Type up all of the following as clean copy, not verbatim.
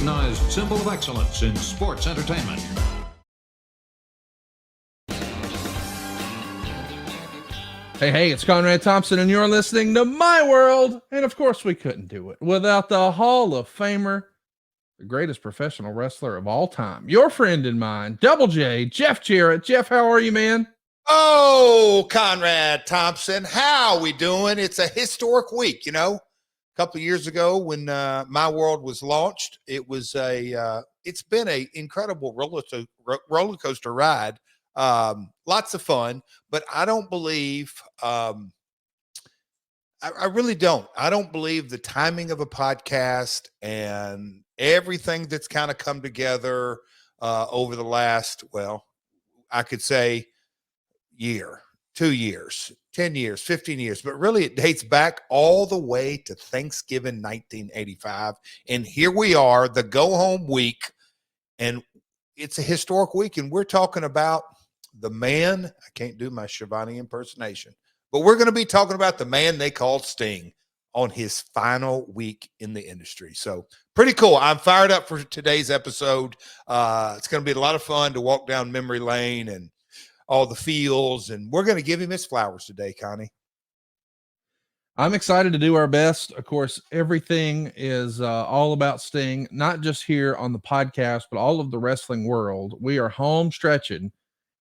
recognized symbol of excellence in sports entertainment. Hey, it's Conrad Thompson, and you're listening to My World. And of course, we couldn't do it without the Hall of Famer, the greatest professional wrestler of all time, your friend and mine, Double J, Jeff Jarrett. Jeff, how are you, man? Oh, Conrad Thompson, how we doing? It's a historic week, you know. A couple of years ago when My World was launched, it's been an incredible roller coaster ride. Lots of fun, but I don't believe, I really don't. I don't believe the timing of a podcast and everything that's kind of come together over the last, well, I could say year, 2 years, 10 years, 15 years, but really it dates back all the way to Thanksgiving 1985. And here we are, the go home week, and it's a historic week. And we're talking about the man, I can't do my Shivani impersonation, but we're going to be talking about the man they called Sting on his final week in the industry. So pretty cool. I'm fired up for today's episode. It's going to be a lot of fun to walk down memory lane and all the feels, and we're going to give him his flowers today, Connie. I'm excited to do our best. Of course, everything is all about Sting, not just here on the podcast, but all of the wrestling world. We are home stretching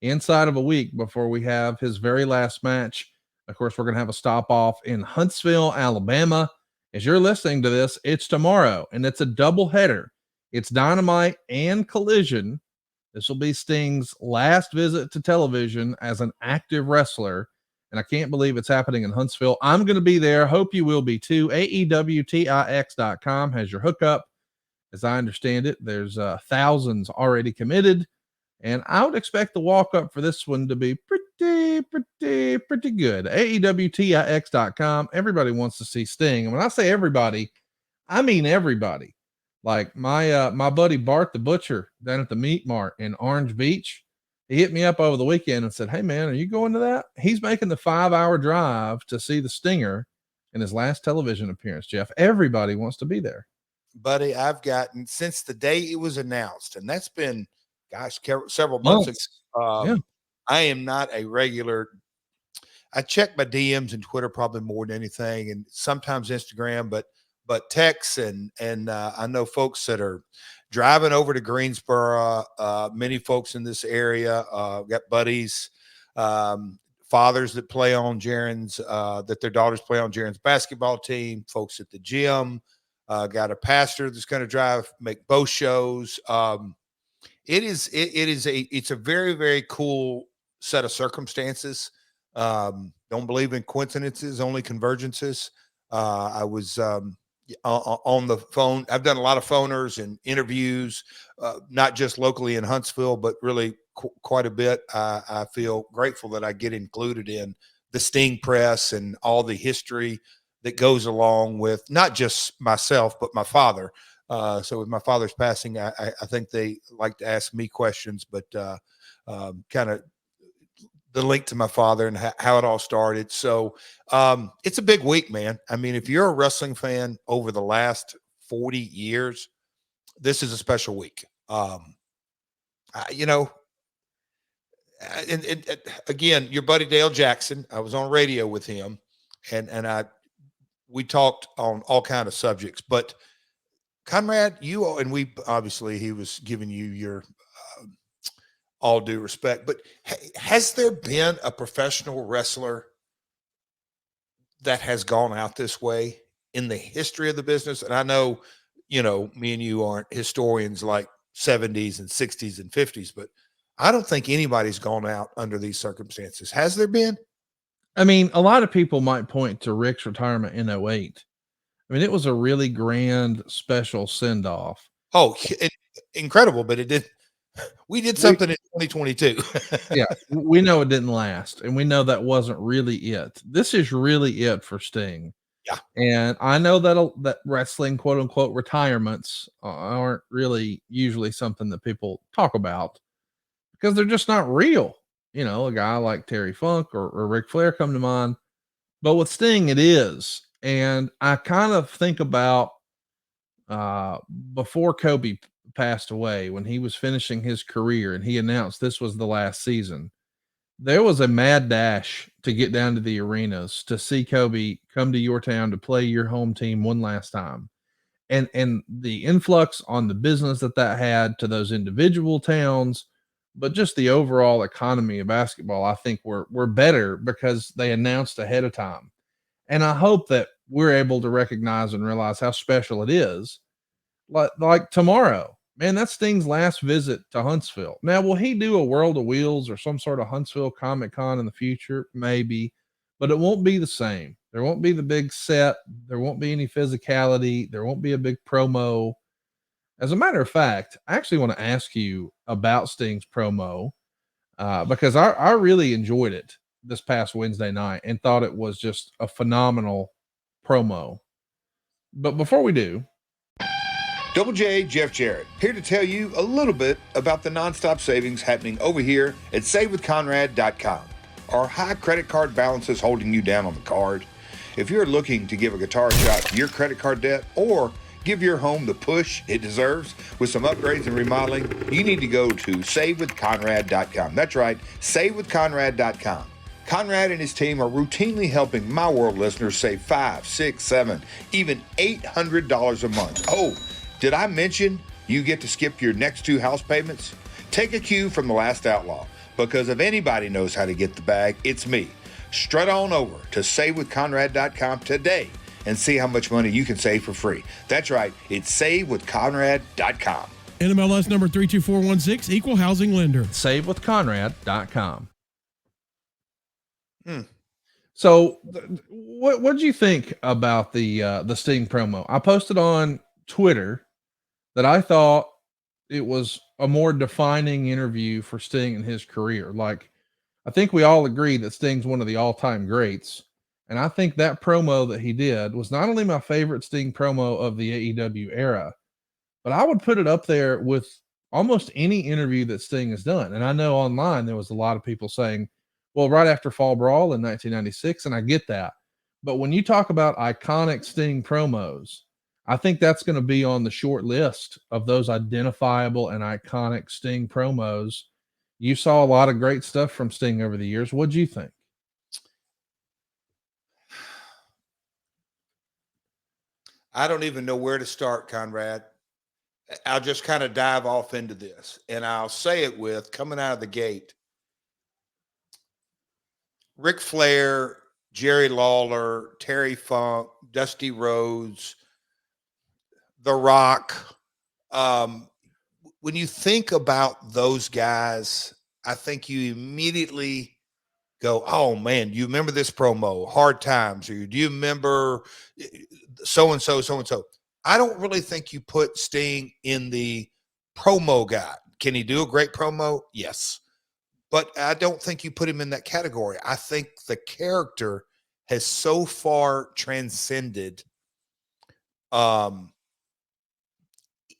inside of a week before we have his very last match. Of course, we're going to have a stop off in Huntsville, Alabama. As you're listening to this, it's tomorrow, and it's a double header. It's Dynamite and Collision. This will be Sting's last visit to television as an active wrestler, and I can't believe it's happening in Huntsville. I'm going to be there. Hope you will be too. AEWTIX.com has your hookup. As I understand it, there's thousands already committed, and I would expect the walk-up for this one to be pretty good. AEWTIX.com. Everybody wants to see Sting. And when I say everybody, I mean everybody. Like my buddy Bart the Butcher down at the Meat Mart in Orange Beach, he hit me up over the weekend and said, "Hey man, are you going to that?" He's making the 5-hour drive to see the Stinger in his last television appearance. Jeff, everybody wants to be there, buddy. I've gotten since the day it was announced, and that's been, gosh, several months ago. Yeah. I am not a regular. I check my DMs and Twitter probably more than anything, and sometimes Instagram, but texts and I know folks that are driving over to Greensboro, many folks in this area, got buddies, fathers that play on Jaren's, that their daughters play on Jaren's basketball team, folks at the gym, got a pastor that's going to make both shows. It's a very, very cool set of circumstances. Don't believe in coincidences, only convergences. I was, on the phone. I've done a lot of phoners and interviews, not just locally in Huntsville, but really quite a bit. I feel grateful that I get included in the Sting press and all the history that goes along with not just myself, but my father. So with my father's passing, I think they like to ask me questions, but kind of the link to my father and how it all started. So it's a big week, man. I mean, if you're a wrestling fan over the last 40 years, this is a special week. And again, your buddy Dale Jackson, I was on radio with him and we talked on all kinds of subjects, but Conrad, he was giving you your all due respect, but has there been a professional wrestler that has gone out this way in the history of the business? And I know, me and you aren't historians like 70s and 60s and 50s, but I don't think anybody's gone out under these circumstances. Has there been? I mean, a lot of people might point to Rick's retirement in 08. I mean, it was a really grand special send-off. Oh, incredible, but it did. We did something in 2022. Yeah, we know it didn't last, and we know that wasn't really it. This is really it for Sting. Yeah. And I know that wrestling, quote unquote, retirements aren't really usually something that people talk about because they're just not real. A guy like Terry Funk or Ric Flair come to mind, but with Sting, it is. And I kind of think about uh, before Kobe passed away, when he was finishing his career and he announced this was the last season, there was a mad dash to get down to the arenas to see Kobe come to your town to play your home team one last time. And the influx on the business that had to those individual towns, but just the overall economy of basketball, I think were better because they announced ahead of time. And I hope that we're able to recognize and realize how special it is. Like tomorrow, man, that's Sting's last visit to Huntsville. Now, will he do a World of Wheels or some sort of Huntsville Comic Con in the future? Maybe, but it won't be the same. There won't be the big set. There won't be any physicality. There won't be a big promo. As a matter of fact, I actually want to ask you about Sting's promo because I really enjoyed it this past Wednesday night and thought it was just a phenomenal promo. But before we do, Double J, Jeff Jarrett, here to tell you a little bit about the nonstop savings happening over here at SaveWithConrad.com. Are high credit card balances holding you down on the card? If you're looking to give a guitar shot to your credit card debt or give your home the push it deserves with some upgrades and remodeling, you need to go to SaveWithConrad.com. That's right, SaveWithConrad.com. Conrad and his team are routinely helping My World listeners save $5, $6, $7, even $800 a month. Oh, did I mention you get to skip your next 2 house payments? Take a cue from the last outlaw, because if anybody knows how to get the bag, it's me. Strut on over to SaveWithConrad.com today and see how much money you can save for free. That's right, it's SaveWithConrad.com. NMLS number 32416, equal housing lender. SaveWithConrad.com. So, what did you think about the Sting promo? I posted on Twitter that I thought it was a more defining interview for Sting in his career. Like, I think we all agree that Sting's one of the all-time greats, and I think that promo that he did was not only my favorite Sting promo of the AEW era, but I would put it up there with almost any interview that Sting has done. And I know online there was a lot of people saying, well, right after Fall Brawl in 1996, and I get that. But when you talk about iconic Sting promos, I think that's going to be on the short list of those identifiable and iconic Sting promos. You saw a lot of great stuff from Sting over the years. What'd you think? I don't even know where to start, Conrad. I'll just kind of dive off into this, and I'll say it with coming out of the gate. Ric Flair, Jerry Lawler, Terry Funk, Dusty Rhodes, The Rock. When you think about those guys, I think you immediately go, oh man, you remember this promo, Hard Times, or do you remember so-and-so, so-and-so? I don't really think you put Sting in the promo guy. Can he do a great promo? Yes. But I don't think you put him in that category. I think the character has so far transcended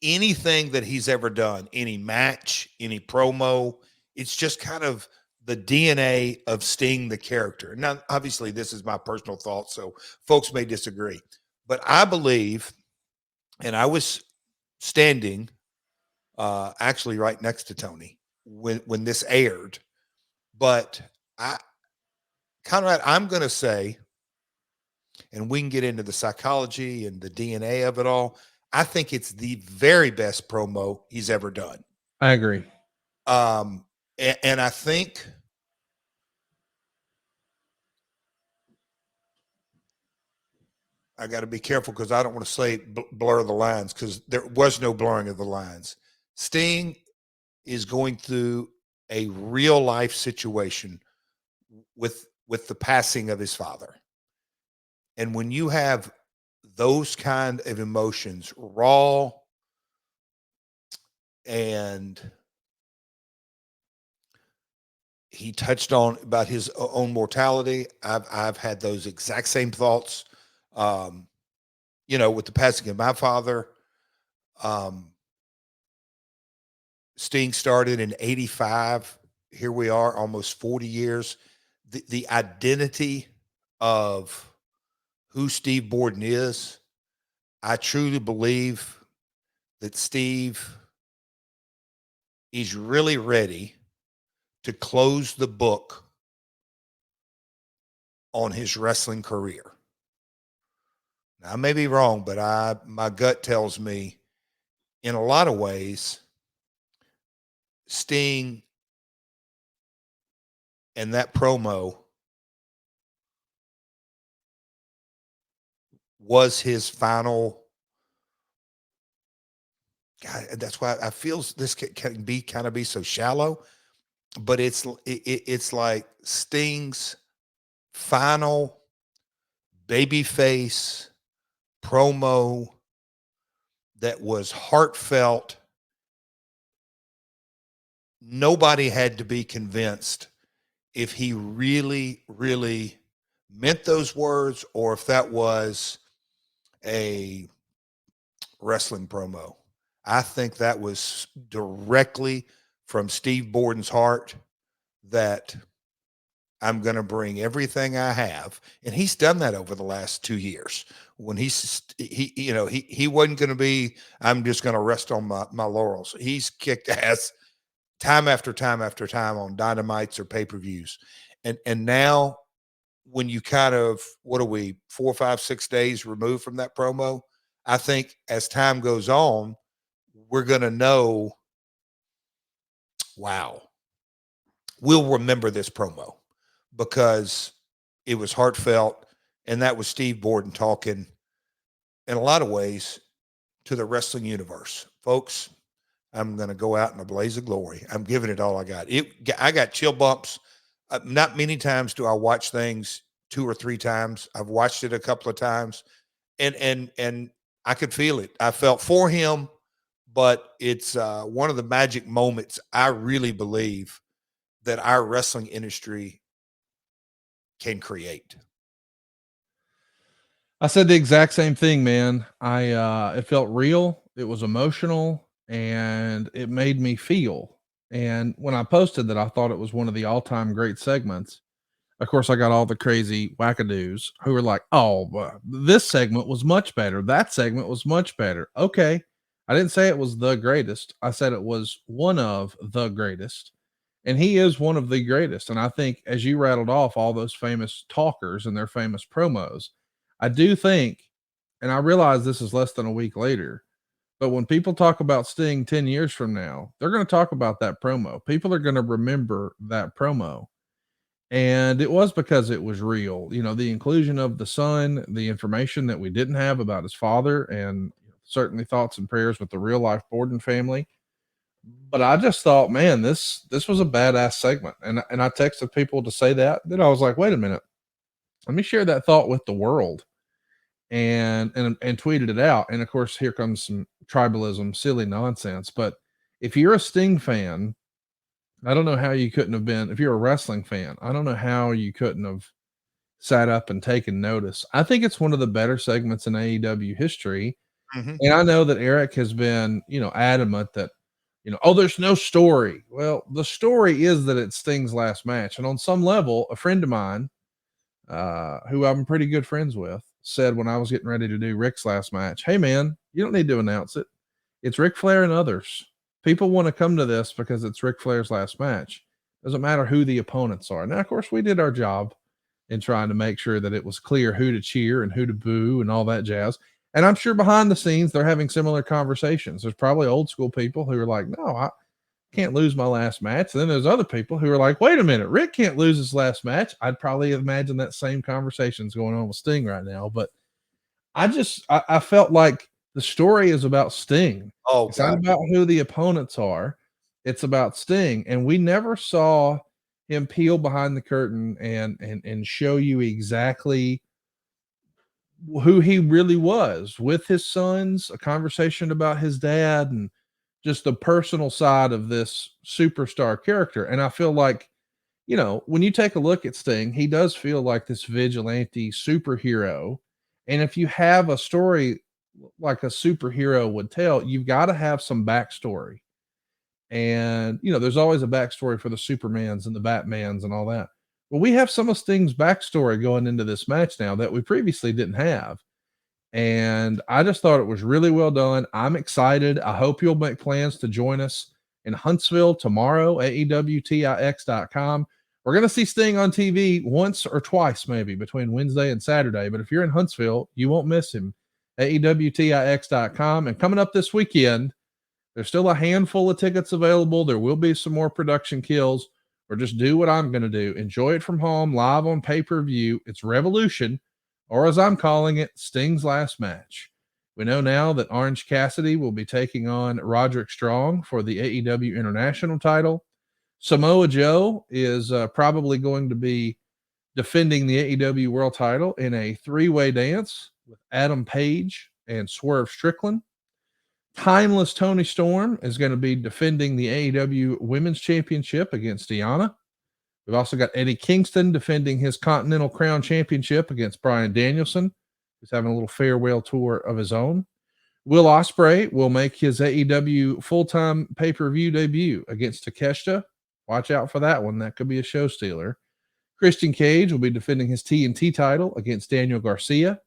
anything that he's ever done, any match, any promo. It's just kind of the DNA of Sting, the character. Now, obviously, this is my personal thought, so folks may disagree. But I believe, and I was standing actually right next to Tony when this aired, but Conrad, I'm going to say, and we can get into the psychology and the DNA of it all, I think it's the very best promo he's ever done. I agree. And I think I got to be careful because I don't want to say blur the lines, because there was no blurring of the lines. Sting is going through a real life situation with the passing of his father. And when you have those kind of emotions, raw, and he touched on about his own mortality. I've had those exact same thoughts. With the passing of my father. Sting started in 85. Here we are, almost 40 years. The identity of who Steve Borden is, I truly believe that Steve is really ready to close the book on his wrestling career. Now, I may be wrong, but my gut tells me in a lot of ways, Sting and that promo was his final. God, that's why I feel this can be kind of be so shallow, but it's like Sting's final babyface promo that was heartfelt. Nobody had to be convinced if he really, really meant those words or if that was a wrestling promo. I think that was directly from Steve Borden's heart that I'm going to bring everything I have. And he's done that over the last 2 years when he wasn't going to be, I'm just going to rest on my laurels. He's kicked ass time after time after time on Dynamites or pay-per-views. And now when you kind of, what are we, 4, 5, 6 days removed from that promo? I think as time goes on, we're going to know, wow, we'll remember this promo because it was heartfelt. And that was Steve Borden talking in a lot of ways to the wrestling universe. Folks, I'm going to go out in a blaze of glory. I'm giving it all I got. I got chill bumps. Not many times do I watch things 2 or 3 times. I've watched it a couple of times and I could feel it. I felt for him, but it's one of the magic moments I really believe that our wrestling industry can create. I said the exact same thing, man. It felt real. It was emotional and it made me feel. And when I posted that, I thought it was one of the all-time great segments. Of course, I got all the crazy wackadoos who were like, oh, this segment was much better. That segment was much better. Okay. I didn't say it was the greatest. I said it was one of the greatest. And he is one of the greatest. And I think as you rattled off all those famous talkers and their famous promos, I do think, and I realize this is less than a week later, but when people talk about Sting 10 years from now, they're going to talk about that promo. People are going to remember that promo. And it was because it was real. You know, the inclusion of the son, the information that we didn't have about his father, and certainly thoughts and prayers with the real life Borden family. But I just thought, man, this was a badass segment. And I texted people to say that. Then I was like, wait a minute. Let me share that thought with the world. And tweeted it out. And of course, here comes some tribalism, silly nonsense. But if you're a Sting fan, I don't know how you couldn't have been. If you're a wrestling fan, I don't know how you couldn't have sat up and taken notice. I think it's one of the better segments in AEW history. Mm-hmm. And I know that Eric has been, adamant that, oh, there's no story. Well, the story is that it's Sting's last match. And on some level, a friend of mine, who I'm pretty good friends with, said when I was getting ready to do Rick's last match, hey, man, you don't need to announce it. It's Ric Flair and others. People want to come to this because it's Ric Flair's last match. Doesn't matter who the opponents are. Now, of course, we did our job in trying to make sure that it was clear who to cheer and who to boo and all that jazz. And I'm sure behind the scenes, they're having similar conversations. There's probably old school people who are like, no, I can't lose my last match. And then there's other people who are like, wait a minute, Rick can't lose his last match. I'd probably imagine that same conversation's going on with Sting right now. But I felt like the story is about Sting. Oh, it's not about who the opponents are. It's about Sting. And we never saw him peel behind the curtain and show you exactly who he really was with his sons, a conversation about his dad, and just the personal side of this superstar character. And I feel like, when you take a look at Sting, he does feel like this vigilante superhero. And if you have a story like a superhero would tell, you've got to have some backstory. And, there's always a backstory for the Supermans and the Batmans and all that. Well, we have some of Sting's backstory going into this match now that we previously didn't have. And I just thought it was really well done. I'm excited. I hope you'll make plans to join us in Huntsville tomorrow, AEWTIX.com. We're going to see Sting on TV once or twice, maybe between Wednesday and Saturday. But if you're in Huntsville, you won't miss him. AEWTIX.com. And coming up this weekend, there's still a handful of tickets available. There will be some more production kills, or just do what I'm going to do. Enjoy it from home, live on pay-per-view. It's Revolution, or as I'm calling it, Sting's last match. We know now that Orange Cassidy will be taking on Roderick Strong for the AEW International title. Samoa Joe is probably going to be defending the AEW World title in a three-way dance with Adam Page and Swerve Strickland. Timeless Tony Storm is going to be defending the AEW Women's Championship against Deanna. We've also got Eddie Kingston defending his Continental Crown Championship against Bryan Danielson, who's having a little farewell tour of his own. Will Ospreay will make his AEW full-time pay-per-view debut against Takeshita. Watch out for that one. That could be a show stealer. Christian Cage will be defending his TNT title against Daniel Garcia.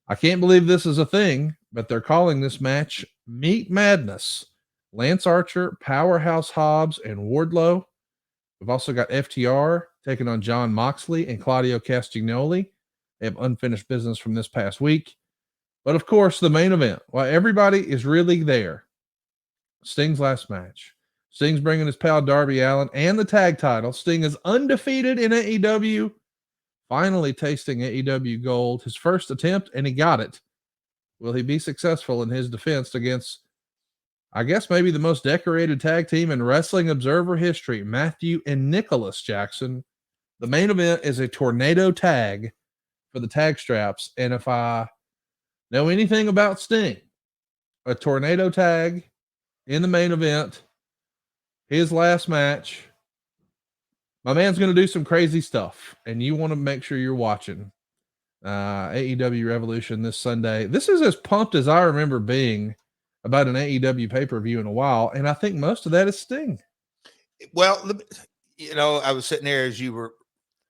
I can't believe this is a thing, but they're calling this match Meat Madness. Lance Archer, Powerhouse Hobbs, and Wardlow. We've also got FTR taking on John Moxley and Claudio Castagnoli. They have unfinished business from this past week. But of course, the main event, while everybody is really there, Sting's last match. Sting's bringing his pal Darby Allin and the tag title. Sting is undefeated in AEW, finally tasting AEW gold. His first attempt, and he got it. Will he be successful in his defense against, I guess, maybe the most decorated tag team in Wrestling Observer history, Matthew and Nicholas Jackson? The main event is a tornado tag for the tag straps. And if I know anything about Sting, a tornado tag in the main event, his last match, my man's going to do some crazy stuff, and you want to make sure you're watching AEW Revolution this Sunday. This is as pumped as I remember being about an AEW pay-per-view in a while, and I think most of that is Sting. Well, you know, I was sitting there as you were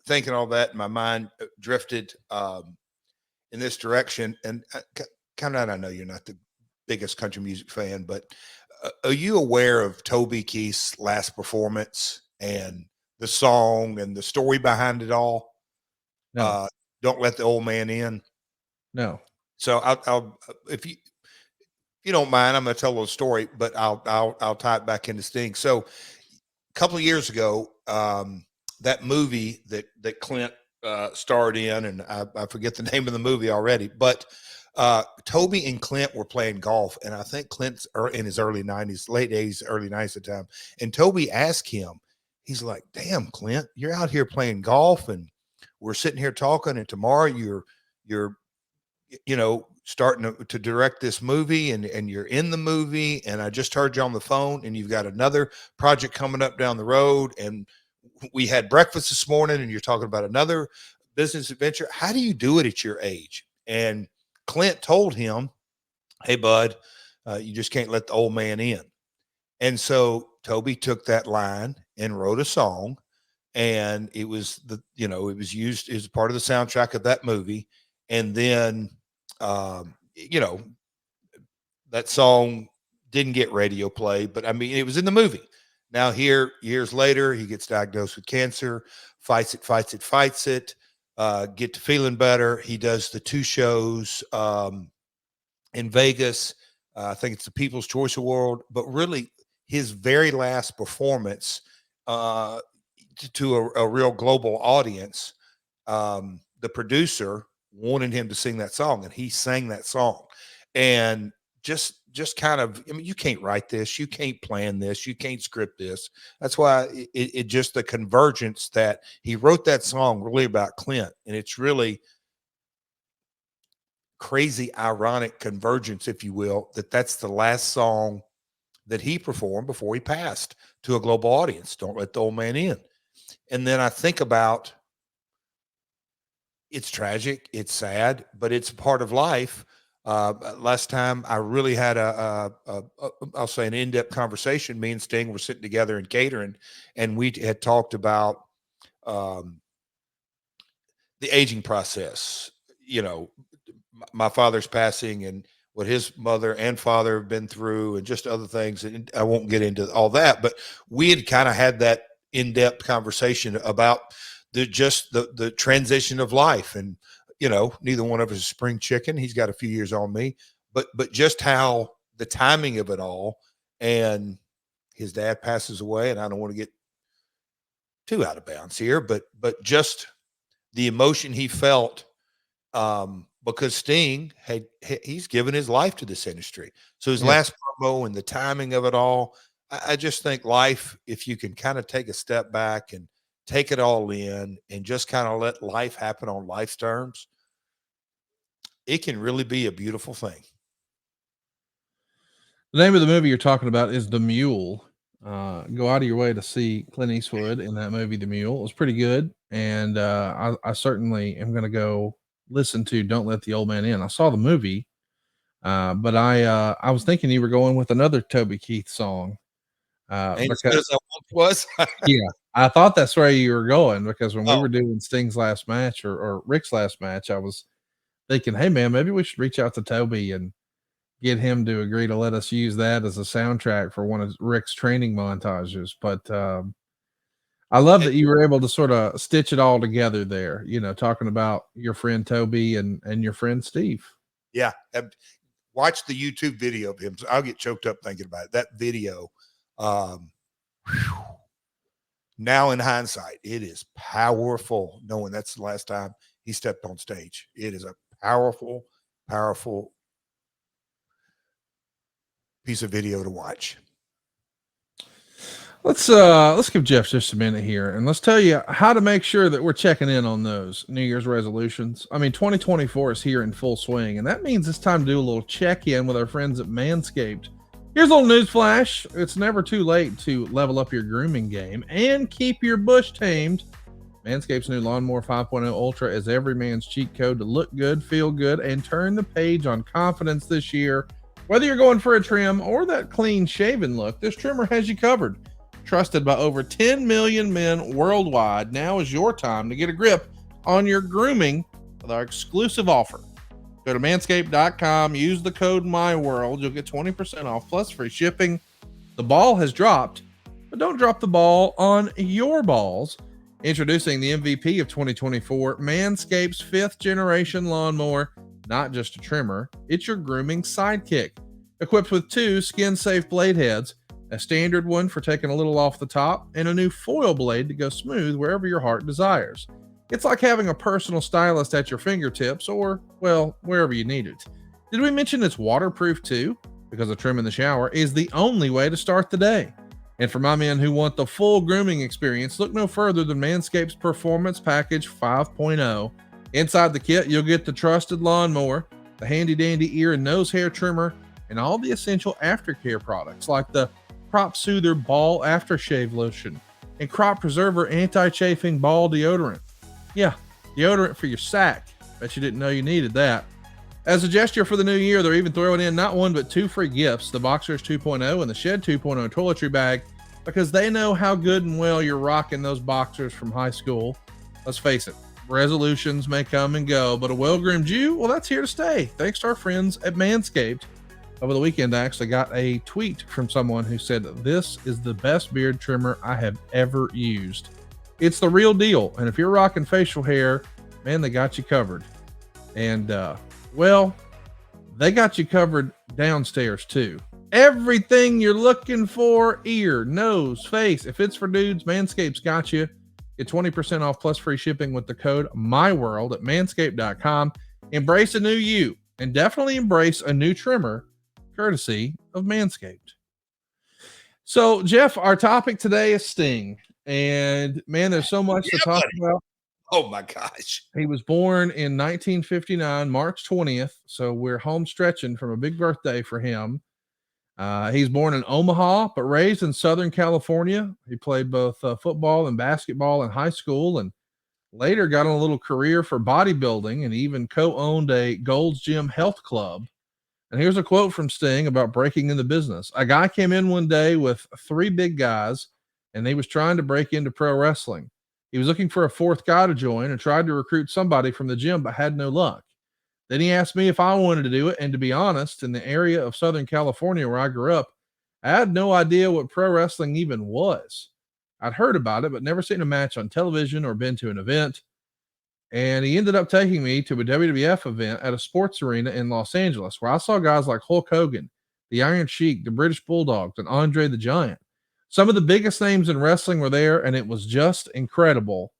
thinking all that, and my mind drifted in this direction. And Conrad, I know you're not the biggest country music fan, but are you aware of Toby Keith's last performance and the song and the story behind it all? No. Don't Let the Old Man In. No. So I'll if you don't mind, I'm going to tell a little story, but I'll tie it back into Sting. So a couple of years ago, that movie that Clint starred in, and I forget the name of the movie already, but Toby and Clint were playing golf, and I think Clint's in his early 90s, late 80s, early 90s at the time. And Toby asked him, he's like, "Damn, Clint, you're out here playing golf, and we're sitting here talking, and tomorrow you're starting to direct this movie, and you're in the movie, and I just heard you on the phone, and you've got another project coming up down the road, and we had breakfast this morning, and you're talking about another business adventure. How do you do it at your age?" And Clint told him, "Hey, bud, you just can't let the old man in." And so Toby took that line and wrote a song, and it was it was used as part of the soundtrack of that movie. And then, that song didn't get radio play, but I mean, it was in the movie. Now here, years later, he gets diagnosed with cancer, fights it, get to feeling better. He does the 2 shows in Vegas. I think it's the People's Choice Award, but really his very last performance to a real global audience, the producer wanted him to sing that song, and he sang that song. And just kind of, I mean, you can't write this, you can't plan this, you can't script this. That's why it just the convergence that he wrote that song really about Clint, and it's really crazy, ironic convergence, if you will, that's the last song that he performed before he passed to a global audience. Don't Let the Old Man In. And then I think about, it's tragic, it's sad, but it's a part of life. Last time I really had I'll say an in-depth conversation, me and Sting were sitting together in catering, and we had talked about the aging process, my father's passing and what his mother and father have been through and just other things. And I won't get into all that, but we had kind of had that in-depth conversation about the transition of life. And, you know, neither one of us is spring chicken. He's got a few years on me, but just how the timing of it all. And his dad passes away, and I don't want to get too out of bounds here, but just the emotion he felt, because Sting he's given his life to this industry. So his last promo and the timing of it all, I just think life, if you can kind of take a step back and take it all in and just kind of let life happen on life's terms, it can really be a beautiful thing. The name of the movie you're talking about is The Mule. Go out of your way to see Clint Eastwood in that movie, The Mule. It was pretty good. And I certainly am going to go listen to Don't Let the Old Man In. I saw the movie, but I was thinking you were going with another Toby Keith song. Ain't as good as I once was. Yeah, I thought that's where you were going, because when we were doing Sting's last match or Rick's last match, I was thinking, hey man, maybe we should reach out to Toby and get him to agree to let us use that as a soundtrack for one of Rick's training montages. But I love that you were able to sort of stitch it all together there, you know, talking about your friend Toby and your friend Steve. Yeah. Watch the YouTube video of him. I'll get choked up thinking about it. That video, now in hindsight, it is powerful knowing that's the last time he stepped on stage. It is a powerful, powerful piece of video to watch. Let's give Jeff just a minute here, and let's tell you how to make sure that we're checking in on those New Year's resolutions. I mean, 2024 is here in full swing, and that means it's time to do a little check-in with our friends at Manscaped. Here's a little news flash. It's never too late to level up your grooming game and keep your bush tamed. Manscaped's new Lawnmower 5.0 Ultra is every man's cheat code to look good, feel good, and turn the page on confidence this year. Whether you're going for a trim or that clean shaven look, this trimmer has you covered. Trusted by over 10 million men worldwide, now is your time to get a grip on your grooming with our exclusive offer. Go to manscaped.com, use the code MyWorld. You'll get 20% off plus free shipping. The ball has dropped, but don't drop the ball on your balls. Introducing the MVP of 2024, Manscaped's 5th generation lawnmower. Not just a trimmer, it's your grooming sidekick. Equipped with 2 skin-safe blade heads, a standard one for taking a little off the top, and a new foil blade to go smooth wherever your heart desires. It's like having a personal stylist at your fingertips, or, well, wherever you need it. Did we mention it's waterproof too? Because a trim in the shower is the only way to start the day. And for my men who want the full grooming experience, look no further than Manscaped's Performance Package 5.0. Inside the kit, you'll get the trusted lawnmower, the handy-dandy ear and nose hair trimmer, and all the essential aftercare products like the Crop Soother Ball Aftershave Lotion and Crop Preserver Anti-Chafing Ball Deodorant. Yeah, deodorant for your sack. Bet you didn't know you needed that. As a gesture for the new year, they're even throwing in not 1 but 2 free gifts, the Boxers 2.0 and the Shed 2.0 toiletry bag, because they know how good and well you're rocking those boxers from high school. Let's face it, resolutions may come and go, but a well-groomed you, well, that's here to stay. Thanks to our friends at Manscaped. Over the weekend, I actually got a tweet from someone who said, "This is the best beard trimmer I have ever used." It's the real deal. And if you're rocking facial hair, man, they got you covered. And, well, they got you covered downstairs too. Everything you're looking for, ear, nose, face. If it's for dudes, Manscaped's got you. Get 20% off plus free shipping with the code MyWorld at manscaped.com. Embrace a new you, and definitely embrace a new trimmer courtesy of Manscaped. So, Jeff, our topic today is Sting. And man, there's so much to talk about. Oh my gosh. He was born in 1959, March 20th. So we're home stretching from a big birthday for him. He's born in Omaha, but raised in Southern California. He played both football and basketball in high school, and later got on a little career for bodybuilding, and even co-owned a Gold's Gym health club. And here's a quote from Sting about breaking into business. "A guy came in one day with 3 big guys, and he was trying to break into pro wrestling. He was looking for a 4th guy to join and tried to recruit somebody from the gym, but had no luck. Then he asked me if I wanted to do it. And to be honest, in the area of Southern California where I grew up, I had no idea what pro wrestling even was. I'd heard about it, but never seen a match on television or been to an event. And he ended up taking me to a WWF event at a sports arena in Los Angeles, where I saw guys like Hulk Hogan, the Iron Sheik, the British Bulldogs, and Andre the Giant. Some of the biggest names in wrestling were there, and it was just incredible.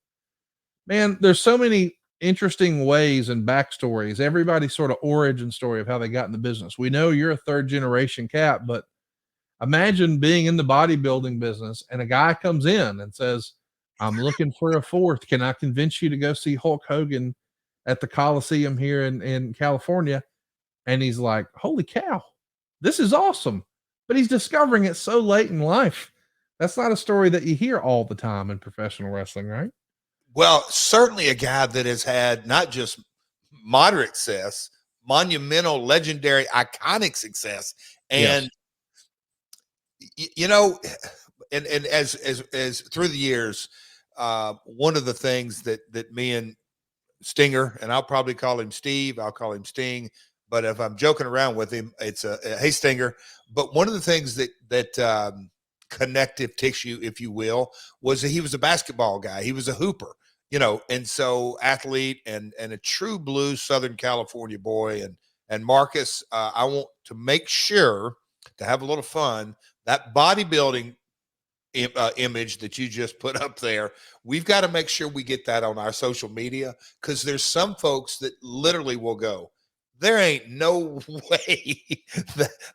Man, there's so many interesting ways and backstories, everybody's sort of origin story of how they got in the business. We know you're a third generation Cap, but imagine being in the bodybuilding business and a guy comes in and says, I'm looking for a fourth. Can I convince you to go see Hulk Hogan at the Coliseum here in California? And he's like, holy cow, this is awesome. But he's discovering it so late in life. That's not a story that you hear all the time in professional wrestling, right? Well, certainly a guy that has had not just moderate success, monumental, legendary, iconic success. And, you know, and as through the years, one of the things that me and Stinger, and I'll probably call him Steve, I'll call him Sting, but if I'm joking around with him, it's a hey Stinger. But one of the things that connective tissue, if you will, was that he was a basketball guy. He was a hooper, you know, and so athlete and a true blue Southern California boy. And Marcus, I want to make sure to have a little fun. That bodybuilding image that you just put up there, we've got to make sure we get that on our social media, because there's some folks that literally will go, there ain't no way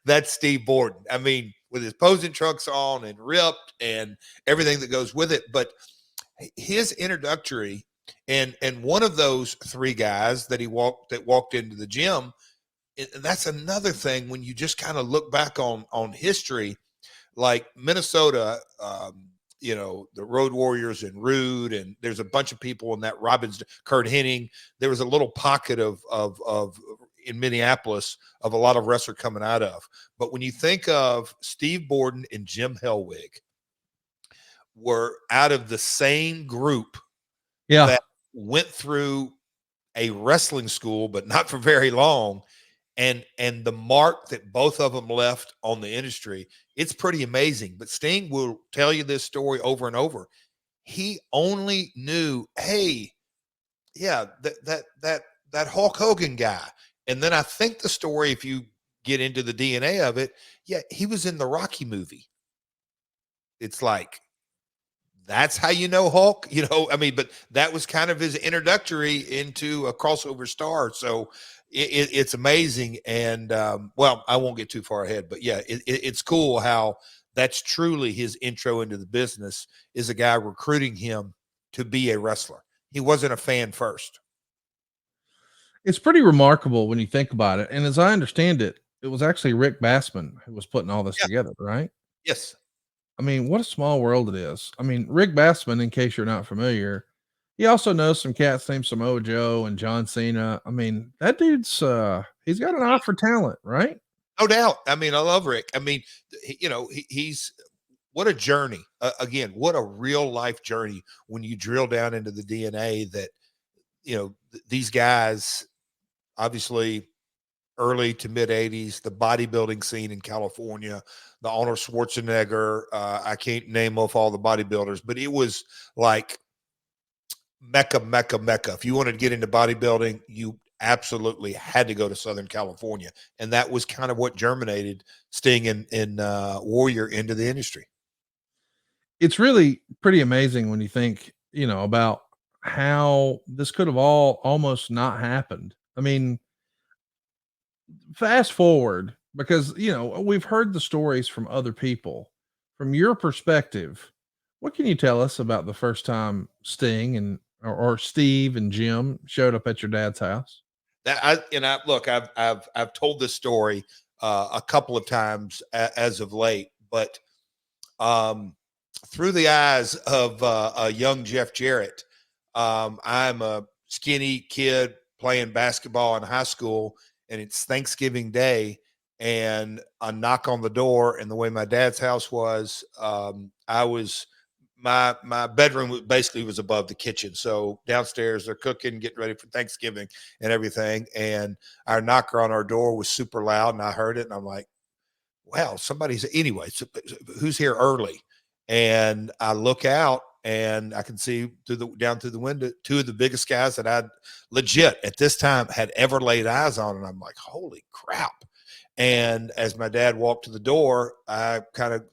that's Steve Borden. I mean, with his posing trunks on and ripped and everything that goes with it. But his introductory and one of those three guys that walked into the gym, that's another thing when you just kind of look back on history, like Minnesota, you know, the Road Warriors and Rude, and there's a bunch of people in that Robbins, Kurt Hennig. There was a little pocket of in Minneapolis of a lot of wrestlers coming out of. But when you think of Steve Borden and Jim Hellwig were out of the same group that went through a wrestling school, but not for very long, and the mark that both of them left on the industry, it's pretty amazing. But Sting will tell you this story over and over. He only knew, hey, yeah, that Hulk Hogan guy. And then I think the story, if you get into the DNA of it, yeah, he was in the Rocky movie. It's like, that's how you know Hulk, you know, I mean, but that was kind of his introductory into a crossover star. So it's amazing. And, well, I won't get too far ahead, but yeah, it's cool how that's truly his intro into the business, is a guy recruiting him to be a wrestler. He wasn't a fan first. It's pretty remarkable when you think about it. And as I understand it, it was actually Rick Bassman who was putting all this together, right? Yes. I mean, what a small world it is. I mean, Rick Bassman, in case you're not familiar, he also knows some cats named Samoa Joe and John Cena. I mean, that dude's he's got an eye for talent, right? No doubt. I mean, I love Rick. I mean, you know, he's what a journey. Again, what a real life journey when you drill down into the DNA that, you know, these guys, obviously early to mid 80s, the bodybuilding scene in California, the Arnold Schwarzenegger, I can't name off all the bodybuilders, but it was like Mecca. If you wanted to get into bodybuilding, you absolutely had to go to Southern California. And that was kind of what germinated Sting and Warrior into the industry. It's really pretty amazing when you think, you know, about how this could have all almost not happened. I mean, fast forward, because, you know, we've heard the stories from other people. From your perspective, what can you tell us about the first time Sting or Steve and Jim showed up at your dad's house? Look, I've told this story a couple of times as of late, but through the eyes of a young Jeff Jarrett, I'm a skinny kid playing basketball in high school, and it's Thanksgiving Day, and a knock on the door. And the way my dad's house was, I was my bedroom basically was above the kitchen. So downstairs they're cooking, getting ready for Thanksgiving and everything. And our knocker on our door was super loud, and I heard it, and I'm like, wow, somebody's anyway. So who's here early? And I look out, and I can see down through the window, two of the biggest guys that I'd legit at this time had ever laid eyes on. And I'm like, holy crap. And as my dad walked to the door, I kind of,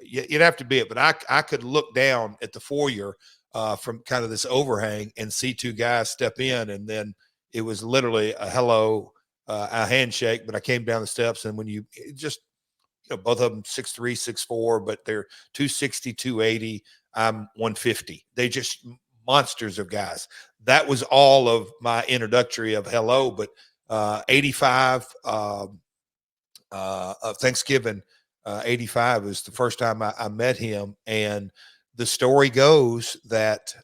you'd have to be it, but I could look down at the foyer from kind of this overhang and see two guys step in. And then it was literally a hello, a handshake, but I came down the steps, and when you just, both of them 6'3", 6'4", but they're 260, 280. I'm 150. They just monsters of guys. That was all of my introductory of hello. But 85 of Thanksgiving, 85 was the first time I met him. And the story goes that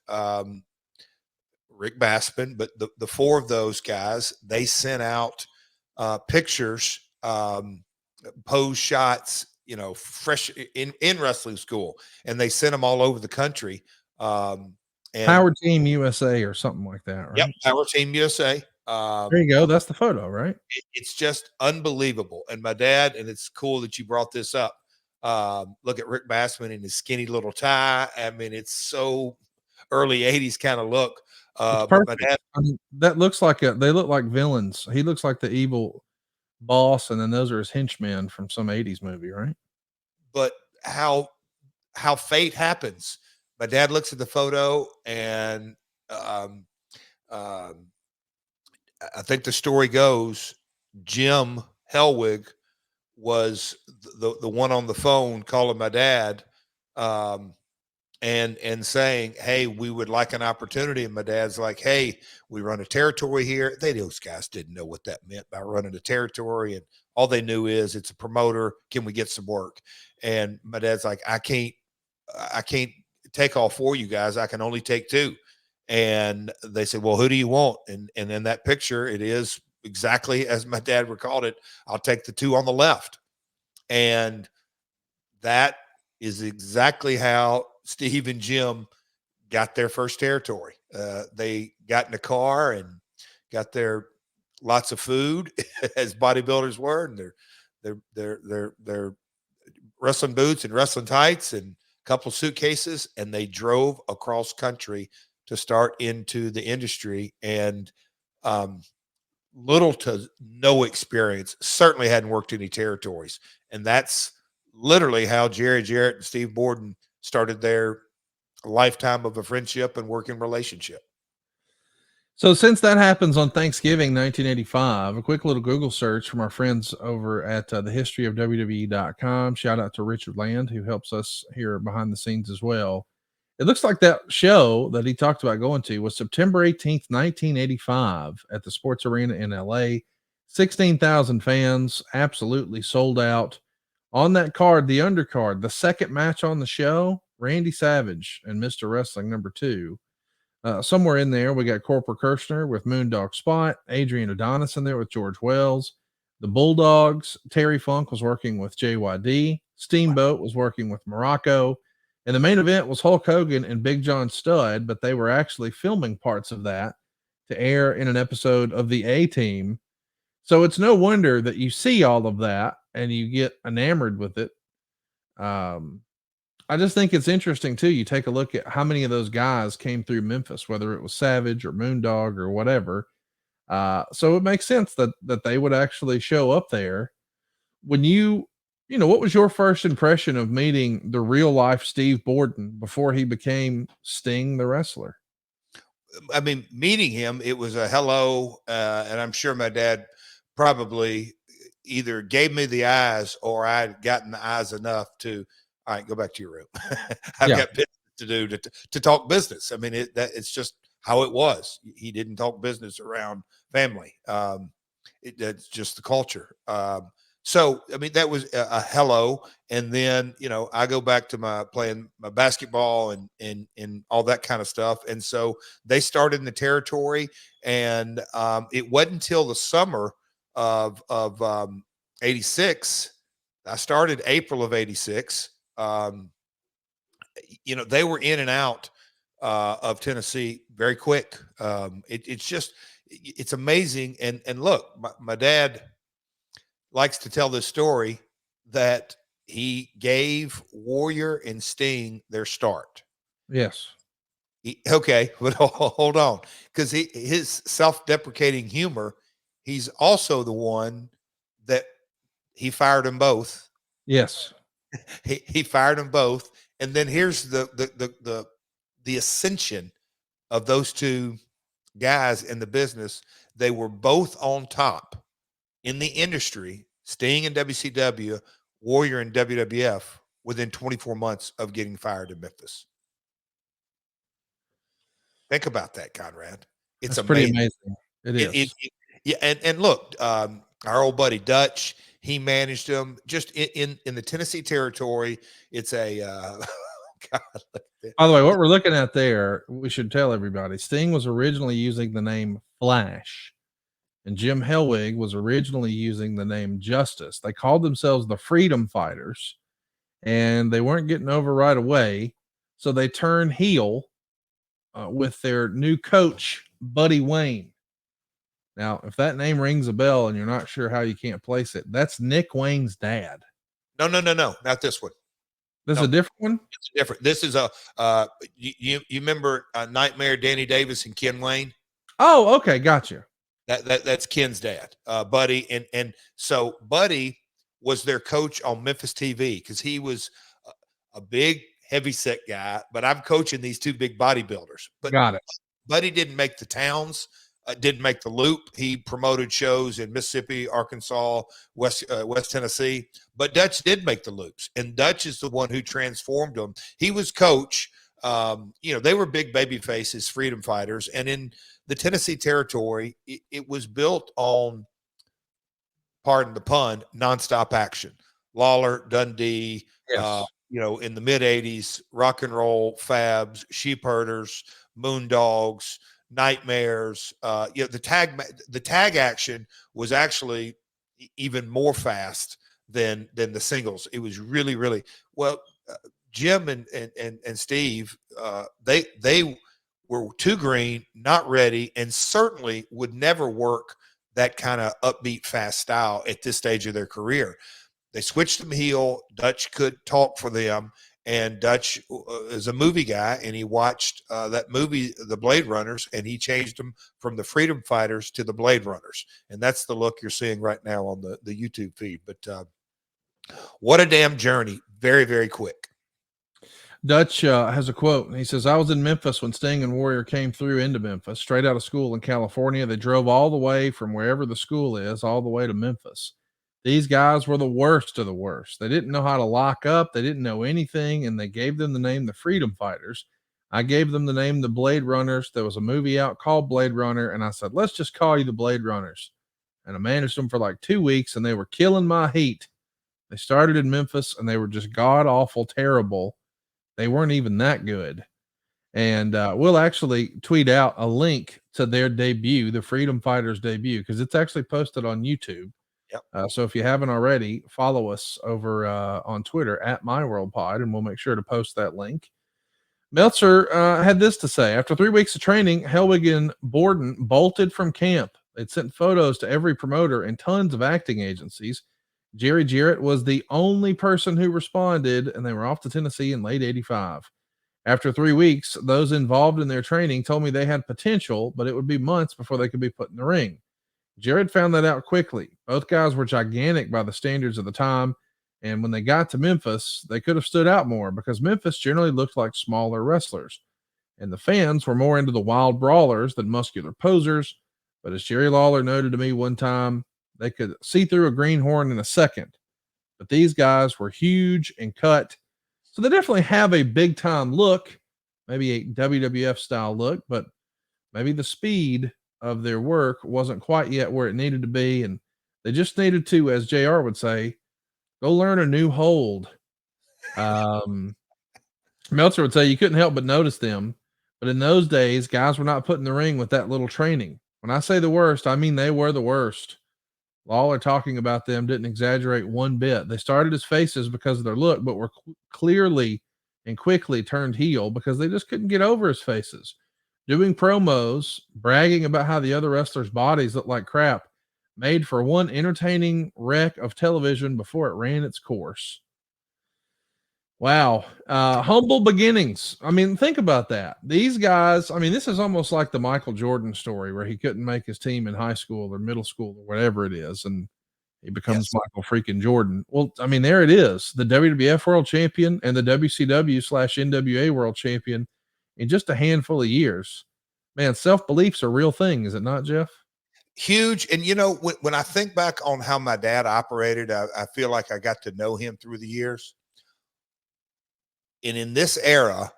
Rick Bassman, but the four of those guys, they sent out pictures, pose shots, fresh in wrestling school, and they sent them all over the country. And Power Team USA or something like that, right? Yep, Power Team USA. There you go. That's the photo, right? It's just unbelievable. And my dad, and it's cool that you brought this up. Look at Rick Bassman in his skinny little tie. I mean, it's so early 80s kind of look. But my dad, I mean, that looks like they look like villains. He looks like the evil boss, and then those are his henchmen from some 80s movie, right? But how fate happens. My dad looks at the photo, and I think the story goes Jim Hellwig was the one on the phone calling my dad, and saying, hey, we would like an opportunity. And my dad's like, hey, we run a territory here. Those guys didn't know what that meant by running a territory. And all they knew is it's a promoter. Can we get some work? And my dad's like, I can't take all four of you guys. I can only take two. And they said, well, who do you want? And in that picture, it is exactly as my dad recalled it. I'll take the two on the left. And that is exactly how Steve and Jim got their first territory. They got in the car and got their lots of food, as bodybuilders were, and their wrestling boots and wrestling tights and a couple suitcases, and they drove across country to start into the industry. And little to no experience, certainly hadn't worked any territories. And that's literally how Jarrett and Steve Borden started their lifetime of a friendship and working relationship. So since that happens on Thanksgiving 1985, a quick little Google search from our friends over at thehistoryofwwe.com. Shout out to Richard Land, who helps us here behind the scenes as well. It looks like that show that he talked about going to was September 18th, 1985 at the Sports Arena in LA. 16,000 fans, absolutely sold out. On that card, the undercard, the second match on the show, Randy Savage and Mr. Wrestling #2. Somewhere in there, we got Corporal Kirshner with Moondog Spot, Adrian Adonis in there with George Wells. The Bulldogs, Terry Funk was working with JYD. Steamboat was working with Morocco. And the main event was Hulk Hogan and Big John Studd, but they were actually filming parts of that to air in an episode of the A-Team. So it's no wonder that you see all of that and you get enamored with it. I just think it's interesting too. You take a look at how many of those guys came through Memphis, whether it was Savage or Moondog or whatever. So it makes sense that they would actually show up there. When what was your first impression of meeting the real life Steve Borden before he became Sting the wrestler? I mean, meeting him, it was a hello. And I'm sure my dad probably either gave me the eyes or I'd gotten the eyes enough to, all right, go back to your room. I've got business to do to talk business. I mean, it's just how it was. He didn't talk business around family. That's just the culture. So, I mean, that was a hello. And then, I go back to playing my basketball and all that kind of stuff. And so they started in the territory, and it wasn't until the summer of 86. I started April of 86. they were in and out of Tennessee very quick. It's amazing. And look, my dad likes to tell this story that he gave Warrior and Sting their start. Yes. Okay, but hold on, because his self-deprecating humor, he's also the one that he fired them both. Yes. He fired them both, and then here's the ascension of those two guys in the business. They were both on top in the industry, Sting in WCW, Warrior in WWF, within 24 months of getting fired in Memphis. Think about that, Conrad. It's pretty amazing. It is. Yeah, and look, our old buddy Dutch, he managed him just in the Tennessee territory. It's a God. By the way, what we're looking at there, we should tell everybody, Sting was originally using the name Flash, and Jim Hellwig was originally using the name Justice. They called themselves the Freedom Fighters, and they weren't getting over right away, so they turned heel with their new coach, Buddy Wayne. Now, if that name rings a bell and you're not sure how you can't place it, that's Nick Wayne's dad. No, not this one. This is a different one? It's different. This is you remember Nightmare, Danny Davis, and Ken Wayne? Oh, okay, gotcha. That's Ken's dad, Buddy, and so Buddy was their coach on Memphis TV because he was a big, heavy-set guy. But I'm coaching these two big bodybuilders. But got it. Buddy didn't make the towns, didn't make the loop. He promoted shows in Mississippi, Arkansas, West Tennessee. But Dutch did make the loops, and Dutch is the one who transformed them. He was coach. They were big baby faces, freedom fighters, and in the Tennessee territory, it was built on, pardon the pun, nonstop action. Lawler, Dundee, Yes. In the mid 80s, rock and roll, Fabs, sheep herders, moondogs, nightmares. The tag action was actually even more fast than the singles. It was really, really well. Jim and Steve, they were too green, not ready, and certainly would never work that kind of upbeat, fast style at this stage of their career. They switched them heel. Dutch could talk for them, and Dutch is a movie guy, and he watched that movie, The Blade Runners, and he changed them from the Freedom Fighters to the Blade Runners, and that's the look you're seeing right now on the YouTube feed. But what a damn journey. Very, very quick. Dutch has a quote. He says, I was in Memphis when Sting and Warrior came through into Memphis, straight out of school in California. They drove all the way from wherever the school is, all the way to Memphis. These guys were the worst of the worst. They didn't know how to lock up. They didn't know anything, and they gave them the name the Freedom Fighters. I gave them the name the Blade Runners. There was a movie out called Blade Runner, and I said, let's just call you the Blade Runners. And I managed them for like 2 weeks, and they were killing my heat. They started in Memphis, and they were just god-awful terrible. They weren't even that good. And we'll actually tweet out a link to their debut, the Freedom Fighters debut, because it's actually posted on YouTube. Yep. So if you haven't already, follow us over on Twitter at MyWorldPod, and we'll make sure to post that link. Meltzer had this to say. After 3 weeks of training, Hellwig and Borden bolted from camp. They'd sent photos to every promoter and tons of acting agencies. Jarrett was the only person who responded, and they were off to Tennessee in late 85. After 3 weeks, those involved in their training told me they had potential, but it would be months before they could be put in the ring. Jarrett found that out quickly. Both guys were gigantic by the standards of the time, and when they got to Memphis, they could have stood out more because Memphis generally looked like smaller wrestlers, and the fans were more into the wild brawlers than muscular posers. But as Jerry Lawler noted to me one time, they could see through a greenhorn in a second. But these guys were huge and cut, so they definitely have a big-time look, maybe a WWF-style look, but maybe the speed of their work wasn't quite yet where it needed to be, and they just needed to, as JR would say, go learn a new hold. Meltzer would say you couldn't help but notice them, but in those days, guys were not put in the ring with that little training. When I say the worst, I mean they were the worst. Lawler talking about them didn't exaggerate one bit. They started as faces because of their look, but were clearly and quickly turned heel because they just couldn't get over his faces. Doing promos, bragging about how the other wrestlers' bodies looked like crap, made for one entertaining wreck of television before it ran its course. Wow. Humble beginnings. I mean, think about that. These guys, I mean, this is almost like the Michael Jordan story where he couldn't make his team in high school or middle school or whatever it is. And he becomes Michael freaking Jordan. Well, I mean, there it is. The WWF World Champion and the WCW/NWA World Champion in just a handful of years. Man, self-belief's a real thing, is it not, Jeff? Huge. And, you know, when I think back on how my dad operated, I feel like I got to know him through the years. And in this era,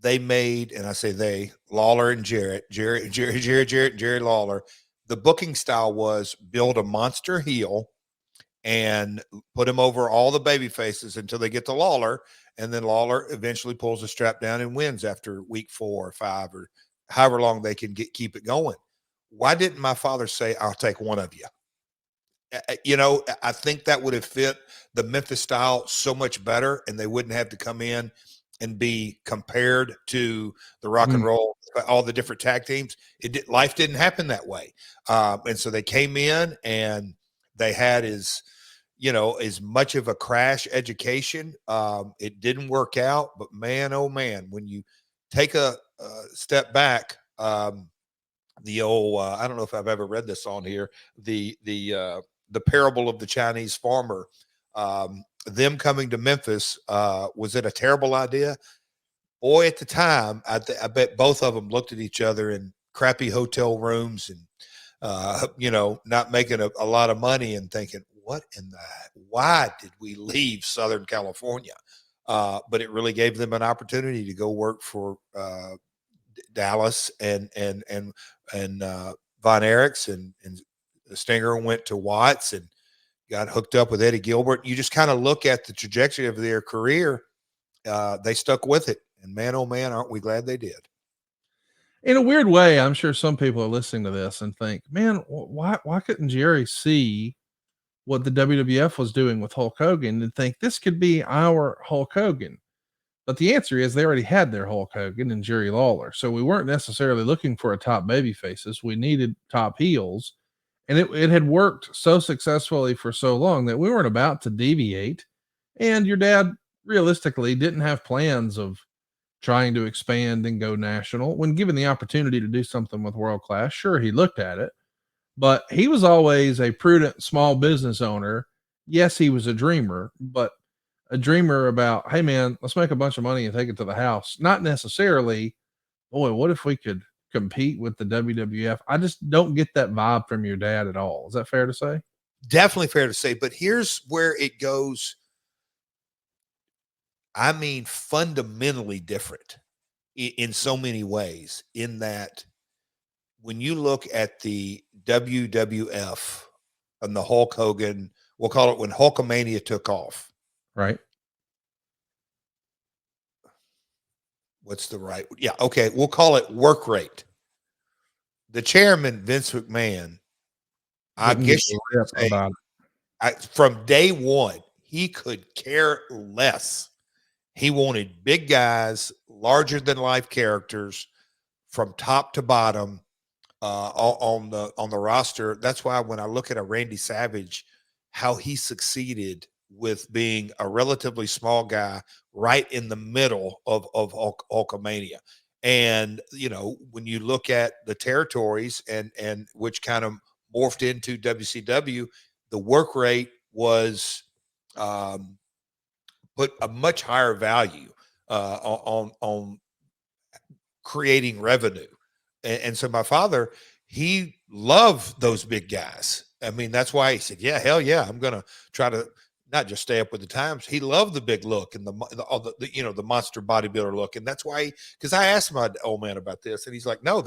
they made, and I say they, Lawler and Jarrett, Jerry Lawler. The booking style was build a monster heel and put him over all the baby faces until they get to Lawler. And then Lawler eventually pulls the strap down and wins after week 4 or 5 or however long they can keep it going. Why didn't my father say, I'll take one of you? You know, I think that would have fit the Memphis style so much better, and they wouldn't have to come in and be compared to the rock and roll, all the different tag teams. Life didn't happen that way. And so they came in and they had as much of a crash education. It didn't work out, but man, oh man, when you take a step back, the old, I don't know if I've ever read this on here, the parable of the Chinese farmer, them coming to Memphis, was it a terrible idea? Boy, at the time, I bet both of them looked at each other in crappy hotel rooms and, not making a lot of money and thinking, why did we leave Southern California? But it really gave them an opportunity to go work for Dallas and Von Erichs, and Stinger went to Watts and got hooked up with Eddie Gilbert. You just kind of look at the trajectory of their career. They stuck with it, and man, oh man, aren't we glad they did. In a weird way, I'm sure some people are listening to this and think, man, why couldn't Jerry see what the WWF was doing with Hulk Hogan and think this could be our Hulk Hogan? But the answer is they already had their Hulk Hogan and Jerry Lawler. So we weren't necessarily looking for a top baby faces. We needed top heels. And it had worked so successfully for so long that we weren't about to deviate. And your dad realistically didn't have plans of trying to expand and go national. When given the opportunity to do something with world class, sure, he looked at it. But he was always a prudent small business owner. Yes, he was a dreamer, but a dreamer about, hey man, let's make a bunch of money and take it to the house. Not necessarily, boy, what if we could compete with the WWF? I just don't get that vibe from your dad at all. Is that fair to say? Definitely fair to say, but here's where it goes. I mean, fundamentally different in so many ways, in that when you look at the WWF and the Hulk Hogan, we'll call it when Hulkamania took off. Right. What's the right? Yeah. Okay. We'll call it work rate. The chairman, Vince McMahon, I guess you could say, about it. From day one, he could care less. He wanted big guys, larger than life characters from top to bottom on the roster. That's why when I look at a Randy Savage, how he succeeded with being a relatively small guy right in the middle of Hulkamania. And, when you look at the territories and which kind of morphed into WCW, the work rate was put a much higher value on creating revenue. And so my father, he loved those big guys. I mean, that's why he said, yeah, hell yeah, I'm going to try to not just stay up with the times. He loved the big look and the monster bodybuilder look. And that's why, because I asked my old man about this and he's like, no,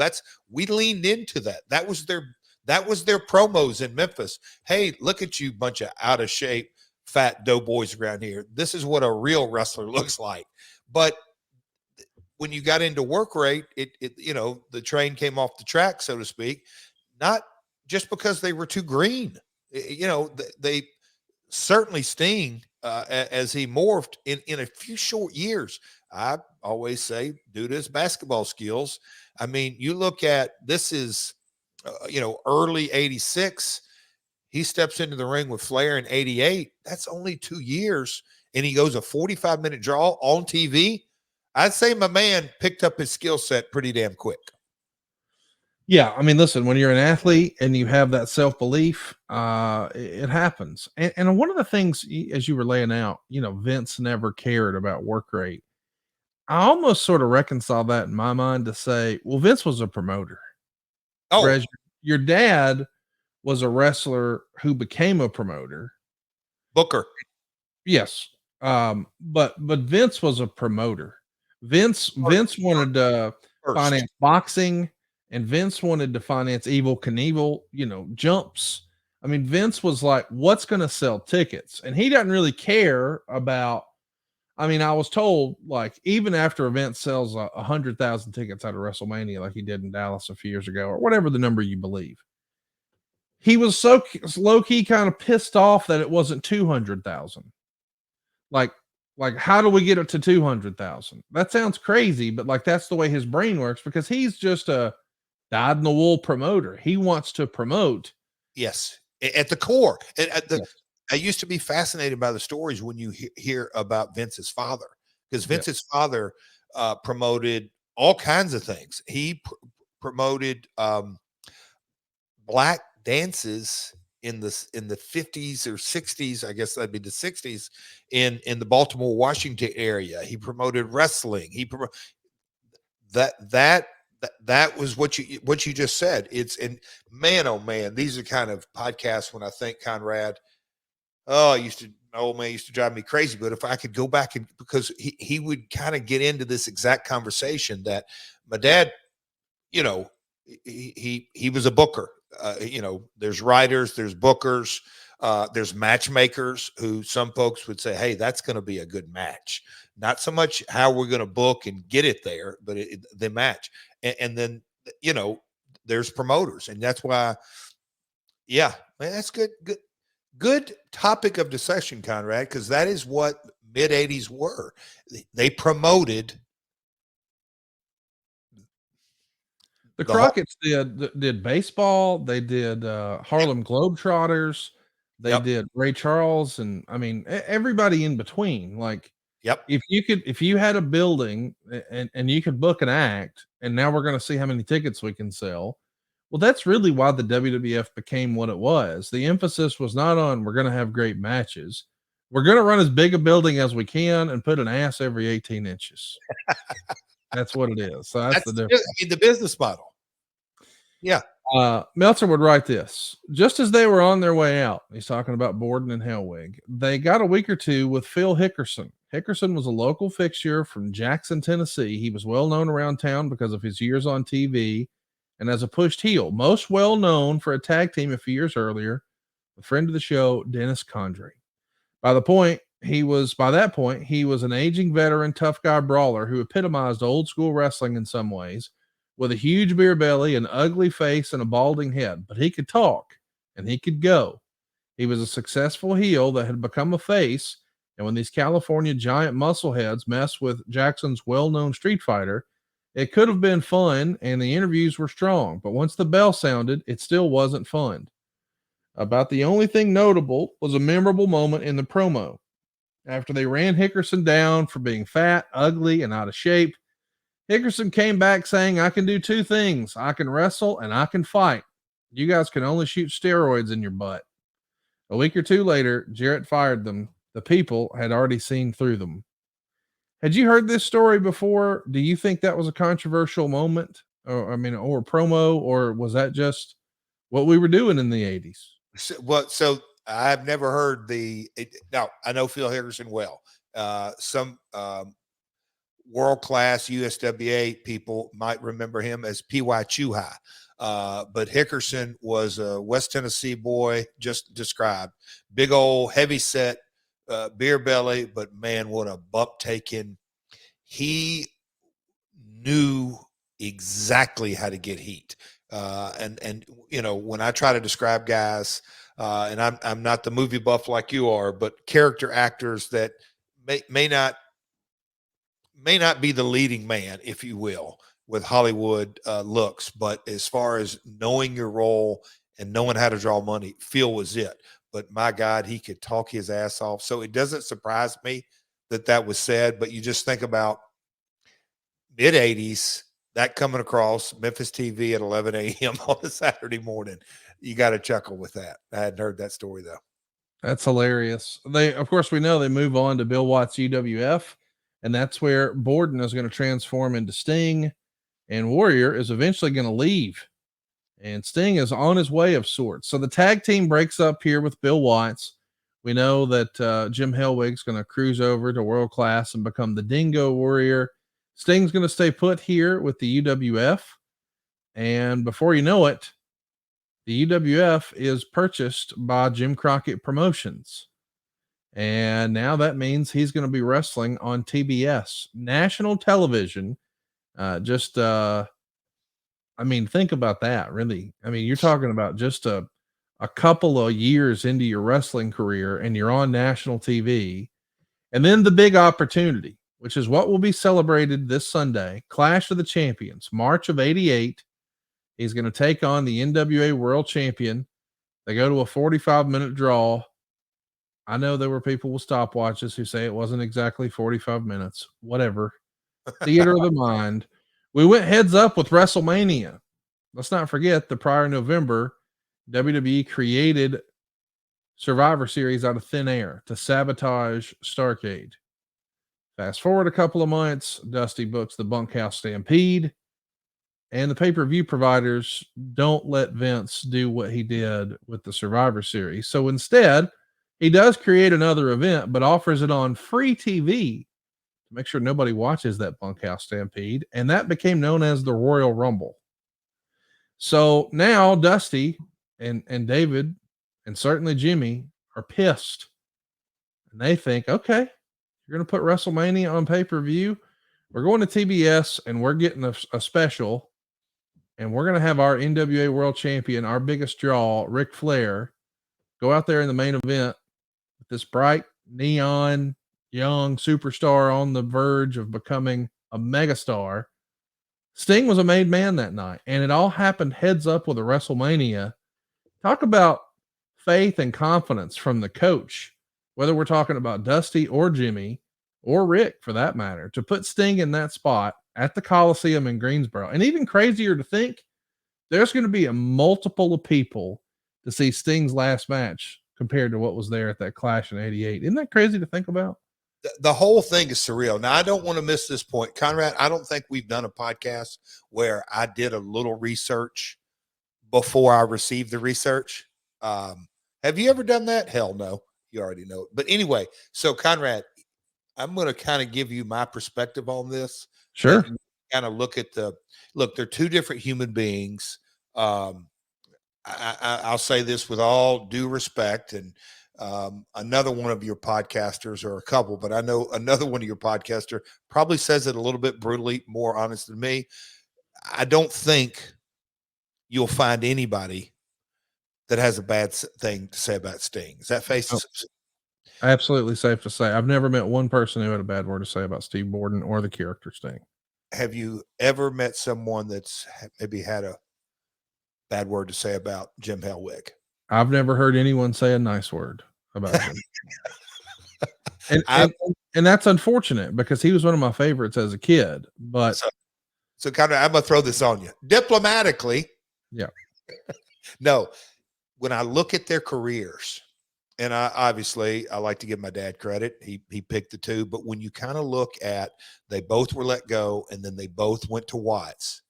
we leaned into that. That was their promos in Memphis. Hey, look at you, bunch of out of shape, fat doughboys around here. This is what a real wrestler looks like. But when you got into work rate, the train came off the track, so to speak, not just because they were too green. They certainly Sting as he morphed in a few short years. I always say due to his basketball skills. I mean, you look at this is, early 86. He steps into the ring with Flair in 88. That's only 2 years. And he goes a 45-minute draw on TV. I'd say my man picked up his skill set pretty damn quick. Yeah, I mean, listen, when you're an athlete and you have that self-belief, it happens. And one of the things, as you were laying out, Vince never cared about work rate. I almost sort of reconcile that in my mind to say, well, Vince was a promoter. Oh, Whereas your dad was a wrestler who became a promoter. Booker. Yes. But Vince was a promoter. Vince wanted to finance boxing, and Vince wanted to finance Evel Knievel, jumps. I mean, Vince was like, what's going to sell tickets? And he doesn't really care about, I mean, I was told, like, even after Vince sells 100,000 tickets out of WrestleMania, like he did in Dallas a few years ago, or whatever the number you believe, he was so low key kind of pissed off that it wasn't 200,000. Like, how do we get it to 200,000? That sounds crazy, but like, that's the way his brain works, because he's just a dyed in the wool promoter. He wants to promote. Yes. At the core. Yes. I used to be fascinated by the stories when you hear about Vince's father, because Vince's father promoted all kinds of things. He promoted black dances in the 50s or 60s. I guess that'd be the 60s in the Baltimore, Washington area. He promoted wrestling. He that was what you just said. It's, and man, oh man, these are kind of podcasts when I think, Conrad, my old man used to drive me crazy. But if I could go back, and because he would kind of get into this exact conversation that my dad, he was a booker. There's writers, there's bookers, there's matchmakers who some folks would say, hey, that's going to be a good match. Not so much how we're going to book and get it there, but the match. And then, there's promoters. And that's why, yeah, man, that's good topic of discussion, Conrad, because that is what mid 80s were. They promoted. The Crockett's did baseball. They did Harlem Globetrotters. They did Ray Charles, and I mean everybody in between. Like, if you had a building and you could book an act, and now we're going to see how many tickets we can sell. Well, that's really why the WWF became what it was. The emphasis was not on we're going to have great matches. We're going to run as big a building as we can and put an ass every 18 inches. That's what it is. So that's the difference. The business model. Yeah. Meltzer would write this: just as they were on their way out, he's talking about Borden and Hellwig, they got a week or two with Phil Hickerson. Hickerson was a local fixture from Jackson, Tennessee. He was well known around town because of his years on TV and as a pushed heel, most well known for a tag team a few years earlier, a friend of the show, Dennis Condrey. By that point, he was an aging veteran, tough guy brawler who epitomized old school wrestling in some ways, with a huge beer belly, an ugly face, and a balding head. But he could talk and he could go. He was a successful heel that had become a face. And when these California giant muscle heads messed with Jackson's well-known Street Fighter, it could have been fun and the interviews were strong. But once the bell sounded, it still wasn't fun. About the only thing notable was a memorable moment in the promo. After they ran Hickerson down for being fat, ugly, and out of shape, Hickerson came back saying, I can do two things. I can wrestle and I can fight. You guys can only shoot steroids in your butt. A week or two later, Jarrett fired them. The people had already seen through them. Had you heard this story before? Do you think that was a controversial moment? Or promo, or was that just what we were doing in the 80s? So I've never heard now I know Phil Hickerson well. Some world-class USWA people might remember him as P.Y. Chuhai. But Hickerson was a West Tennessee boy, just described. Big old heavy set, beer belly, but man, what a bump taking. He knew exactly how to get heat. And when I try to describe guys, and I'm not the movie buff like you are, but character actors that may not be the leading man, if you will, with Hollywood looks, but as far as knowing your role and knowing how to draw money, Phil was it. But my God, he could talk his ass off. So it doesn't surprise me that was said, but you just think about mid 80s, that coming across Memphis TV at 11 a.m. on a Saturday morning. You got to chuckle with that. I hadn't heard that story though. That's hilarious. Of course, we know they move on to Bill Watts UWF, and that's where Borden is going to transform into Sting, and Warrior is eventually going to leave, and Sting is on his way of sorts. So the tag team breaks up here with Bill Watts. We know that Jim Hellwig's going to cruise over to World Class and become the Dingo Warrior. Sting's going to stay put here with the UWF, and before you know it, the UWF is purchased by Jim Crockett Promotions. And now that means he's going to be wrestling on TBS, national television. I mean, think about that, really. I mean, you're talking about just a couple of years into your wrestling career and you're on national TV. And then the big opportunity, which is what will be celebrated this Sunday, Clash of the Champions, March of 88. He's going to take on the NWA World Champion. They go to a 45-minute draw. I know there were people with stopwatches who say it wasn't exactly 45 minutes. Whatever. Theater of the mind. We went heads up with WrestleMania. Let's not forget the prior November, WWE created Survivor Series out of thin air to sabotage Starrcade. Fast forward a couple of months, Dusty books the Bunkhouse Stampede. And the pay-per-view providers don't let Vince do what he did with the Survivor Series. So instead, he does create another event, but offers it on free TV to make sure nobody watches that Bunkhouse Stampede. And that became known as the Royal Rumble. So now Dusty and David and certainly Jimmy are pissed. And they think, okay, you're going to put WrestleMania on pay-per-view. We're going to TBS and we're getting a special. And we're going to have our NWA World Champion, our biggest draw, Ric Flair, go out there in the main event with this bright, neon, young superstar on the verge of becoming a megastar. Sting was a made man that night, and it all happened heads up with a WrestleMania. Talk about faith and confidence from the coach, whether we're talking about Dusty or Jimmy or Rick for that matter, to put Sting in that spot at the Coliseum in Greensboro. And even crazier to think, there's going to be a multiple of people to see Sting's last match compared to what was there at that Clash in 88. Isn't that crazy to think about? The whole thing is surreal. Now, I don't want to miss this point. Conrad, I don't think we've done a podcast where I did a little research before I received the research. Have you ever done that? Hell no. You already know it. But anyway, so Conrad, I'm going to kind of give you my perspective on this. Sure. Kind of look, they're two different human beings. I'll say this with all due respect, and another one of your podcasters, or a couple, but I know another one of your podcaster probably says it a little bit brutally, more honest than me. I don't think you'll find anybody that has a bad thing to say about Sting. Is that face? Oh, absolutely safe to say. I've never met one person who had a bad word to say about Steve Borden or the character Sting. Have you ever met someone that's maybe had a bad word to say about Jim Hellwig? I've never heard anyone say a nice word about him. and that's unfortunate because he was one of my favorites as a kid. But so kind of, I'm gonna throw this on you diplomatically. Yeah. No, when I look at their careers, and I like to give my dad credit. He picked the two, but when you kind of look at, they both were let go and then they both went to Watts.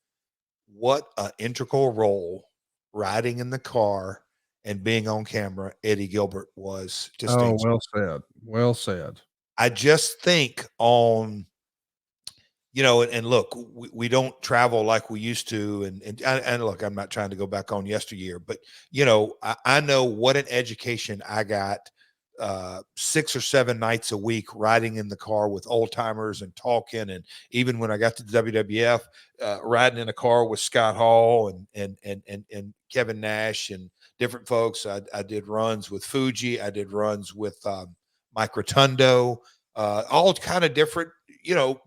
What an integral role riding in the car and being on camera Eddie Gilbert was to Sting. Well said. Well said. I just think on, and look, we don't travel like we used to. And look, I'm not trying to go back on yesteryear, but I know what an education I got 6 or 7 nights a week riding in the car with old timers and talking. And even when I got to the WWF, riding in a car with Scott Hall and Kevin Nash and different folks. I did runs with Fuji. I did runs with Mike Rotundo, all kind of different,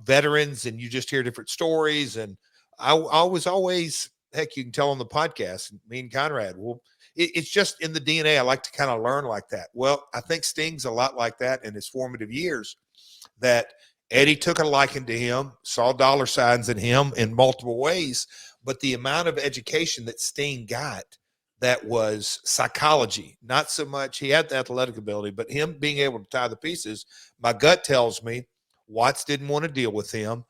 veterans, and you just hear different stories. And I was always, heck, you can tell on the podcast, me and Conrad, it's just in the DNA. I like to kind of learn like that. Well, I think Sting's a lot like that in his formative years, that Eddie took a liking to him, saw dollar signs in him in multiple ways, but the amount of education that Sting got, that was psychology, not so much he had the athletic ability, but him being able to tie the pieces. My gut tells me Watts didn't want to deal with him,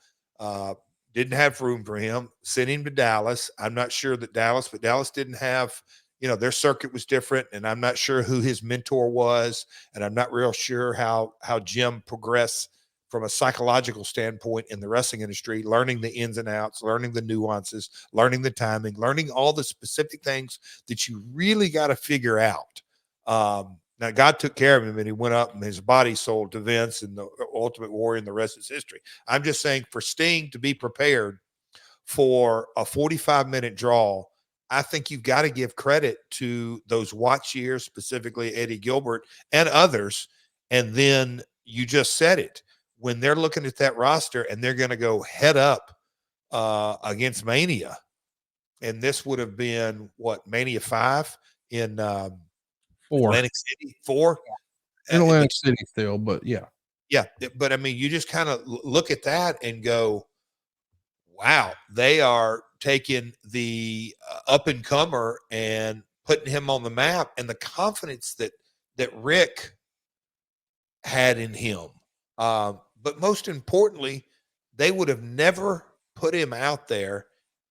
didn't have room for him, sent him to Dallas. I'm not sure that Dallas didn't have, their circuit was different, and I'm not sure who his mentor was, and I'm not real sure how Jim progressed from a psychological standpoint in the wrestling industry, learning the ins and outs, learning the nuances, learning the timing, learning all the specific things that you really got to figure out. Now, God took care of him, and he went up, and his body sold to Vince and the Ultimate Warrior, and the rest is history. I'm just saying, for Sting to be prepared for a 45-minute draw, I think you've got to give credit to those Watts years, specifically Eddie Gilbert and others. And then you just said it. When they're looking at that roster and they're going to go head up against Mania, and this would have been Mania 5 in 4. Atlantic City, 4 in Atlantic City still, but yeah. But I mean, you just kind of look at that and go, wow, they are taking the up and comer and putting him on the map, and the confidence that Rick had in him. But most importantly, they would have never put him out there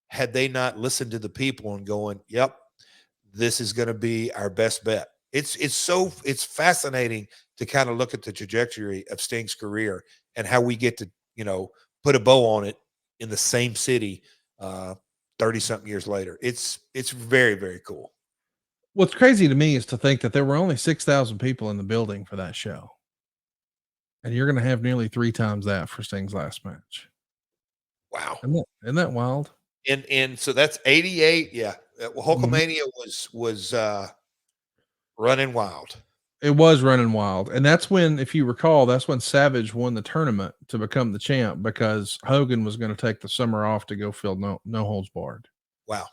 had they not listened to the people and going, yep, this is going to be our best bet. It's fascinating to kind of look at the trajectory of Sting's career and how we get to, put a bow on it in the same city 30-something years later. It's very, very cool. What's crazy to me is to think that there were only 6,000 people in the building for that show. And you're going to have nearly 3 times that for Sting's last match. Wow. Isn't that wild? And so that's 88. Yeah. Hulkamania was running wild. It was running wild. And that's when, if you recall, that's when Savage won the tournament to become the champ, because Hogan was going to take the summer off to go fill no holds barred. Wow.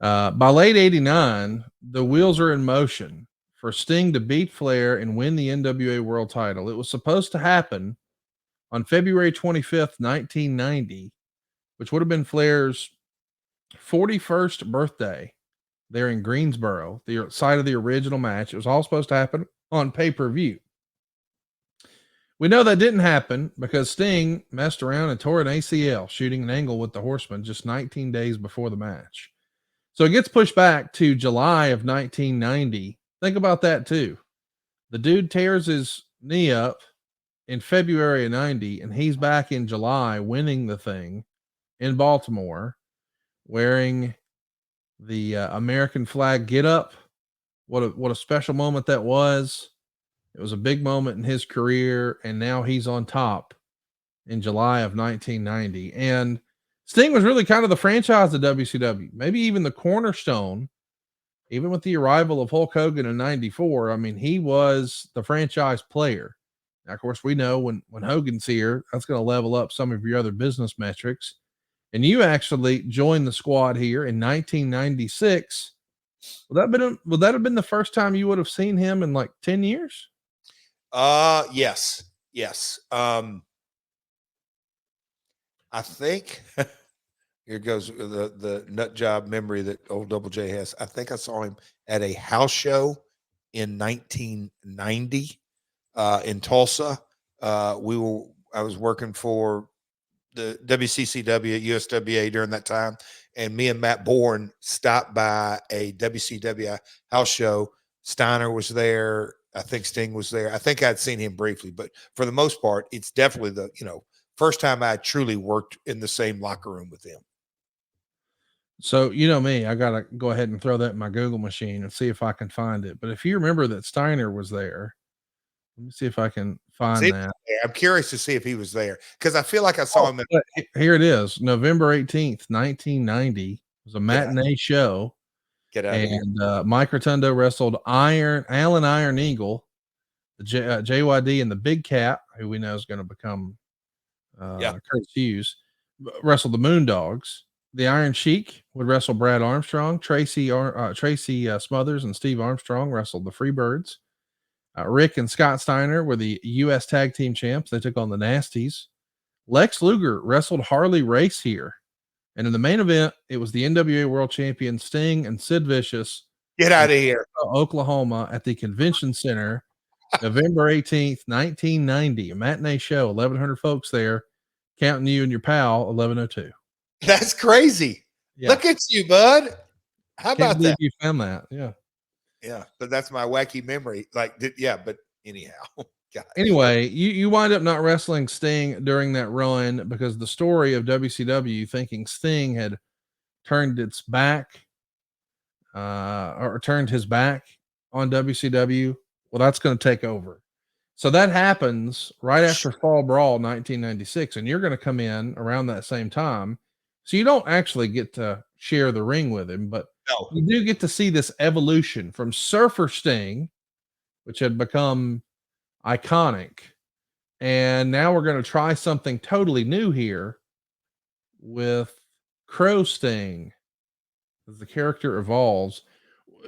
By late 89, the wheels are in motion for Sting to beat Flair and win the NWA World title. It was supposed to happen on February 25th, 1990, which would have been Flair's 41st birthday there in Greensboro, the site of the original match. It was all supposed to happen on pay-per-view. We know that didn't happen because Sting messed around and tore an ACL shooting an angle with the Horseman just 19 days before the match. So it gets pushed back to July of 1990. Think about that too. The dude tears his knee up in February of 90, and he's back in July winning the thing in Baltimore, wearing the American flag get up. What a special moment that was. It was a big moment in his career, and now he's on top in July of 1990. And Sting was really kind of the franchise of WCW, maybe even the cornerstone, even with the arrival of Hulk Hogan in 94. I mean, he was the franchise player. Now, of course, we know when Hogan's here, that's going to level up some of your other business metrics. And you actually joined the squad here in 1996. Would that have been the first time you would have seen him in like 10 years? Yes. I think here goes the nut job memory that old Double J has. I think I saw him at a house show in 1990 in Tulsa. I was working for the WCCW at USWA during that time, and me and Matt Bourne stopped by a WCW house show. Steiner was there. I think Sting was there. I think I'd seen him briefly, but for the most part, it's definitely the first time I truly worked in the same locker room with him. So, you know me, I got to go ahead and throw that in my Google machine and see if I can find it. But if you remember that Steiner was there, let me see if I can find that. I'm curious to see if he was there, because I feel like I saw him. Here it is. November 18th, 1990. It was a matinee show. Get out of here. And Mike Rotundo wrestled Alan Iron Eagle, the JYD, and the Big Cat, who we know is going to become Curtis Hughes, wrestled the Moondogs. The Iron Sheik would wrestle Brad Armstrong. Tracy Smothers and Steve Armstrong wrestled the Freebirds. Rick and Scott Steiner were the U.S. Tag Team Champs. They took on the Nasties. Lex Luger wrestled Harley Race here. And in the main event, it was the NWA World Champion Sting and Sid Vicious. Get out of here. Oklahoma at the Convention Center, November 18th, 1990. A matinee show, 1,100 folks there, counting you and your pal, 1102. That's crazy. Yeah. Look at you, bud. How about that? You found that. Yeah. Yeah. But that's my wacky memory. Like, but anyhow. God. Anyway, you wind up not wrestling Sting during that run because the story of WCW thinking Sting had turned its back or turned his back on WCW. Well, that's going to take over. So that happens right after Fall Brawl 1996, and you're going to come in around that same time. So you don't actually get to share the ring with him, but you do get to see this evolution from Surfer Sting, which had become iconic. And now we're going to try something totally new here with Crow Sting as the character evolves.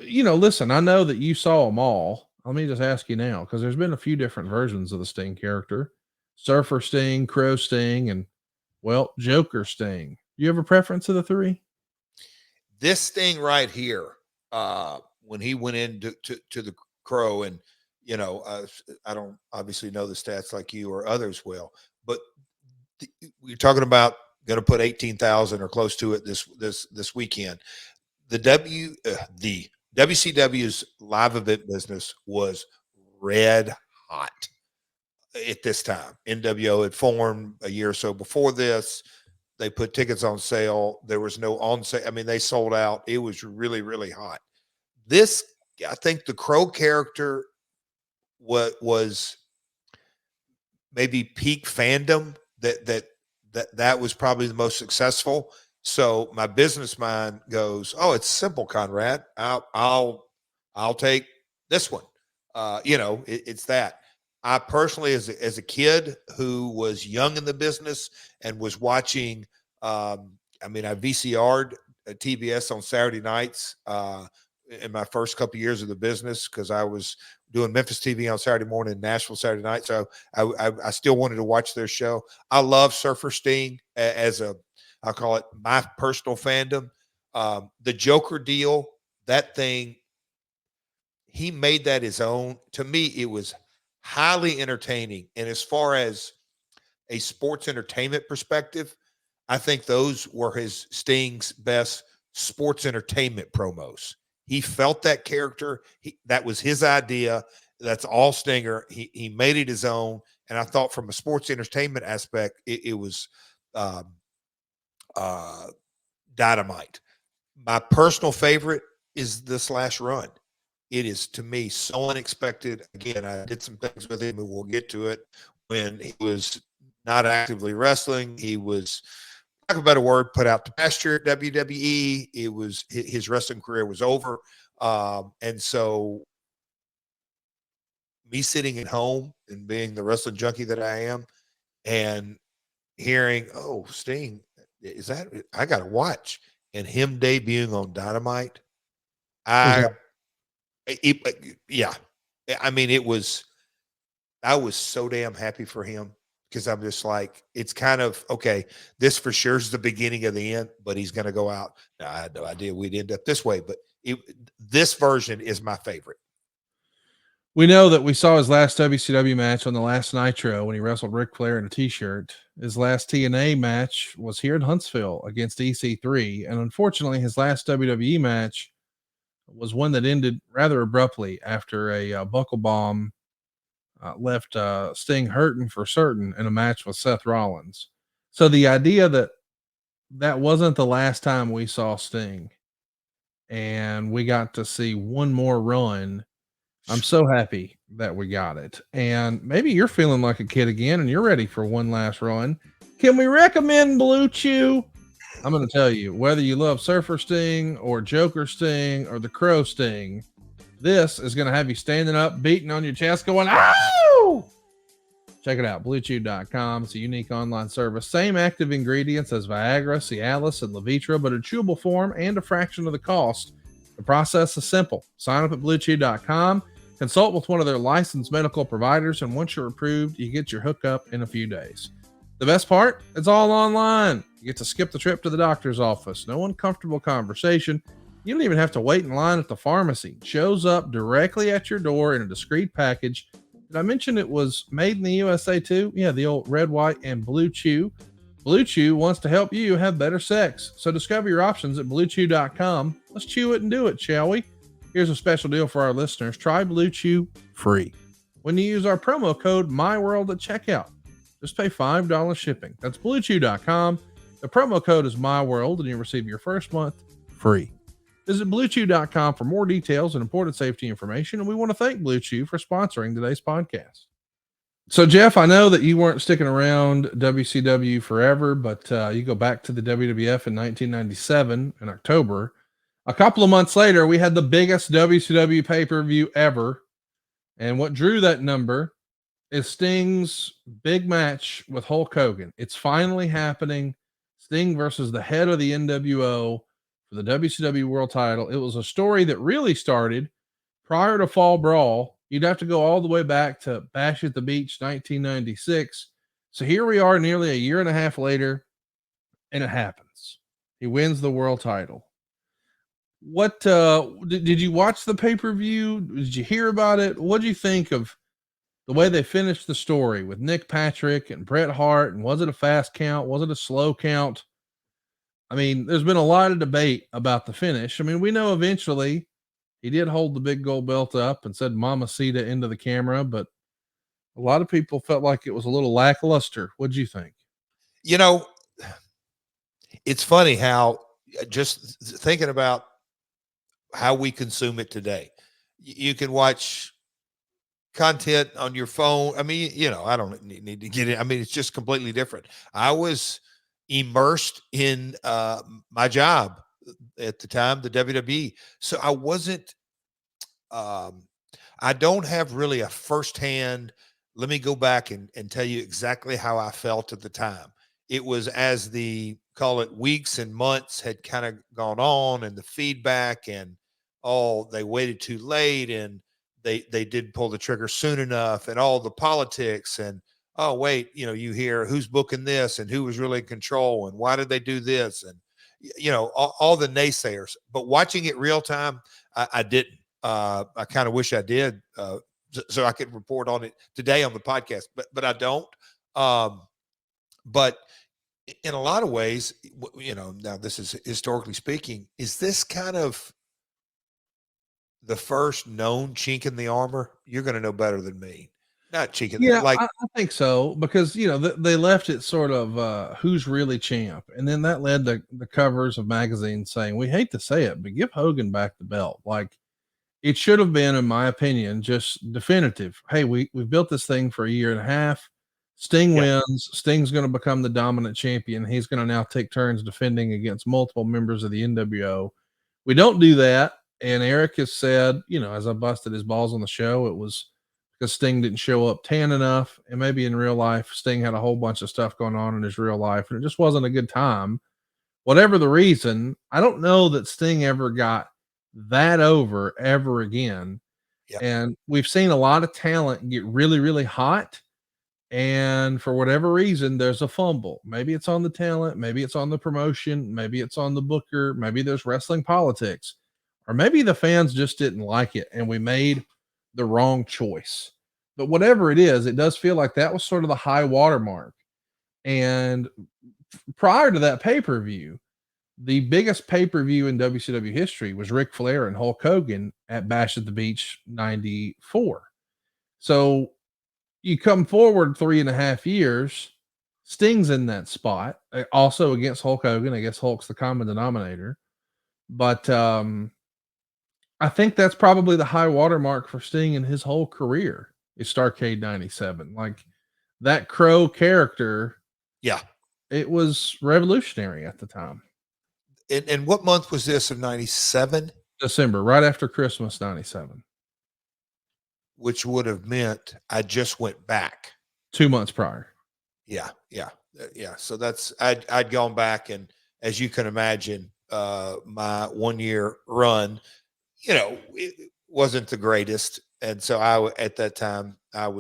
Listen, I know that you saw them all. Let me just ask you now, because there's been a few different versions of the Sting character. Surfer Sting, Crow Sting, and, Joker Sting. Do you have a preference of the three? This Sting right here, when he went into to the Crow, and I don't obviously know the stats like you or others will, but we're talking about going to put 18,000 or close to it this weekend. The WCW's live event business was red hot at this time. NWO had formed a year or so before this. They put tickets on sale. There was no on sale. I mean, they sold out. It was really, really hot. I think the Crow character was maybe peak fandom. That was probably the most successful. So my business mind goes, oh, it's simple, Conrad. I'll take this one. It's that. I personally, as a kid who was young in the business and was watching, I VCR'd TBS on Saturday nights in my first couple of years of the business, because I was doing Memphis TV on Saturday morning and Nashville Saturday night. So I still wanted to watch their show. I love Surfer Sting as I'll call it my personal fandom. The Joker deal, that thing, he made that his own. To me, it was highly entertaining. And as far as a sports entertainment perspective, I think those were his Sting's best sports entertainment promos. He felt that character. That was his idea. That's all Stinger. He made it his own. And I thought from a sports entertainment aspect, it was dynamite. My personal favorite is the Slash run. It is, to me, so unexpected. Again, I did some things with him, and we'll get to it. When he was not actively wrestling, he was, lack of a better word, put out to pasture at WWE. It was, his wrestling career was over. And so me sitting at home and being the wrestling junkie that I am and hearing, oh, Sting, is that, I got to watch, and him debuting on Dynamite. I was so damn happy for him, because I'm just like, it's kind of, okay, this for sure is the beginning of the end, but he's going to go out. Now, I had no idea we'd end up this way, but this version is my favorite. We know that we saw his last WCW match on the last Nitro when he wrestled Ric Flair in a t-shirt. His last TNA match was here in Huntsville against EC3. And unfortunately, his last WWE match was one that ended rather abruptly after a buckle bomb left Sting hurting for certain in a match with Seth Rollins. So the idea that wasn't the last time we saw Sting, and we got to see one more run, I'm so happy that we got it. And maybe you're feeling like a kid again and you're ready for one last run. Can we recommend Blue Chew? I'm going to tell you, whether you love Surfer Sting or Joker Sting or the Crow Sting, this is going to have you standing up, beating on your chest, going, "Ow!" Check it out, BlueChew.com. It's a unique online service. Same active ingredients as Viagra, Cialis, and Levitra, but a chewable form and a fraction of the cost. The process is simple. Sign up at BlueChew.com, consult with one of their licensed medical providers, and once you're approved, you get your hookup in a few days. The best part, it's all online. You get to skip the trip to the doctor's office. No uncomfortable conversation. You don't even have to wait in line at the pharmacy. It shows up directly at your door in a discreet package. Did I mention it was made in the USA too? Yeah, the old red, white, and blue chew. Blue Chew wants to help you have better sex. So discover your options at BlueChew.com. Let's chew it and do it, shall we? Here's a special deal for our listeners. Try Blue Chew free when you use our promo code MyWorld at checkout. Just pay $5 shipping. That's BlueChew.com. The promo code is MyWorld, and you'll receive your first month free. Visit BlueChew.com for more details and important safety information. And we want to thank Blue Chew for sponsoring today's podcast. So, Jeff, I know that you weren't sticking around WCW forever, but you go back to the WWF in 1997 in October. A couple of months later, we had the biggest WCW pay-per-view ever. And what drew that number is Sting's big match with Hulk Hogan. It's finally happening. Sting versus the head of the NWO for the WCW World Title. It was a story that really started prior to Fall Brawl. You'd have to go all the way back to Bash at the Beach, 1996. So here we are nearly a year and a half later, and it happens. He wins the world title. What did you watch the pay-per-view? Did you hear about it? What did you think of the way they finished the story with Nick Patrick and Bret Hart? And was it a fast count? Was it a slow count? I mean, there's been a lot of debate about the finish. I mean, we know eventually he did hold the big gold belt up and said Mamacita into the camera, but a lot of people felt like it was a little lackluster. What'd you think? You know, it's funny how just thinking about how we consume it today. You can watch content on your phone. I mean, you know, I don't need to get it. I mean, it's just completely different. I was immersed in my job at the time, the WWE. So I wasn't, I don't have really a firsthand, let me go back and tell you exactly how I felt at the time. It was as the, call it, weeks and months had kind of gone on, and the feedback and, oh, they waited too late, and they didn't pull the trigger soon enough, and all the politics, and, oh, wait, you know, you hear who's booking this and who was really in control and why did they do this? And, you know, all the naysayers. But watching it real time, I didn't. I kind of wish I did, so I could report on it today on the podcast, but I don't. But in a lot of ways, you know, now this is historically speaking, is this kind of the first known chink in the armor? You're going to know better than me. Not chink in Yeah, like I think so, because, you know, they left it sort of who's really champ. And then that led to the covers of magazines saying, we hate to say it, but give Hogan back the belt. Like, it should have been, in my opinion, just definitive. Hey, we built this thing for a year and a half. Sting wins. Sting's going to become the dominant champion. He's going to now take turns defending against multiple members of the NWO. We don't do that. And Eric has said, you know, as I busted his balls on the show, it was because Sting didn't show up tan enough. And maybe in real life, Sting had a whole bunch of stuff going on in his real life, and it just wasn't a good time. Whatever the reason, I don't know that Sting ever got that over ever again. Yep. And we've seen a lot of talent get really, really hot. And for whatever reason, there's a fumble. Maybe it's on the talent, maybe it's on the promotion, maybe it's on the booker, maybe there's wrestling politics, or maybe the fans just didn't like it and we made the wrong choice. But whatever it is, it does feel like that was sort of the high watermark. And prior to that pay-per-view, the biggest pay-per-view in WCW history was Ric Flair and Hulk Hogan at Bash at the Beach 94. So you come forward 3.5 years, Sting's in that spot, also against Hulk Hogan. I guess Hulk's the common denominator. But I think that's probably the high watermark for Sting in his whole career is Starrcade 97. Like, that Crow character. Yeah. It was revolutionary at the time. and what month was this of 97? December, right after Christmas, 97. Which would have meant I just went back 2 months prior. Yeah. So that's, I'd gone back, and as you can imagine, my 1 year run, it wasn't the greatest. And so at that time, I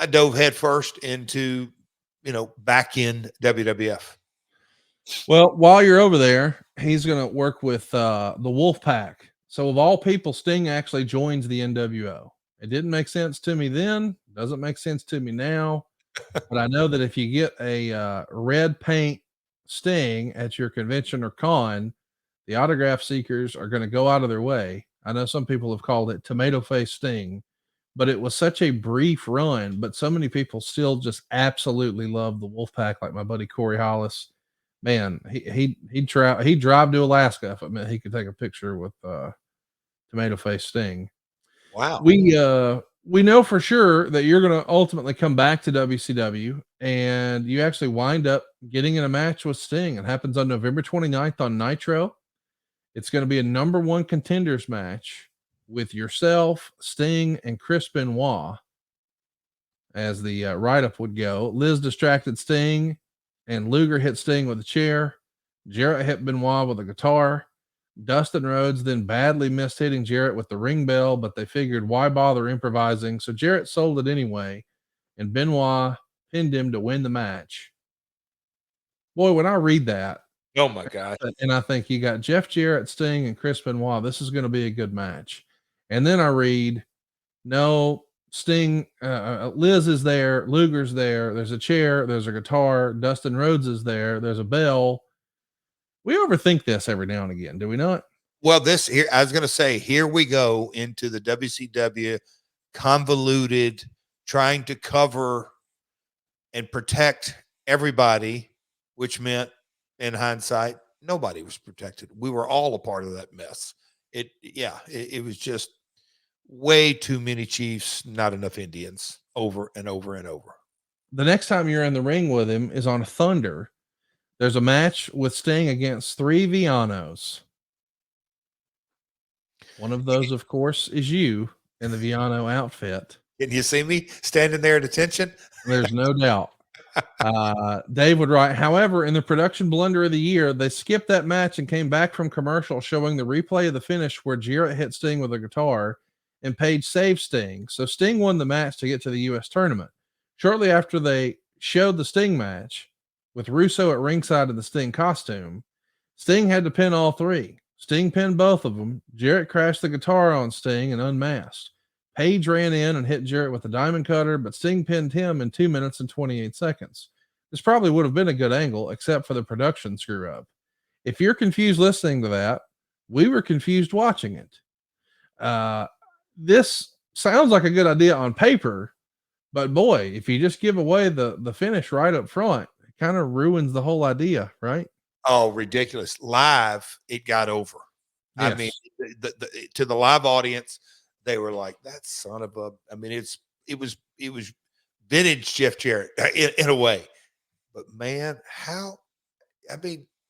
dove headfirst into, back in WWF. Well, while you're over there, he's going to work with the Wolfpack. So of all people, Sting actually joins the NWO. It didn't make sense to me then. Doesn't make sense to me now. But I know that if you get a red paint Sting at your convention or con, the autograph seekers are going to go out of their way. I know some people have called it tomato face Sting, but it was such a brief run. But so many people still just absolutely love the Wolfpack, like my buddy Corey Hollis. Man, he'd drive to Alaska if it meant he could take a picture with tomato face Sting. Wow. We know for sure that you're going to ultimately come back to WCW, and you actually wind up getting in a match with Sting. It happens on November 29th on Nitro. It's going to be a number one contenders match with yourself, Sting, and Chris Benoit, as the write-up would go. Liz distracted Sting, and Luger hit Sting with a chair. Jarrett hit Benoit with a guitar. Dustin Rhodes then badly missed hitting Jarrett with the ring bell, but they figured why bother improvising, so Jarrett sold it anyway, and Benoit pinned him to win the match. Boy, when I read that, oh my God, and I think you got Jeff Jarrett, Sting, and Chris Benoit, this is going to be a good match. And then I read, no, Sting, Liz is there, Luger's there, there's a chair, there's a guitar, Dustin Rhodes is there, there's a bell. We overthink this every now and again, do we not? Well, I was going to say, here we go into the WCW convoluted, trying to cover and protect everybody, which meant, in hindsight, nobody was protected. We were all a part of that mess. It was just way too many Chiefs, not enough Indians, over and over and over. The next time you're in the ring with him is on Thunder. There's a match with Sting against 3 Vianos. One of those, of course, is you in the Viano outfit. Can you see me standing there at attention? There's no doubt. Dave would write, however, in the production blunder of the year, they skipped that match and came back from commercial showing the replay of the finish where Jarrett hit Sting with a guitar and Page saved Sting. So Sting won the match to get to the U.S. tournament. Shortly after they showed the Sting match, with Russo at ringside in the Sting costume, Sting had to pin all 3. Sting pinned both of them. Jarrett crashed the guitar on Sting and unmasked. Page ran in and hit Jarrett with a diamond cutter, but Sting pinned him in 2 minutes and 28 seconds. This probably would have been a good angle, except for the production screw up. If you're confused listening to that, we were confused watching it. This sounds like a good idea on paper, but boy, if you just give away the finish right up front, kind of ruins the whole idea, right? Oh, ridiculous. Live, it got over. Yes. I mean, to the live audience, they were like, that son of a, I mean, it was vintage Jeff Jarrett in a way, but man,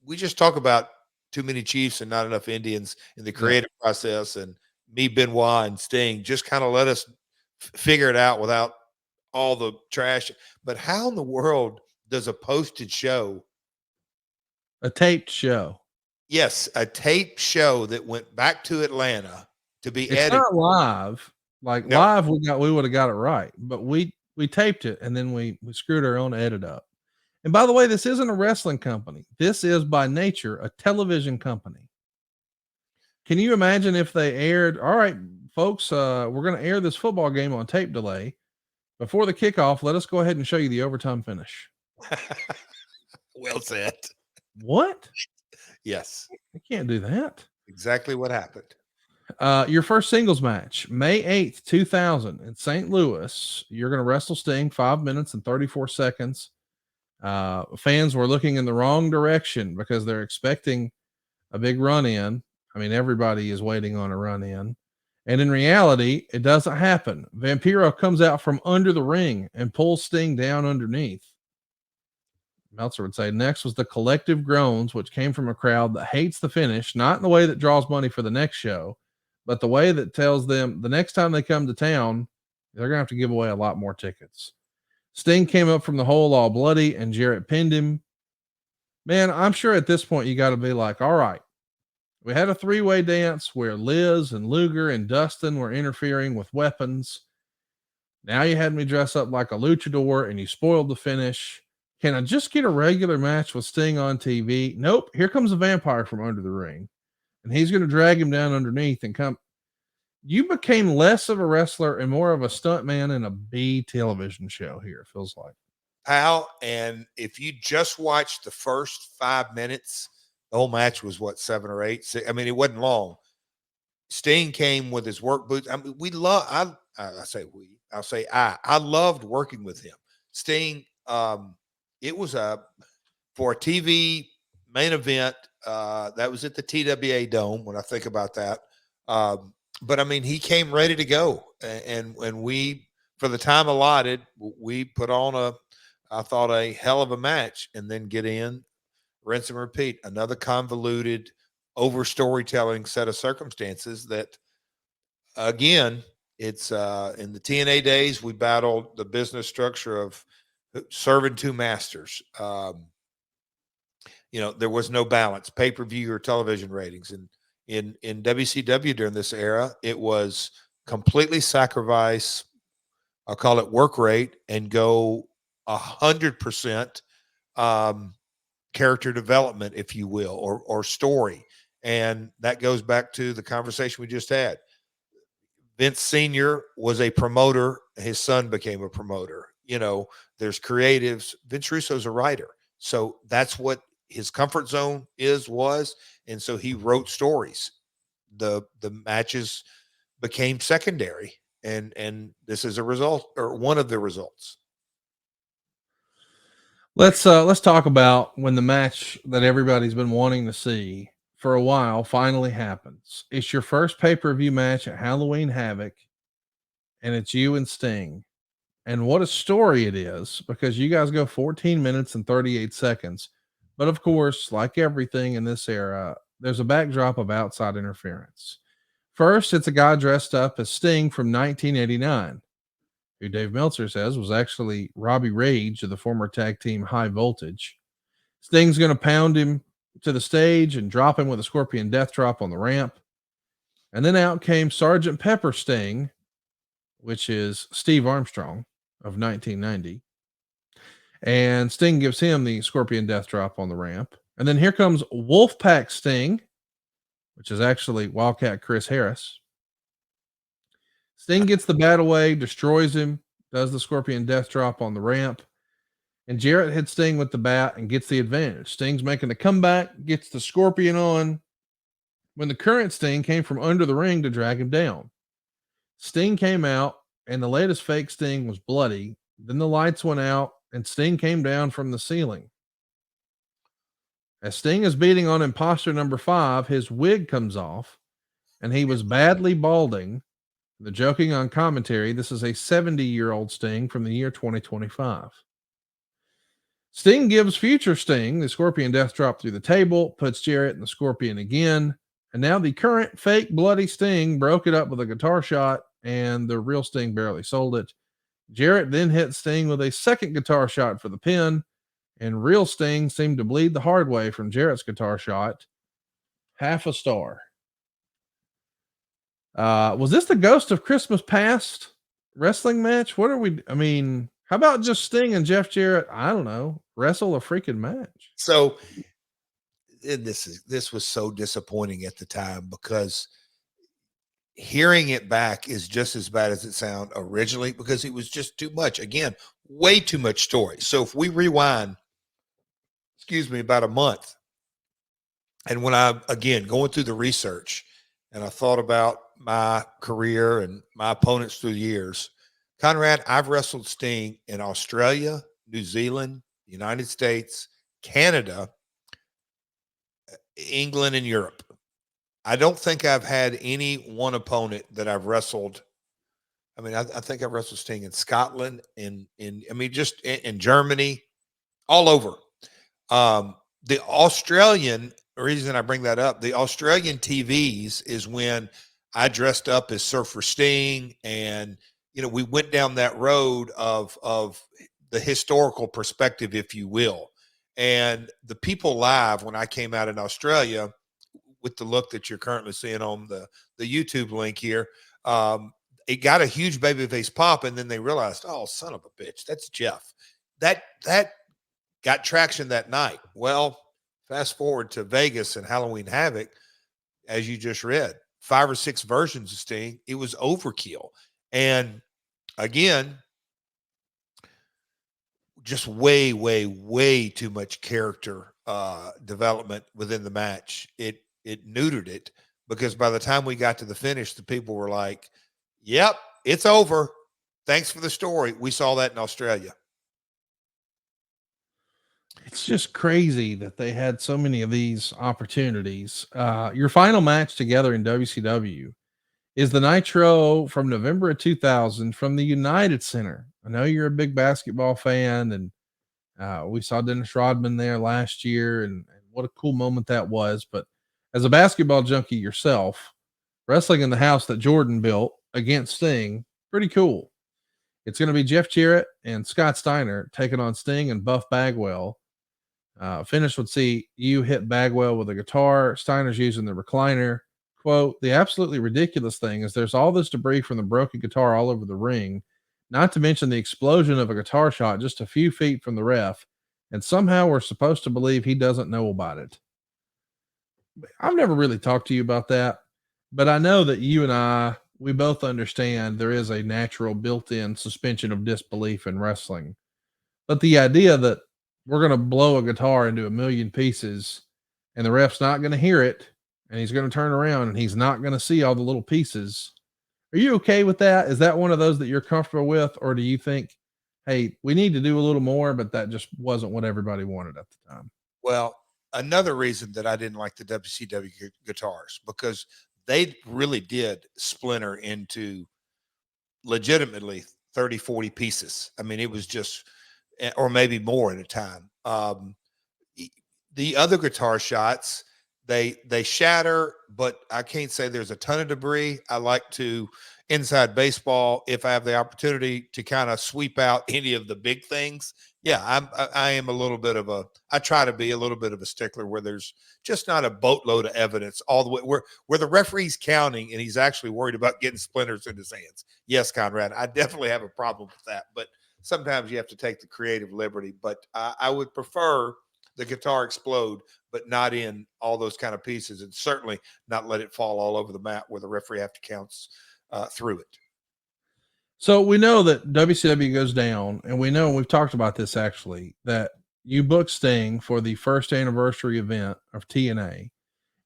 we just talk about too many Chiefs and not enough Indians in the creative process, and me, Benoit, and Sting just kind of let us figure it out without all the trash. But how in the world does a posted show, a taped show? Yes, a taped show that went back to Atlanta to be edited. Not live. Live, we would have got it right, but we taped it and then we screwed our own edit up. And by the way, this isn't a wrestling company. This is by nature a television company. Can you imagine if they aired, all right, folks, we're going to air this football game on tape delay. Before the kickoff, let us go ahead and show you the overtime finish. Well said. What? Yes. I can't do that. Exactly what happened. Your first singles match, May 8th, 2000 in St. Louis. You're going to wrestle Sting 5 minutes and 34 seconds. Fans were looking in the wrong direction because they're expecting a big run in. I mean, everybody is waiting on a run in. And in reality, it doesn't happen. Vampiro comes out from under the ring and pulls Sting down underneath. Meltzer would say, next was the collective groans, which came from a crowd that hates the finish, not in the way that draws money for the next show, but the way that tells them the next time they come to town, they're going to have to give away a lot more tickets. Sting came up from the hole all bloody, and Jarrett pinned him. Man, I'm sure at this point you got to be like, all right, we had a three-way dance where Liz and Luger and Dustin were interfering with weapons. Now you had me dress up like a luchador and you spoiled the finish. Can I just get a regular match with Sting on TV? Nope. Here comes a vampire from under the ring, and he's going to drag him down underneath and come. You became less of a wrestler and more of a stuntman in a B television show here, it feels like. Pal, and if you just watched the first 5 minutes, the whole match was what, 7 or 8? I mean, it wasn't long. Sting came with his work boots. I mean, I loved working with him. Sting, it was for a TV main event. That was at the TWA Dome when I think about that. But I mean, he came ready to go, and we, for the time allotted, we put on I thought a hell of a match, and then get in, rinse and repeat. Another convoluted, over storytelling set of circumstances that, again, it's in the TNA days, we battled the business structure of serving two masters. There was no balance, pay-per-view or television ratings. And in WCW during this era, it was completely sacrifice, I'll call it work rate, and go 100% character development, if you will, or story. And that goes back to the conversation we just had. Vince Sr. was a promoter. His son became a promoter. There's creatives. Vince Russo's a writer. So that's what his comfort zone was. And so he wrote stories. The matches became secondary. And this is a result, or one of the results. Let's talk about when the match that everybody's been wanting to see for a while finally happens. It's your first pay-per-view match at Halloween Havoc, and it's you and Sting. And what a story it is, because you guys go 14 minutes and 38 seconds. But of course, like everything in this era, there's a backdrop of outside interference. First, it's a guy dressed up as Sting from 1989, who Dave Meltzer says was actually Robbie Rage of the former tag team High Voltage. Sting's going to pound him to the stage and drop him with a Scorpion Death Drop on the ramp. And then out came Sergeant Pepper Sting, which is Steve Armstrong of 1990. And Sting gives him the Scorpion Death Drop on the ramp. And then here comes Wolfpack Sting, which is actually Wildcat Chris Harris. Sting gets the bat away, destroys him, does the Scorpion Death Drop on the ramp. And Jarrett hits Sting with the bat and gets the advantage. Sting's making the comeback, gets the Scorpion on, when the current Sting came from under the ring to drag him down. Sting came out, and the latest fake Sting was bloody. Then the lights went out, and Sting came down from the ceiling. As Sting is beating on imposter number 5, his wig comes off, and he was badly balding. The joking on commentary, this is a 70-year-old Sting from the year 2025. Sting gives future Sting the Scorpion Death Drop through the table, puts Jarrett in the Scorpion again, and now the current fake bloody Sting broke it up with a guitar shot, and the real Sting barely sold it. Jarrett then hit Sting with a second guitar shot for the pin, and real Sting seemed to bleed the hard way from Jarrett's guitar shot. Half a star. Was this the Ghost of Christmas Past wrestling match? How about just Sting and Jeff Jarrett? I don't know. Wrestle a freaking match. So this was so disappointing at the time, because hearing it back is just as bad as it sounded originally, because it was just too much. Again, way too much story. So if we rewind, about a month, and when I, again, going through the research, and I thought about my career and my opponents through the years, Conrad, I've wrestled Sting in Australia, New Zealand, United States, Canada, England, and Europe. I don't think I've had any one opponent that I've wrestled. I mean, I think I've wrestled Sting in Scotland, just in Germany, all over. The Australian reason I bring that up, the Australian TVs is when I dressed up as Surfer Sting, and we went down that road of the historical perspective, if you will. And the people live, when I came out in Australia with the look that you're currently seeing on the YouTube link here, it got a huge babyface pop, and then they realized, oh, son of a bitch, that's Jeff. That got traction that night. Well, fast forward to Vegas and Halloween Havoc, as you just read, 5 or 6 versions of Sting. It was overkill. And again, just way, way, way too much character development within the match. It neutered it, because by the time we got to the finish, the people were like, yep, it's over. Thanks for the story. We saw that in Australia. It's just crazy that they had so many of these opportunities. Your final match together in WCW is the Nitro from November of 2000 from the United Center. I know you're a big basketball fan, and we saw Dennis Rodman there last year, and what a cool moment that was. But as a basketball junkie yourself, wrestling in the house that Jordan built against Sting, pretty cool. It's going to be Jeff Jarrett and Scott Steiner taking on Sting and Buff Bagwell. Finish would see you hit Bagwell with a guitar. Steiner's using the recliner. Quote, the absolutely ridiculous thing is there's all this debris from the broken guitar all over the ring, not to mention the explosion of a guitar shot just a few feet from the ref, and somehow we're supposed to believe he doesn't know about it. I've never really talked to you about that, but I know that you and we both understand there is a natural built-in suspension of disbelief in wrestling. But the idea that we're going to blow a guitar into a million pieces and the ref's not going to hear it, and he's going to turn around and he's not going to see all the little pieces. Are you okay with that? Is that one of those that you're comfortable with? Or do you think, hey, we need to do a little more, but that just wasn't what everybody wanted at the time? Well, another reason that I didn't like the WCW guitars, because they really did splinter into legitimately 30, 40 pieces. I mean, it was just, or maybe more at a time. The other guitar shots, they shatter, but I can't say there's a ton of debris. I like to, inside baseball, if I have the opportunity to kind of sweep out any of the big things. Yeah, I am a little bit of I try to be a little bit of a stickler where there's just not a boatload of evidence all the way where the referee's counting and he's actually worried about getting splinters in his hands. Yes, Conrad, I definitely have a problem with that, but sometimes you have to take the creative liberty. But I would prefer the guitar explode, but not in all those kind of pieces, and certainly not let it fall all over the mat where the referee have to count through it. So we know that WCW goes down, and we know, and we've talked about this actually, that you booked Sting for the first anniversary event of TNA.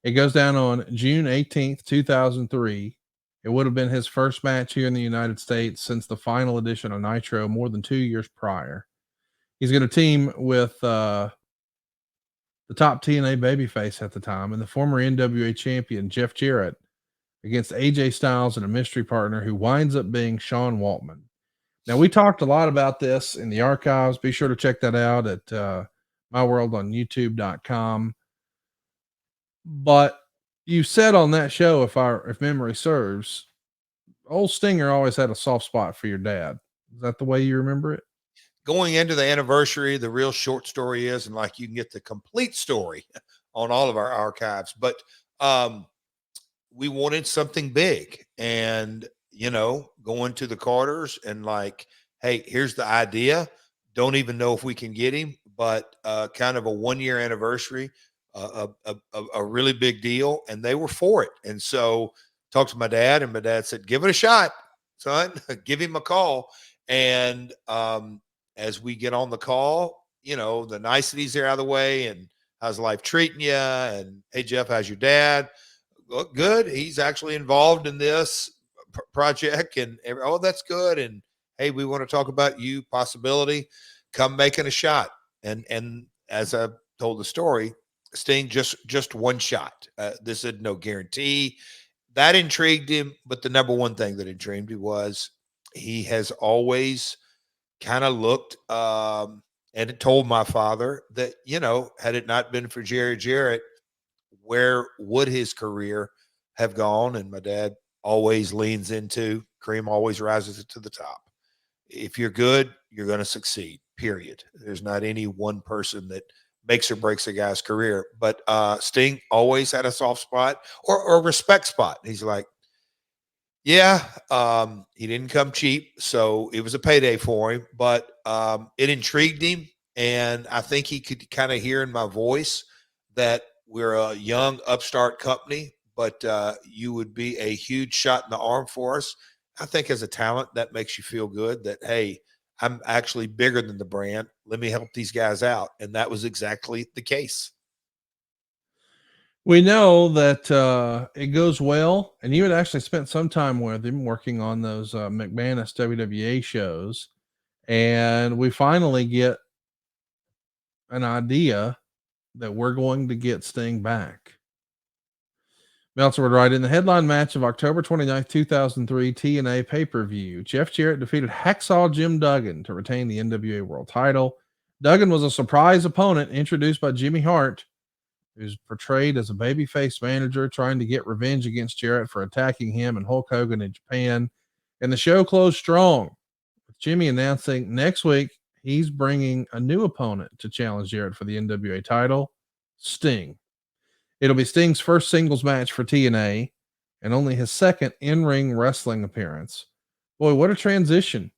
It goes down on June 18th, 2003. It would have been his first match here in the United States since the final edition of Nitro more than 2 years prior. He's going to team with the top TNA babyface at the time and the former NWA champion, Jeff Jarrett, against AJ Styles and a mystery partner who winds up being Sean Waltman. Now, we talked a lot about this in the archives. Be sure to check that out at myworldonyoutube.com. But you said on that show, if memory serves, old Stinger always had a soft spot for your dad. Is that the way you remember it? Going into the anniversary, the real short story is, and like you can get the complete story on all of our archives, but we wanted something big, and going to the Carters and like, hey, here's the idea. Don't even know if we can get him, but kind of a 1-year anniversary, a really big deal, and they were for it. And so talked to my dad, and my dad said, give it a shot, son. Give him a call. And as we get on the call, the niceties are out of the way, and how's life treating you? And hey, Jeff, how's your dad? Look, good. He's actually involved in this project, and oh, that's good. And hey, we want to talk about you, possibility, come making a shot. And as I told the story, Sting just one shot. This is no guarantee. That intrigued him, but the number one thing that intrigued him was he has always kind of looked and it told my father that, had it not been for Jarrett, where would his career have gone? And my dad always leans into cream always rises to the top. If you're good, you're going to succeed, period. There's not any one person that makes or breaks a guy's career. But Sting always had a soft spot or a respect spot. He's like, yeah, he didn't come cheap, so it was a payday for him, but it intrigued him. And I think he could kind of hear in my voice that we're a young upstart company, but you would be a huge shot in the arm for us. I think as a talent, that makes you feel good that, hey, I'm actually bigger than the brand. Let me help these guys out. And that was exactly the case. We know that it goes well, and you had actually spent some time with him working on those McManus WWA shows, and we finally get an idea that we're going to get Sting back. Meltzer would write, in the headline match of October 29th, 2003 TNA pay-per-view, Jeff Jarrett defeated Hacksaw Jim Duggan to retain the NWA World title. Duggan was a surprise opponent introduced by Jimmy Hart, who's portrayed as a babyface manager trying to get revenge against Jarrett for attacking him and Hulk Hogan in Japan. And the show closed strong, with Jimmy announcing next week he's bringing a new opponent to challenge Jarrett for the NWA title, Sting. It'll be Sting's first singles match for TNA and only his second in-ring wrestling appearance. Boy, what a transition.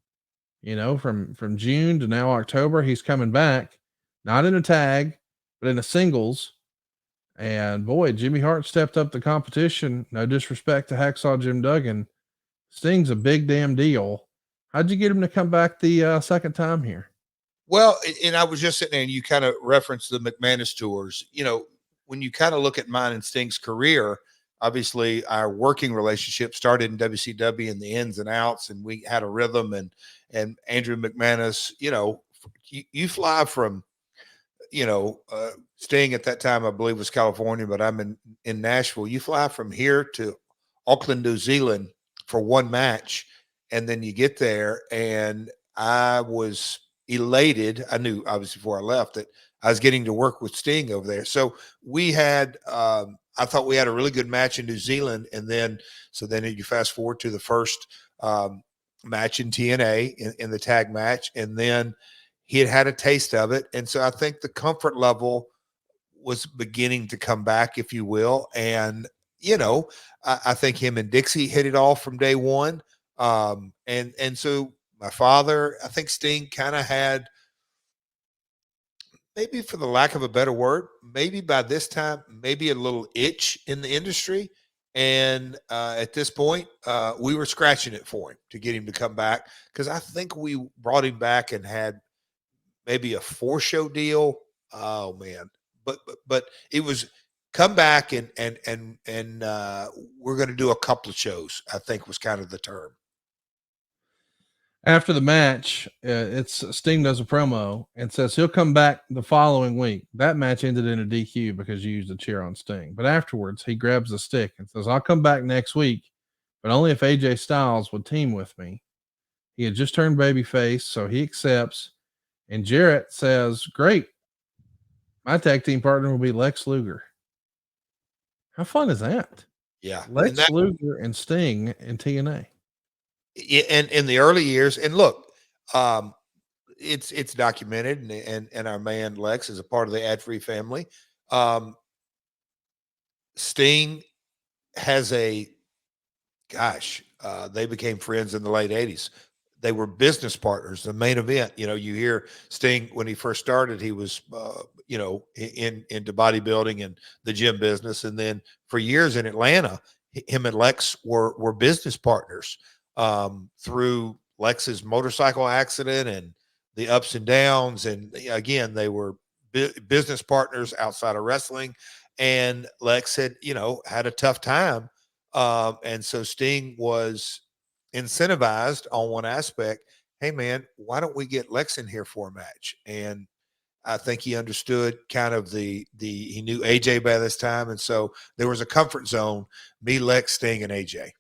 From June to now October, he's coming back, not in a tag, but in a singles. And boy, Jimmy Hart stepped up the competition. No disrespect to Hacksaw Jim Duggan. Sting's a big damn deal. How'd you get him to come back the second time here? Well, and I was just sitting there and you kind of referenced the McManus tours. When you kind of look at mine and Sting's career, obviously our working relationship started in WCW and the ins and outs, and we had a rhythm. And Andrew McManus, you fly from, Sting at that time, I believe was California, but I'm in Nashville. You fly from here to Auckland, New Zealand for one match. And then you get there, and I was elated. I knew obviously before I left that I was getting to work with Sting over there. So we had, I thought we had a really good match in New Zealand. And then you fast forward to the first match in TNA in the tag match. And then he had a taste of it. And so I think the comfort level was beginning to come back, if you will. And, I think him and Dixie hit it off from day one. And so my father, I think Sting kind of had, maybe for the lack of a better word, maybe by this time, maybe a little itch in the industry. And at this point, we were scratching it for him to get him to come back, because I think we brought him back and had maybe a 4-show deal. Oh man. But it was come back and we're going to do a couple of shows, I think was kind of the term. After the match, it's Sting does a promo and says he'll come back the following week. That match ended in a DQ because you used a chair on Sting. But afterwards, he grabs a stick and says, I'll come back next week, but only if AJ Styles would team with me. He had just turned babyface, so he accepts. And Jarrett says, great. My tag team partner will be Lex Luger. How fun is that? Yeah. Lex Luger and Sting in TNA. And in the early years, and look, it's documented, and our man Lex is a part of the ad-free family. Sting has they became friends in the late 80s. They were business partners. The main event, you hear Sting when he first started, he was, into bodybuilding and the gym business. And then for years in Atlanta, him and Lex were business partners through Lex's motorcycle accident and the ups and downs. And again, they were business partners outside of wrestling. And Lex had, had a tough time. And so Sting was incentivized on one aspect. Hey man, why don't we get Lex in here for a match? And I think he understood kind of he knew AJ by this time. And so there was a comfort zone, me, Lex, Sting, and AJ.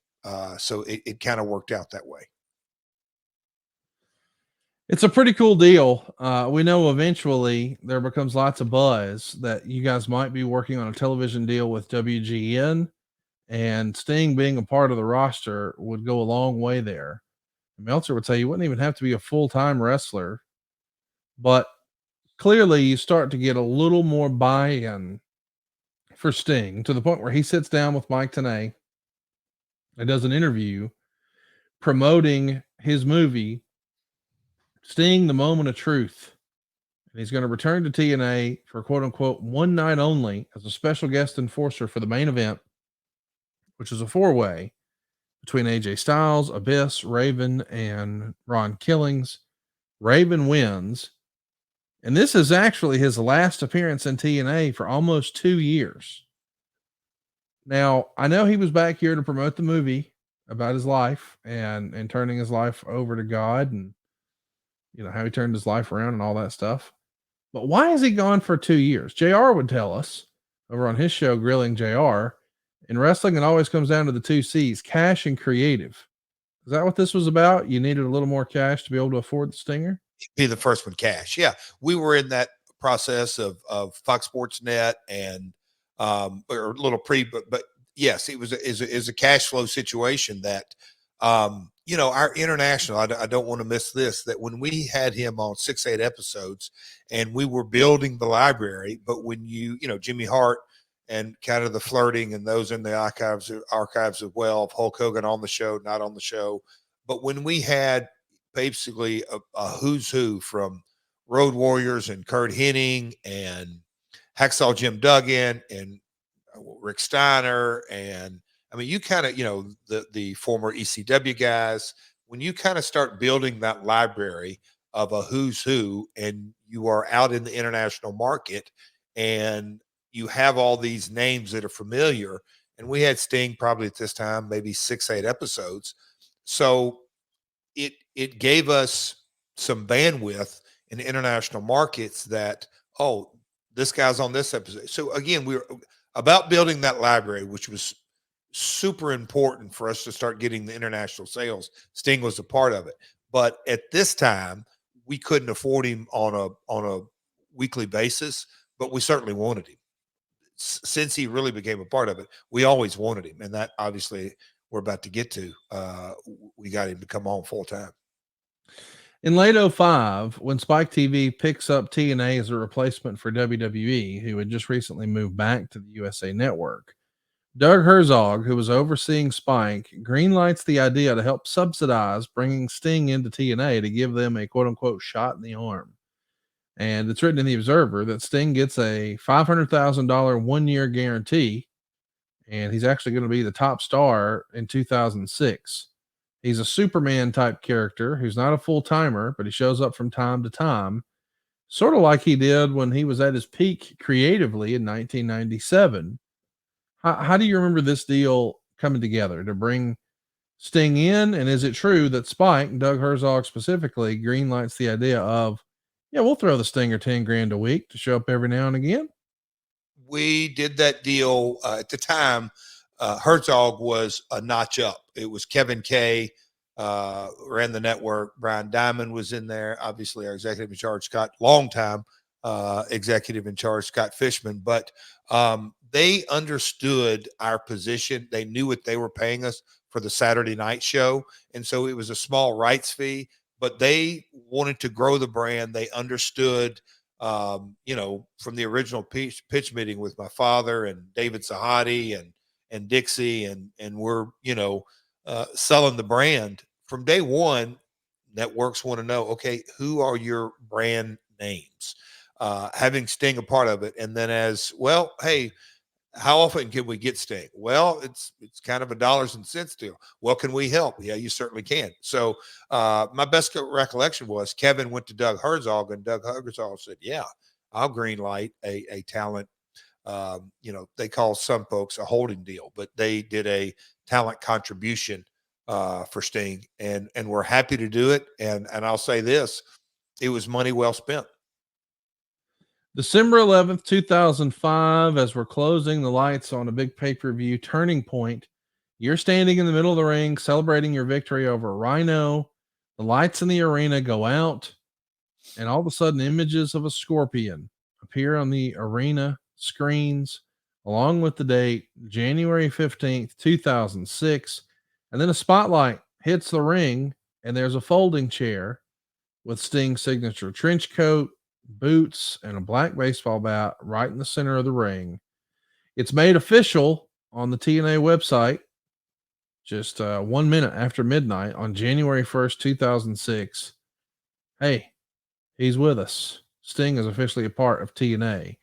So it kind of worked out that way. It's a pretty cool deal. We know eventually there becomes lots of buzz that you guys might be working on a television deal with WGN, and Sting being a part of the roster would go a long way there. Meltzer would say you wouldn't even have to be a full-time wrestler, but clearly you start to get a little more buy-in for Sting to the point where he sits down with Mike Tenay and does an interview promoting his movie, Sting, The Moment of Truth. And he's going to return to TNA for quote unquote one night only as a special guest enforcer for the main event, which is a 4-way between AJ Styles, Abyss, Raven, and Ron Killings. Raven wins. And this is actually his last appearance in TNA for almost 2 years. Now, I know he was back here to promote the movie about his life and turning his life over to God, and how he turned his life around and all that stuff. But why is he gone for 2 years? JR would tell us over on his show, Grilling JR, in wrestling, it always comes down to the 2 C's, cash and creative. Is that what this was about? You needed a little more cash to be able to afford the Stinger? Be the first one, cash. Yeah, we were in that process of Fox Sports Net and or a little but yes, it was a cash flow situation that our international. I don't want to miss this. That when we had him on 6-8 episodes, and we were building the library, but when Jimmy Hart and kind of the flirting and those in the archives as well of Hulk Hogan on the show, not on the show, but when we had basically a who's who from Road Warriors and Kurt Hennig and Hacksaw Jim Duggan and Rick Steiner, and I mean, you kind of, the former ECW guys, when you kind of start building that library of a who's who, and you are out in the international market and you have all these names that are familiar, and we had Sting probably at this time, maybe 6-8 episodes. So it gave us some bandwidth in international markets that, this guy's on this episode. So again, we were about building that library, which was super important for us to start getting the international sales. Sting was a part of it. But at this time, we couldn't afford him on a weekly basis, but we certainly wanted him. Since he really became a part of it, we always wanted him. And that obviously we're about to get to. We got him to come on full time. In late 2005, when Spike TV picks up TNA as a replacement for WWE, who had just recently moved back to the USA Network, Doug Herzog, who was overseeing Spike, greenlights the idea to help subsidize bringing Sting into TNA to give them a quote unquote shot in the arm. And it's written in the Observer that Sting gets a $500,000 one-year guarantee, and he's actually going to be the top star in 2006. He's a Superman type character who's not a full timer, but he shows up from time to time, sort of like he did when he was at his peak creatively in 1997. How do you remember this deal coming together to bring Sting in? And is it true that Spike, Doug Herzog specifically, greenlights the idea of, we'll throw the Stinger 10 grand a week to show up every now and again? We did that deal at the time. Herzog was a notch up. It was Kevin Kay, ran the network. Brian Diamond was in there. Obviously, our executive in charge, Scott, longtime executive in charge, Scott Fishman. But they understood our position. They knew what they were paying us for the Saturday night show. And so it was a small rights fee, but they wanted to grow the brand. They understood, from the original pitch meeting with my father and David Sahadi and Dixie, and we're, selling the brand from day one. Networks want to know, okay, who are your brand names? Having Sting a part of it. And then as well, hey, how often can we get Sting? Well, it's kind of a dollars and cents deal. Well, can we help? Yeah, you certainly can. So my best recollection was Kevin went to Doug Herzog, and Doug Herzog said, yeah, I'll green light a talent. They call some folks a holding deal, but they did a talent contribution for Sting, and we're happy to do it. And I'll say this, it was money well spent. December 11th, 2005, as we're closing the lights on a big pay-per-view Turning Point, you're standing in the middle of the ring celebrating your victory over Rhino, The lights in the arena go out, and all of a sudden, images of a scorpion appear on the arena screens, along with the date, January 15th, 2006. And then a spotlight hits the ring, and there's a folding chair with Sting's signature trench coat, boots, and a black baseball bat right in the center of the ring. It's made official on the TNA website just 1 minute after midnight on January 1st, 2006. Hey, he's with us. Sting is officially a part of TNA.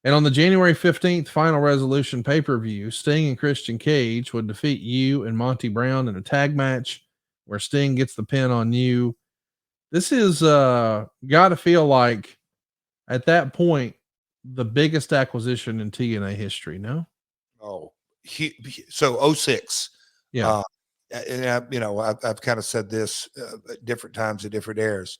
And on the January 15th Final Resolution pay-per-view, Sting and Christian Cage would defeat you and Monty Brown in a tag match where Sting gets the pin on you. This is got to feel like at that point the biggest acquisition in TNA history, no? Oh, so 06. Yeah. And I've kind of said this at different times at different eras.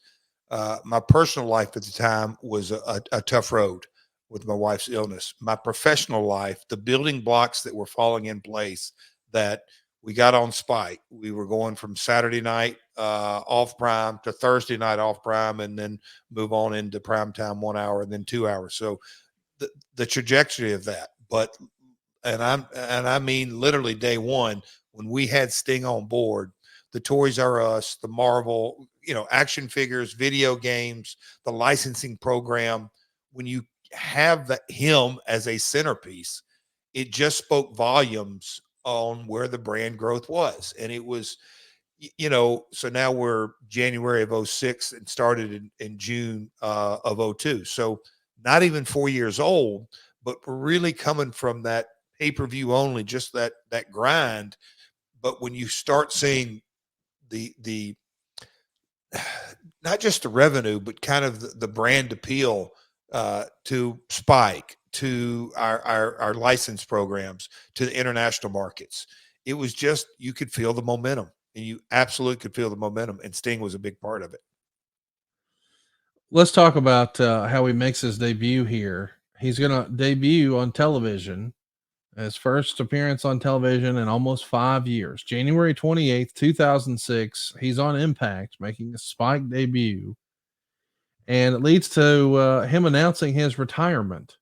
My personal life at the time was a tough road with my wife's illness. My professional life, the building blocks that were falling in place, that we got on Spike. We were going from Saturday night off prime to Thursday night off prime, and then move on into prime time 1 hour and then 2 hours. So the trajectory of that, I mean literally day one when we had Sting on board, the Toys R Us, the Marvel, action figures, video games, the licensing program. When you have him as a centerpiece, it just spoke volumes on where the brand growth was. And it was, so now we're January of 06 and started in June of 02. So not even 4 years old, but we're really coming from that pay-per-view only, just that grind. But when you start seeing the not just the revenue, but kind of the brand appeal to Spike, to our license programs, to the international markets, it was just, you could feel the momentum, and you absolutely could feel the momentum, and Sting was a big part of it. Let's talk about how he makes his debut here. He's going to debut on television. His first appearance on television in almost 5 years. January 28th, 2006. He's on Impact, making a Spike debut. And it leads to him announcing his retirement.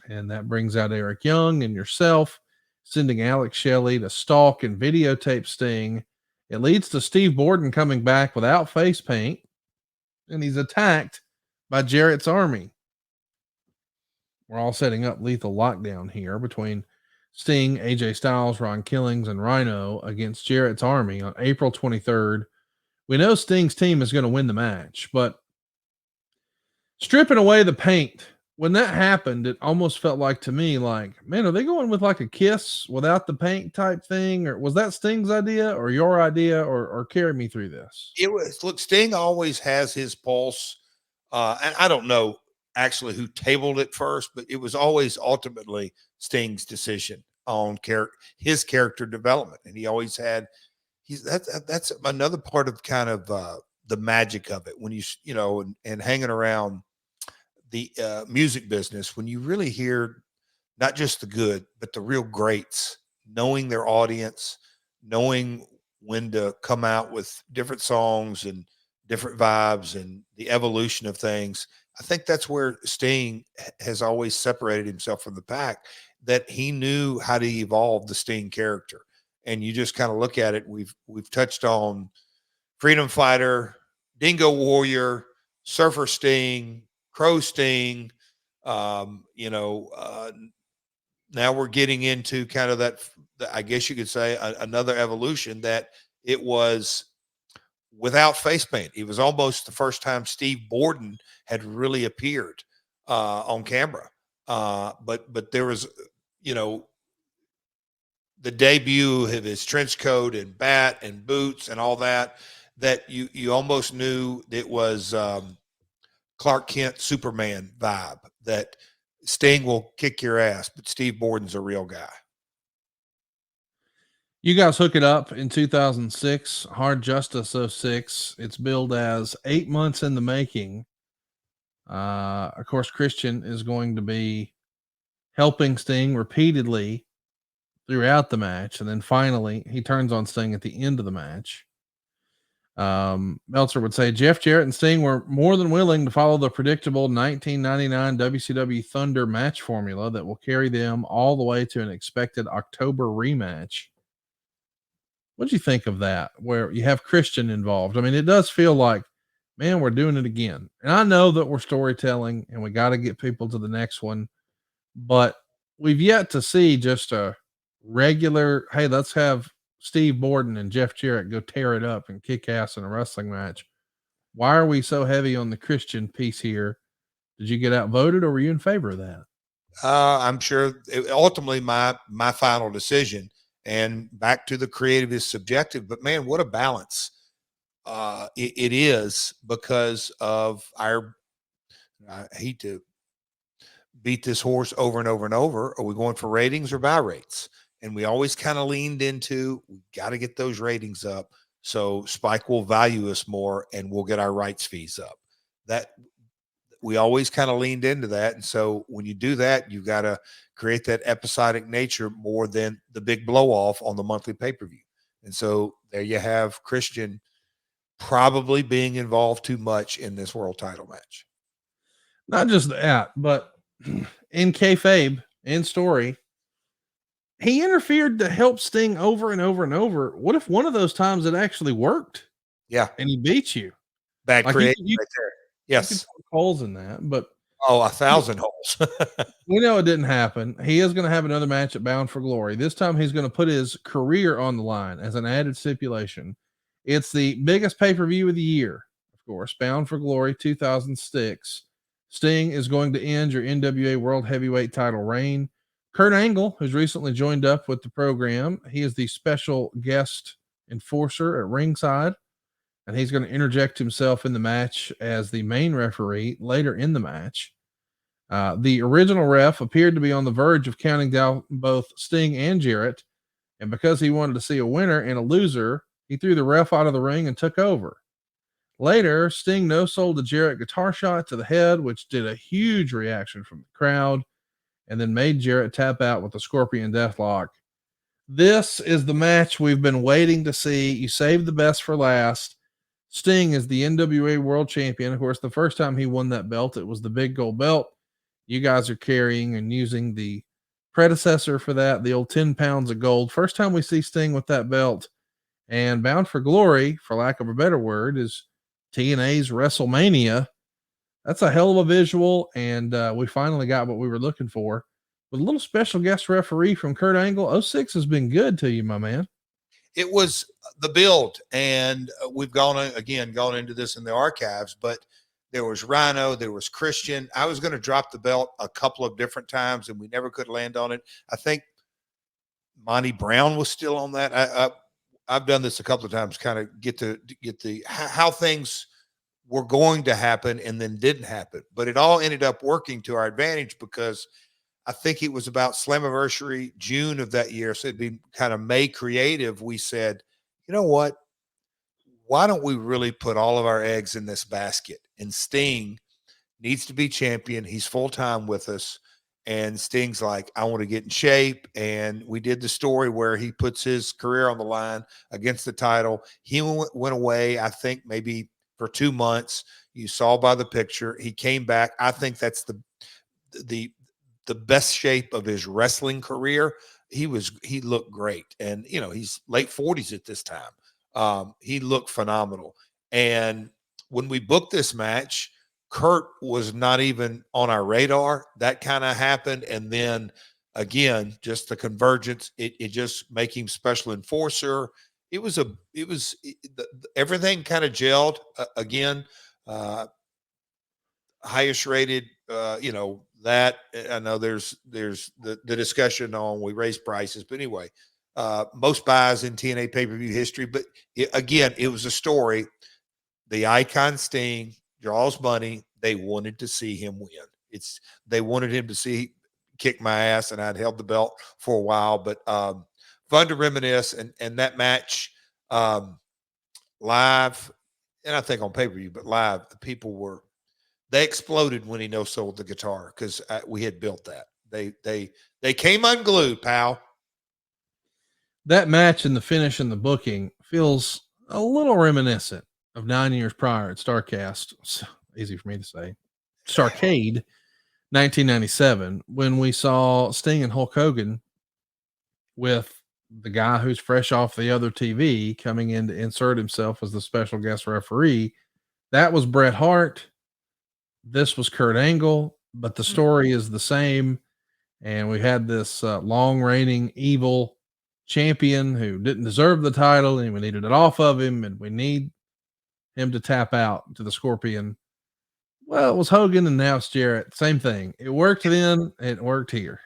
And that brings out Eric Young and yourself, sending Alex Shelley to stalk and videotape Sting. It leads to Steve Borden coming back without face paint. And he's attacked by Jarrett's army. We're all setting up lethal lockdown here between Sting, AJ Styles, Ron Killings, and Rhino against Jarrett's army on April 23rd. We know Sting's team is going to win the match, but stripping away the paint, when that happened, it almost felt like to me, like, man, are they going with like a Kiss without the paint type thing? Or was that Sting's idea or your idea, or carry me through this? It was, look, Sting always has his pulse. And I don't know actually who tabled it first, but it was always ultimately Sting's decision on his character development. And he always had, that's another part of kind of the magic of it. When and hanging around the music business, when you really hear not just the good, but the real greats, knowing their audience, knowing when to come out with different songs and different vibes and the evolution of things. I think that's where Sting has always separated himself from the pack, that he knew how to evolve the Sting character. And you just kind of look at it. We've touched on Freedom Fighter, Dingo Warrior, Surfer Sting, Crow Sting. Now we're getting into kind of that, I guess you could say, another evolution, that it was without face paint. It was almost the first time Steve Borden had really appeared on camera. But there was, the debut of his trench coat and bat and boots and all that you almost knew it was Clark Kent Superman vibe, that Sting will kick your ass, but Steve Borden's a real guy. You guys hook it up in 2006, Hard Justice 06. It's billed as 8 months in the making. Of course, Christian is going to be helping Sting repeatedly throughout the match. And then finally he turns on Sting at the end of the match. Meltzer would say Jeff Jarrett and Sting were more than willing to follow the predictable 1999 WCW Thunder match formula that will carry them all the way to an expected October rematch. What do you think of that, where you have Christian involved? I mean, it does feel like, man, we're doing it again. And I know that we're storytelling and we got to get people to the next one, but we've yet to see just a regular, hey, let's have Steve Borden and Jeff Jarrett go tear it up and kick ass in a wrestling match. Why are we so heavy on the Christian piece here? Did you get outvoted or were you in favor of that? I'm sure ultimately my final decision, and back to the creative is subjective, but man, what a balance it is, because of our, I hate to beat this horse over and over and over. Are we going for ratings or buy rates? And we always kind of leaned into, we got to get those ratings up so Spike will value us more and we'll get our rights fees up. That we always kind of leaned into that. And so when you do that, you've got to create that episodic nature more than the big blow off on the monthly pay-per-view. And so there you have Christian probably being involved too much in this world title match. Not just that, but in kayfabe, in story, he interfered to help Sting over and over and over. What if one of those times it actually worked? Yeah. And he beat you? Bad Like creative right there. Yes. You could poke holes in that, but 1,000 holes. we know it didn't happen. He is going to have another match at Bound for Glory. This time he's going to put his career on the line as an added stipulation. It's the biggest pay-per-view of the year, of course, Bound for Glory 2006. Sting is going to end your NWA World Heavyweight title reign. Kurt Angle, who's recently joined up with the program, he is the special guest enforcer at ringside, and he's going to interject himself in the match as the main referee later in the match. The original ref appeared to be on the verge of counting down both Sting and Jarrett, and because he wanted to see a winner and a loser, he threw the ref out of the ring and took over. Later, Sting no-sold the Jarrett guitar shot to the head, which did a huge reaction from the crowd, and then made Jarrett tap out with the Scorpion Deathlock. This is the match we've been waiting to see. You saved the best for last. Sting is the NWA World Champion. Of course, the first time he won that belt, it was the big gold belt. You guys are carrying and using the predecessor for that, the old 10 pounds of gold. First time we see Sting with that belt. And Bound for Glory, for lack of a better word, is TNA's WrestleMania. That's a hell of a visual, and we finally got what we were looking for. With a little special guest referee from Kurt Angle. 06 has been good to you, my man. It was the build, and we've gone into this in the archives, but there was Rhino, there was Christian. I was going to drop the belt a couple of different times, and we never could land on it. I think Monty Brown was still on that. I've done this a couple of times, kind of get the how things were going to happen and then didn't happen. But it all ended up working to our advantage, because I think it was about Slammiversary, June of that year. So it'd be kind of May creative. We said, you know what? Why don't we really put all of our eggs in this basket? And Sting needs to be champion. He's full-time with us. And Sting's like, I want to get in shape. And we did the story where he puts his career on the line against the title. He went away, I think, maybe for 2 months. You saw by the picture. He came back. I think that's the best shape of his wrestling career. He looked great. And, you know, he's late 40s at this time. He looked phenomenal. And when we booked this match, Kurt was not even on our radar. That kind of happened. And then again, just the convergence, it just make him special enforcer. Everything kind of gelled again. Highest rated, that I know there's the discussion on we raise prices, but anyway, most buys in TNA pay-per-view history. But it was a story. The icon Sting draws money. They wanted to see him win. They wanted him to kick my ass, and I'd held the belt for a while, but fun to reminisce. And that match live, and I think on pay-per-view, but live, the people they exploded when he no-sold the guitar, because we had built that. They came unglued, pal. That match and the finish and the booking feels a little reminiscent of 9 years prior at StarCast, it's easy for me to say, Starcade, 1997, when we saw Sting and Hulk Hogan with the guy who's fresh off the other TV coming in to insert himself as the special guest referee. That was Bret Hart. This was Kurt Angle, but the story is the same. And we had this long reigning evil champion who didn't deserve the title, and we needed it off of him, and we need him to tap out to the Scorpion. Well, it was Hogan, and now it's Jarrett. Same thing. It worked then. It worked here.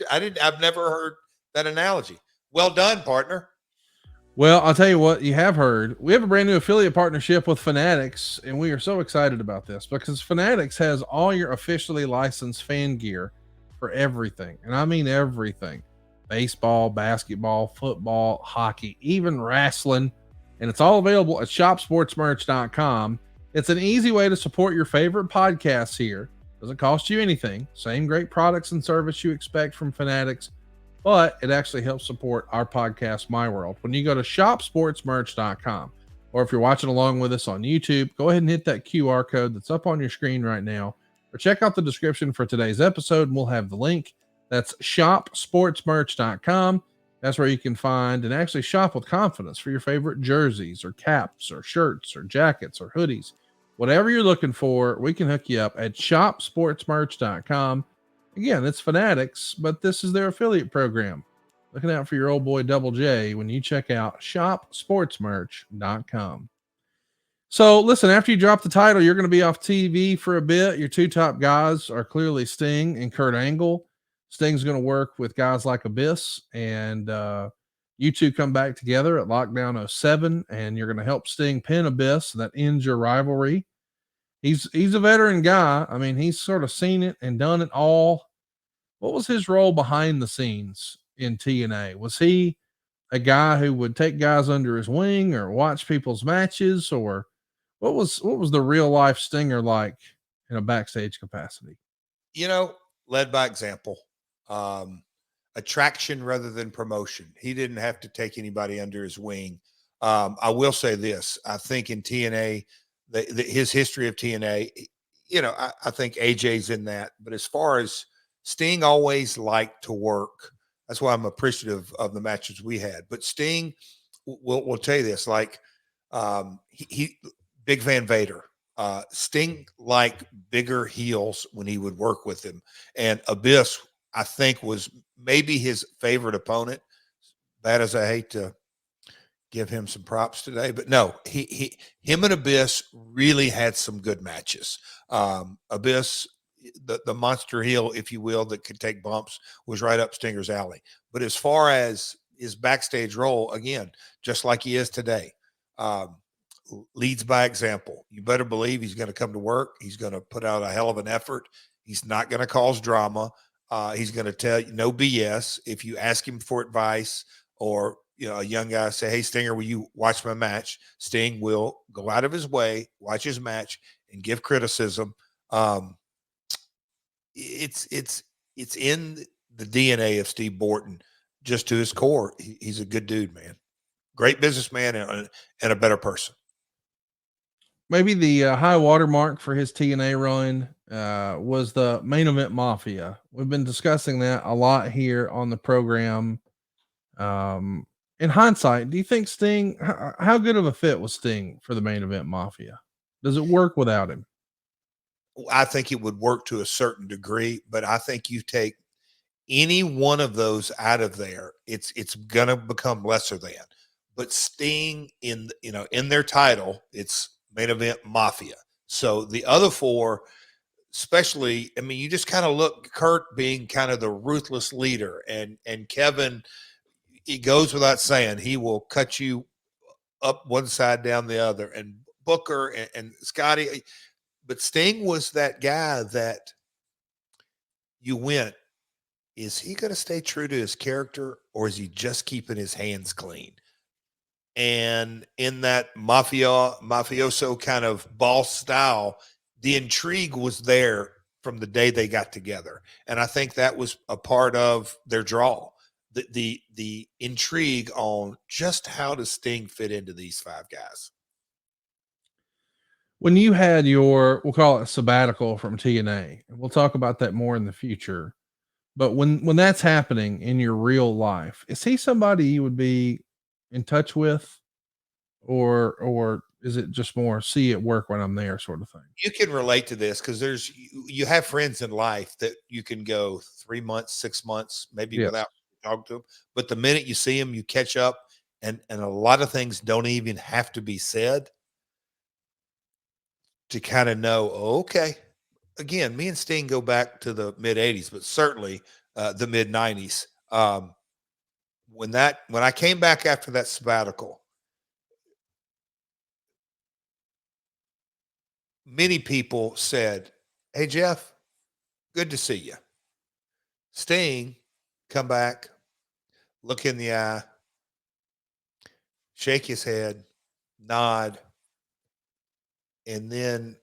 I've never heard that analogy. Well done, partner. Well, I'll tell you what you have heard. We have a brand new affiliate partnership with Fanatics, and we are so excited about this because Fanatics has all your officially licensed fan gear for everything. And I mean everything. Baseball, basketball, football, hockey, even wrestling. And it's all available at shopsportsmerch.com. It's an easy way to support your favorite podcasts here. Doesn't cost you anything. Same great products and service you expect from Fanatics, but it actually helps support our podcast, My World. When you go to shopsportsmerch.com, or if you're watching along with us on YouTube, go ahead and hit that QR code that's up on your screen right now, or check out the description for today's episode, and we'll have the link. That's shopsportsmerch.com. That's where you can find and actually shop with confidence for your favorite jerseys or caps or shirts or jackets or hoodies. Whatever you're looking for, we can hook you up at shopsportsmerch.com. Again, it's Fanatics, but this is their affiliate program. Looking out for your old boy Double J when you check out shopsportsmerch.com. So listen, after you drop the title, you're going to be off TV for a bit. Your two top guys are clearly Sting and Kurt Angle. Sting's going to work with guys like Abyss, and you two come back together at Lockdown 07, and you're going to help Sting pin Abyss. That ends your rivalry. He's a veteran guy. I mean, he's sort of seen it and done it all. What was his role behind the scenes in TNA? Was he a guy who would take guys under his wing or watch people's matches, or what was the real life Stinger like in a backstage capacity? Led by example, attraction rather than promotion. He didn't have to take anybody under his wing. I will say this. I think in TNA, his history of TNA, I think AJ's in that. But as far as Sting always liked to work, that's why I'm appreciative of the matches we had. But Sting, will tell you this, like he Big Van Vader. Sting liked bigger heels when he would work with him. And Abyss, I think, was maybe his favorite opponent. Bad as I hate to give him some props today, but no, him and Abyss really had some good matches. Abyss, the monster heel, if you will, that could take bumps, was right up Stinger's alley. But as far as his backstage role, again, just like he is today, leads by example. You better believe he's going to come to work. He's going to put out a hell of an effort. He's not going to cause drama. He's going to tell you no BS. If you ask him for advice, or a young guy say, "Hey, Stinger, will you watch my match?" Sting will go out of his way, watch his match, and give criticism. It's in the DNA of Steve Borton, just to his core. He's a good dude, man. Great businessman and a better person. Maybe the high watermark for his TNA run was the Main Event Mafia. We've been discussing that a lot here on the program. In hindsight, do you think Sting, how good of a fit was Sting for the Main Event Mafia? Does it work without him? I think it would work to a certain degree, but I think you take any one of those out of there, it's going to become lesser than. But Sting in their title, it's Main Event Mafia. So the other four, especially, I mean, you just kind of look, Kurt being kind of the ruthless leader, and Kevin, he goes without saying, he will cut you up one side, down the other, and Booker and Scotty. But Sting was that guy that you went, is he going to stay true to his character, or is he just keeping his hands clean? And in that mafioso kind of boss style, the intrigue was there from the day they got together. And I think that was a part of their draw. The intrigue on just how does Sting fit into these five guys. When you had your, we'll call it sabbatical from TNA, and we'll talk about that more in the future. But when that's happening in your real life, is he somebody you would be in touch with, or is it just more see you at work when I'm there sort of thing? You can relate to this because you have friends in life that you can go 3 months, 6 months, maybe Yes. without talking to them. But the minute you see them, you catch up, and a lot of things don't even have to be said to kind of know. Oh, okay, again, me and Sting go back to the mid '80s, but certainly the mid '90s. When I came back after that sabbatical, many people said, "Hey Jeff, good to see you." Sting, come back, look in the eye, shake his head, nod, and then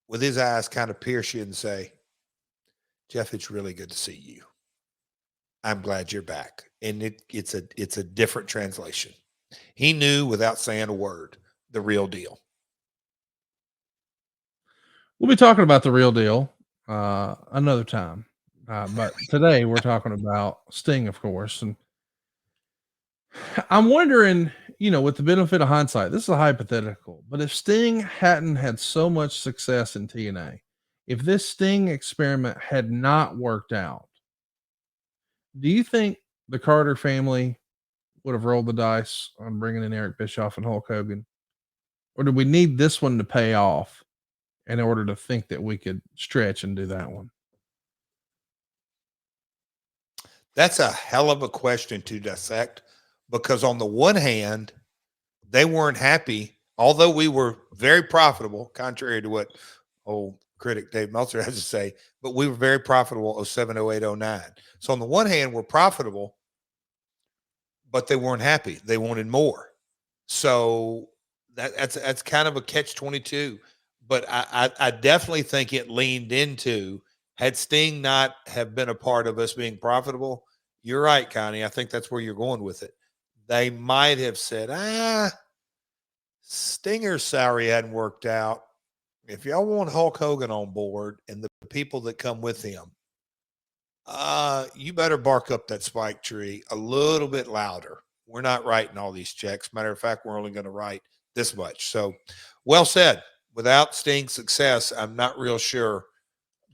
with his eyes kind of pierce you and say, "Jeff, it's really good to see you. I'm glad you're back." And it's a different translation. He knew without saying a word the real deal. We'll be talking about the real deal another time. But today we're talking about Sting, of course. And I'm wondering, with the benefit of hindsight, this is a hypothetical, but if Sting hadn't had so much success in TNA, if this Sting experiment had not worked out, do you think the Carter family would have rolled the dice on bringing in Eric Bischoff and Hulk Hogan? Or do we need this one to pay off in order to think that we could stretch and do that one? That's a hell of a question to dissect because on the one hand, they weren't happy, although we were very profitable, contrary to what old critic Dave Meltzer has to say, but we were very profitable 07, 08, 09. So on the one hand, we're profitable, but they weren't happy. They wanted more. So that's kind of a catch-22. But I definitely think it leaned into, had Sting not have been a part of us being profitable, you're right, Connie. I think that's where you're going with it. They might have said, Stinger's salary hadn't worked out. If y'all want Hulk Hogan on board and the people that come with him, you better bark up that spike tree a little bit louder. We're not writing all these checks. Matter of fact, we're only going to write this much. So, well said. Without Sting's success, I'm not real sure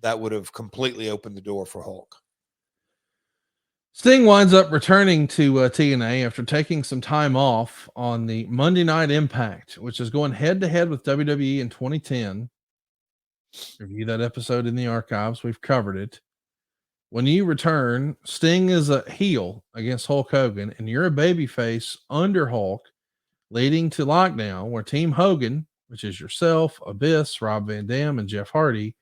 that would have completely opened the door for Hulk. Sting winds up returning to TNA after taking some time off on the Monday Night Impact, which is going head to head with WWE in 2010. Review that episode in the archives. We've covered it. When you return, Sting is a heel against Hulk Hogan, and you're a babyface under Hulk, leading to Lockdown, where Team Hogan, which is yourself, Abyss, Rob Van Dam, and Jeff Hardy,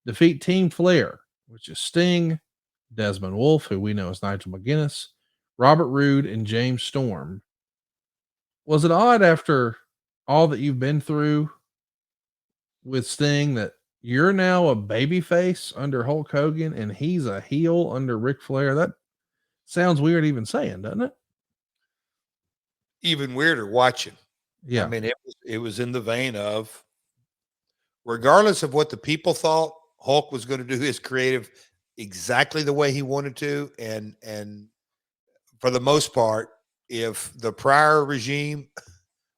defeat Team Flair, which is Sting, Desmond Wolfe, who we know as Nigel McGuinness, Robert Roode, and James Storm. Was it odd after all that you've been through with Sting that you're now a babyface under Hulk Hogan and he's a heel under Ric Flair? That sounds weird even saying, doesn't it? Even weirder watching. Yeah. I mean, it was in the vein of, regardless of what the people thought, Hulk was going to do his creative exactly the way he wanted to. And for the most part, if the prior regime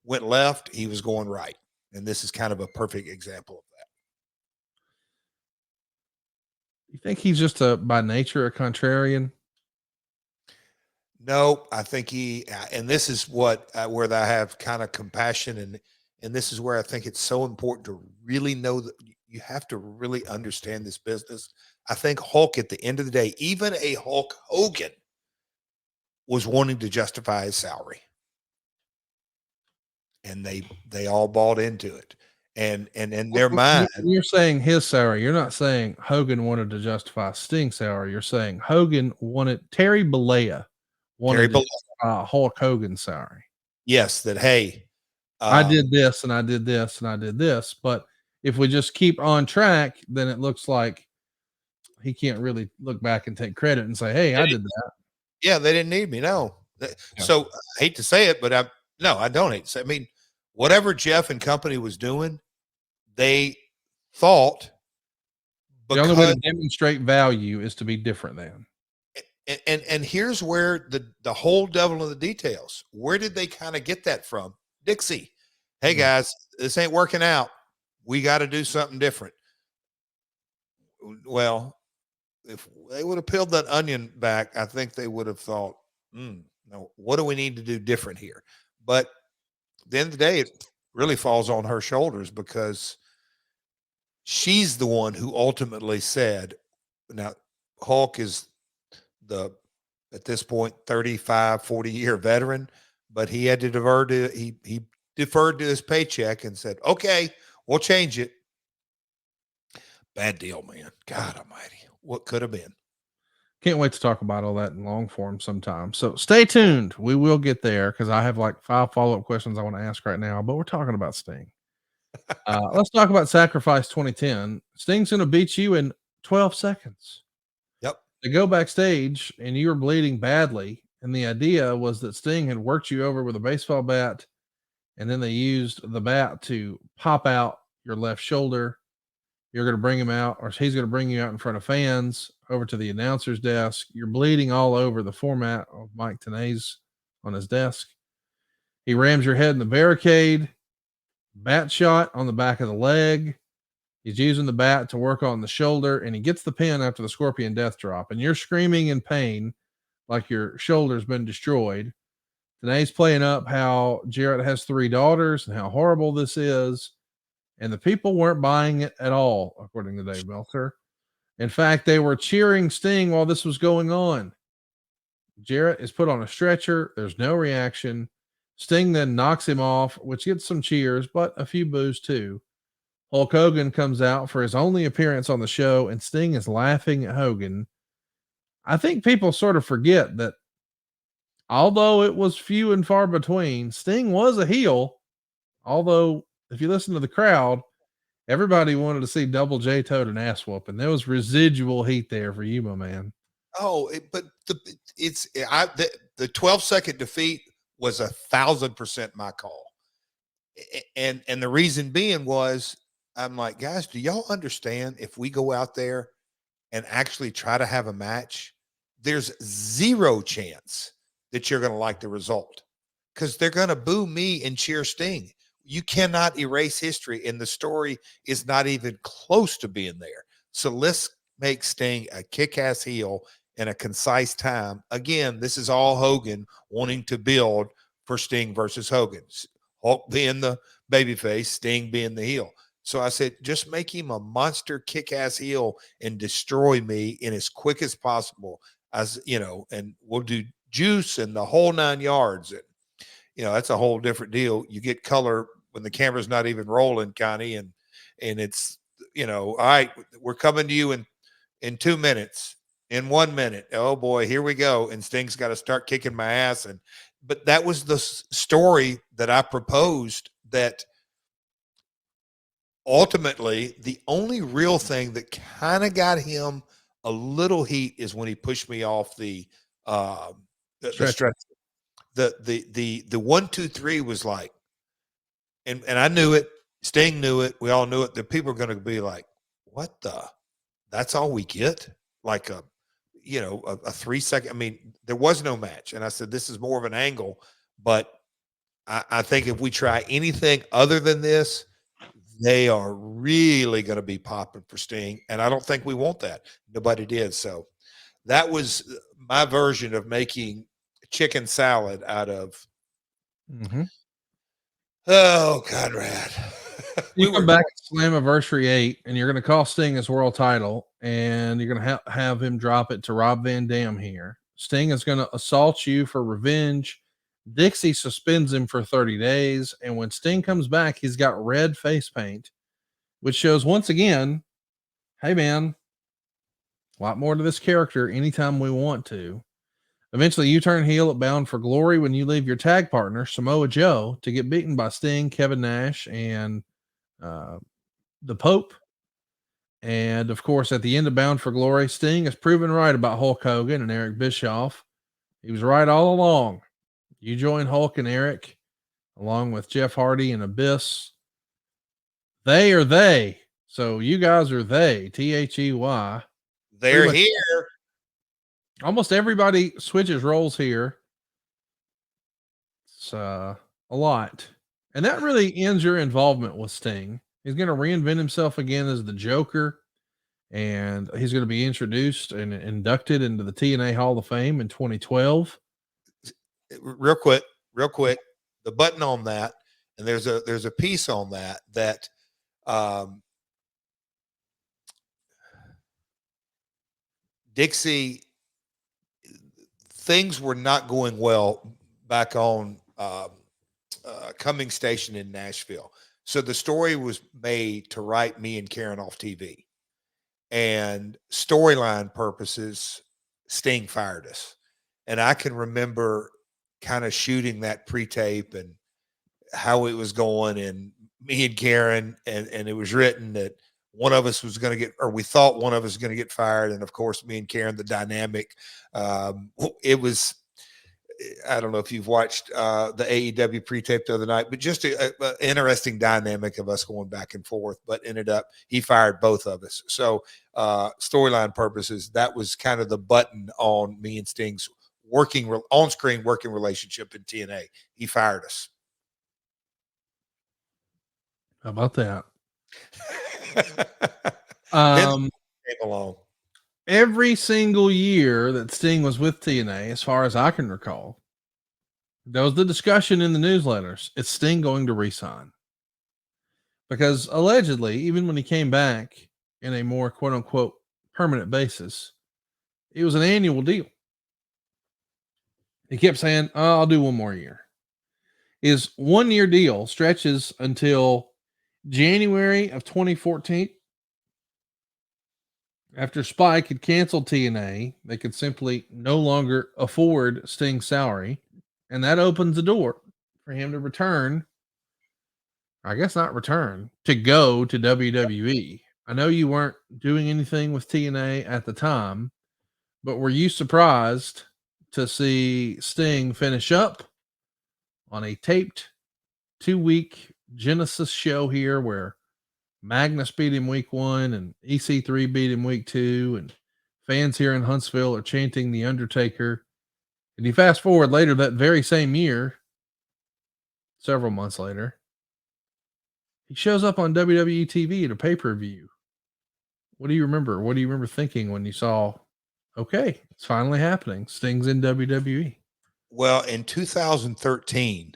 went left, he was going right. And this is kind of a perfect example of that. You think he's just by nature a contrarian? No, I think and this is what, where I have kind of compassion. And this is where I think it's so important to really know that you have to really understand this business. I think Hulk, at the end of the day, even a Hulk Hogan, was wanting to justify his salary. And they all bought into it. And in their mind, You're saying his salary. You're not saying Hogan wanted to justify Sting's salary. You're saying Hogan wanted Terry Bollea wanted to justify Hulk Hogan's salary. Yes, that hey, I did this and I did this and I did this. But if we just keep on track, then it looks like he can't really look back and take credit and say, "Hey, I did that." Yeah, they didn't need me. No. So I hate to say it, but I don't hate to say. I mean, whatever Jeff and company was doing, they thought The only way to demonstrate value is to be different than. And here's where the whole devil in the details. Where did they kind of get that from? Dixie. Hey guys, this ain't working out. We got to do something different. Well, if they would have peeled that onion back, I think they would have thought, no, what do we need to do different here? But at the end of the day, it really falls on her shoulders because she's the one who ultimately said, now Hulk is at this point, 35, 40-year veteran, but he had to he deferred to his paycheck and said, okay, we'll change it. Bad deal, man. God almighty. What could have been? Can't wait to talk about all that in long form sometime. So stay tuned. We will get there because I have like 5 follow-up questions I want to ask right now, but we're talking about Sting. Let's talk about Sacrifice 2010. Sting's going to beat you in 12 seconds. Yep. They go backstage and you were bleeding badly. And the idea was that Sting had worked you over with a baseball bat. And then they used the bat to pop out your left shoulder. You're going to bring him out, or he's going to bring you out in front of fans over to the announcer's desk. You're bleeding all over the format of Mike Tenay's on his desk. He rams your head in the barricade, bat shot on the back of the leg. He's using the bat to work on the shoulder, and he gets the pin after the Scorpion Death Drop. And you're screaming in pain like your shoulder's been destroyed. Tenay's playing up how Jarrett has 3 daughters and how horrible this is. And the people weren't buying it at all, according to Dave Meltzer. In fact, they were cheering Sting while this was going on. Jarrett is put on a stretcher. There's no reaction. Sting then knocks him off, which gets some cheers, but a few boos too. Hulk Hogan comes out for his only appearance on the show, and Sting is laughing at Hogan. I think people sort of forget that although it was few and far between, Sting was a heel. Although, if you listen to the crowd, everybody wanted to see Double J toad an ass whooping. There was residual heat there for you, my man. Oh, but the 12-second defeat was 1,000% my call. And the reason being was, I'm like, guys, do y'all understand if we go out there and actually try to have a match, there's 0 chance that you're going to like the result because they're going to boo me and cheer Sting. You cannot erase history, and the story is not even close to being there. So let's make Sting a kick-ass heel in a concise time. Again, this is all Hogan wanting to build for Sting versus Hogan. Hulk being the babyface, Sting being the heel. So I said, just make him a monster kick-ass heel and destroy me in as quick as possible, as you know, and we'll do juice and the whole 9 yards. And that's a whole different deal. You get color when the camera's not even rolling, Connie, and it's all right, we're coming to you in 2 minutes, in 1 minute. Oh boy, here we go. And Sting's got to start kicking my ass. But that was the story that I proposed, that ultimately the only real thing that kind of got him a little heat is when he pushed me off the stretcher. The 1, 2, 3 was like, and I knew it. Sting knew it. We all knew it. The people are going to be like, what the? That's all we get? Like a 3-second. I mean, there was no match. And I said, this is more of an angle. But I think if we try anything other than this, they are really going to be popping for Sting. And I don't think we want that. Nobody did. So that was my version of making chicken salad out of Conrad. You come back at Slammiversary 8 and you're going to call Sting his world title, and you're going to have him drop it to Rob Van Dam here. Sting is going to assault you for revenge. Dixie suspends him for 30 days, and when Sting comes back, he's got red face paint, which shows once again, hey man, a lot more to this character anytime we want to. Eventually, you turn heel at Bound for Glory when you leave your tag partner, Samoa Joe, to get beaten by Sting, Kevin Nash, and the Pope. And, of course, at the end of Bound for Glory, Sting is proven right about Hulk Hogan and Eric Bischoff. He was right all along. You join Hulk and Eric, along with Jeff Hardy and Abyss. They are they. So you guys are they. THEY. They're much- here. Almost everybody switches roles here. It's a lot. And that really ends your involvement with Sting. He's going to reinvent himself again as the Joker. And he's going to be introduced and inducted into the TNA Hall of Fame in 2012. Real quick, the button on that, and there's a piece on that Dixie, things were not going well back on Cumming Station in Nashville. So the story was made to write me and Karen off TV. And storyline purposes, Sting fired us. And I can remember kind of shooting that pre-tape and how it was going, and me and Karen, and it was written that one of us was going to get, or we thought one of us was going to get fired. And of course, me and Karen, the dynamic, it was, I don't know if you've watched the AEW pre-tape the other night, but just an interesting dynamic of us going back and forth, but ended up, he fired both of us. So storyline purposes, that was kind of the button on me and Sting's on-screen working relationship in TNA. He fired us. How about that? Then came along. Every single year that Sting was with TNA, as far as I can recall, there was the discussion in the newsletters. Is Sting going to resign? Because allegedly, even when he came back in a more quote unquote permanent basis, it was an annual deal. He kept saying, oh, I'll do one more year. His 1 year deal stretches until January of 2014. After Spike had canceled TNA, they could simply no longer afford Sting's salary. And that opens the door for him to return. I guess not return, to go to WWE. I know you weren't doing anything with TNA at the time, but were you surprised to see Sting finish up on a taped 2-week Genesis show here where Magnus beat him week 1 and EC3 beat him week 2, and fans here in Huntsville are chanting The Undertaker? And you fast forward later that very same year, several months later, he shows up on WWE TV at a pay-per-view. What do you remember? What do you remember thinking when you saw, okay, it's finally happening, Sting's in WWE? Well, in 2013,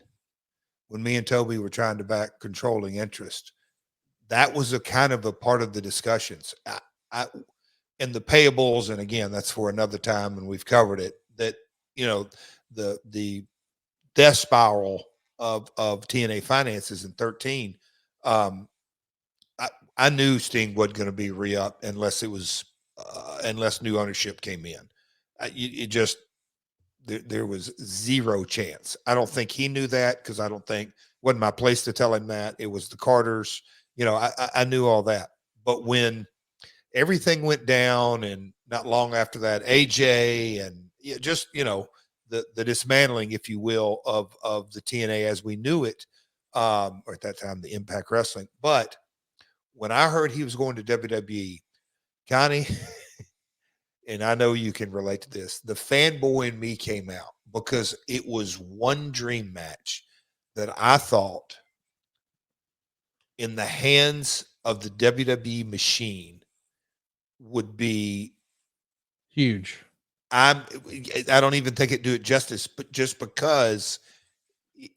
when me and Toby were trying to back Controlling Interest, that was a kind of a part of the discussions. And the payables, and again, that's for another time, and we've covered it, that, you know, the death spiral of TNA finances in 13. I knew Sting wasn't going to be re-up unless it was unless new ownership came in. There was zero chance. I don't think he knew that, because I don't think, wasn't my place to tell him that. It was the Carters. You know, I knew all that. But when everything went down, and not long after that, AJ, and just, you know, the dismantling, if you will, of the TNA as we knew it, or at that time, the Impact Wrestling. But when I heard he was going to WWE, Connie, and I know you can relate to this, the fanboy in me came out, because it was one dream match that I thought, in the hands of the WWE machine, would be Huge. I don't even think it do it justice, but just because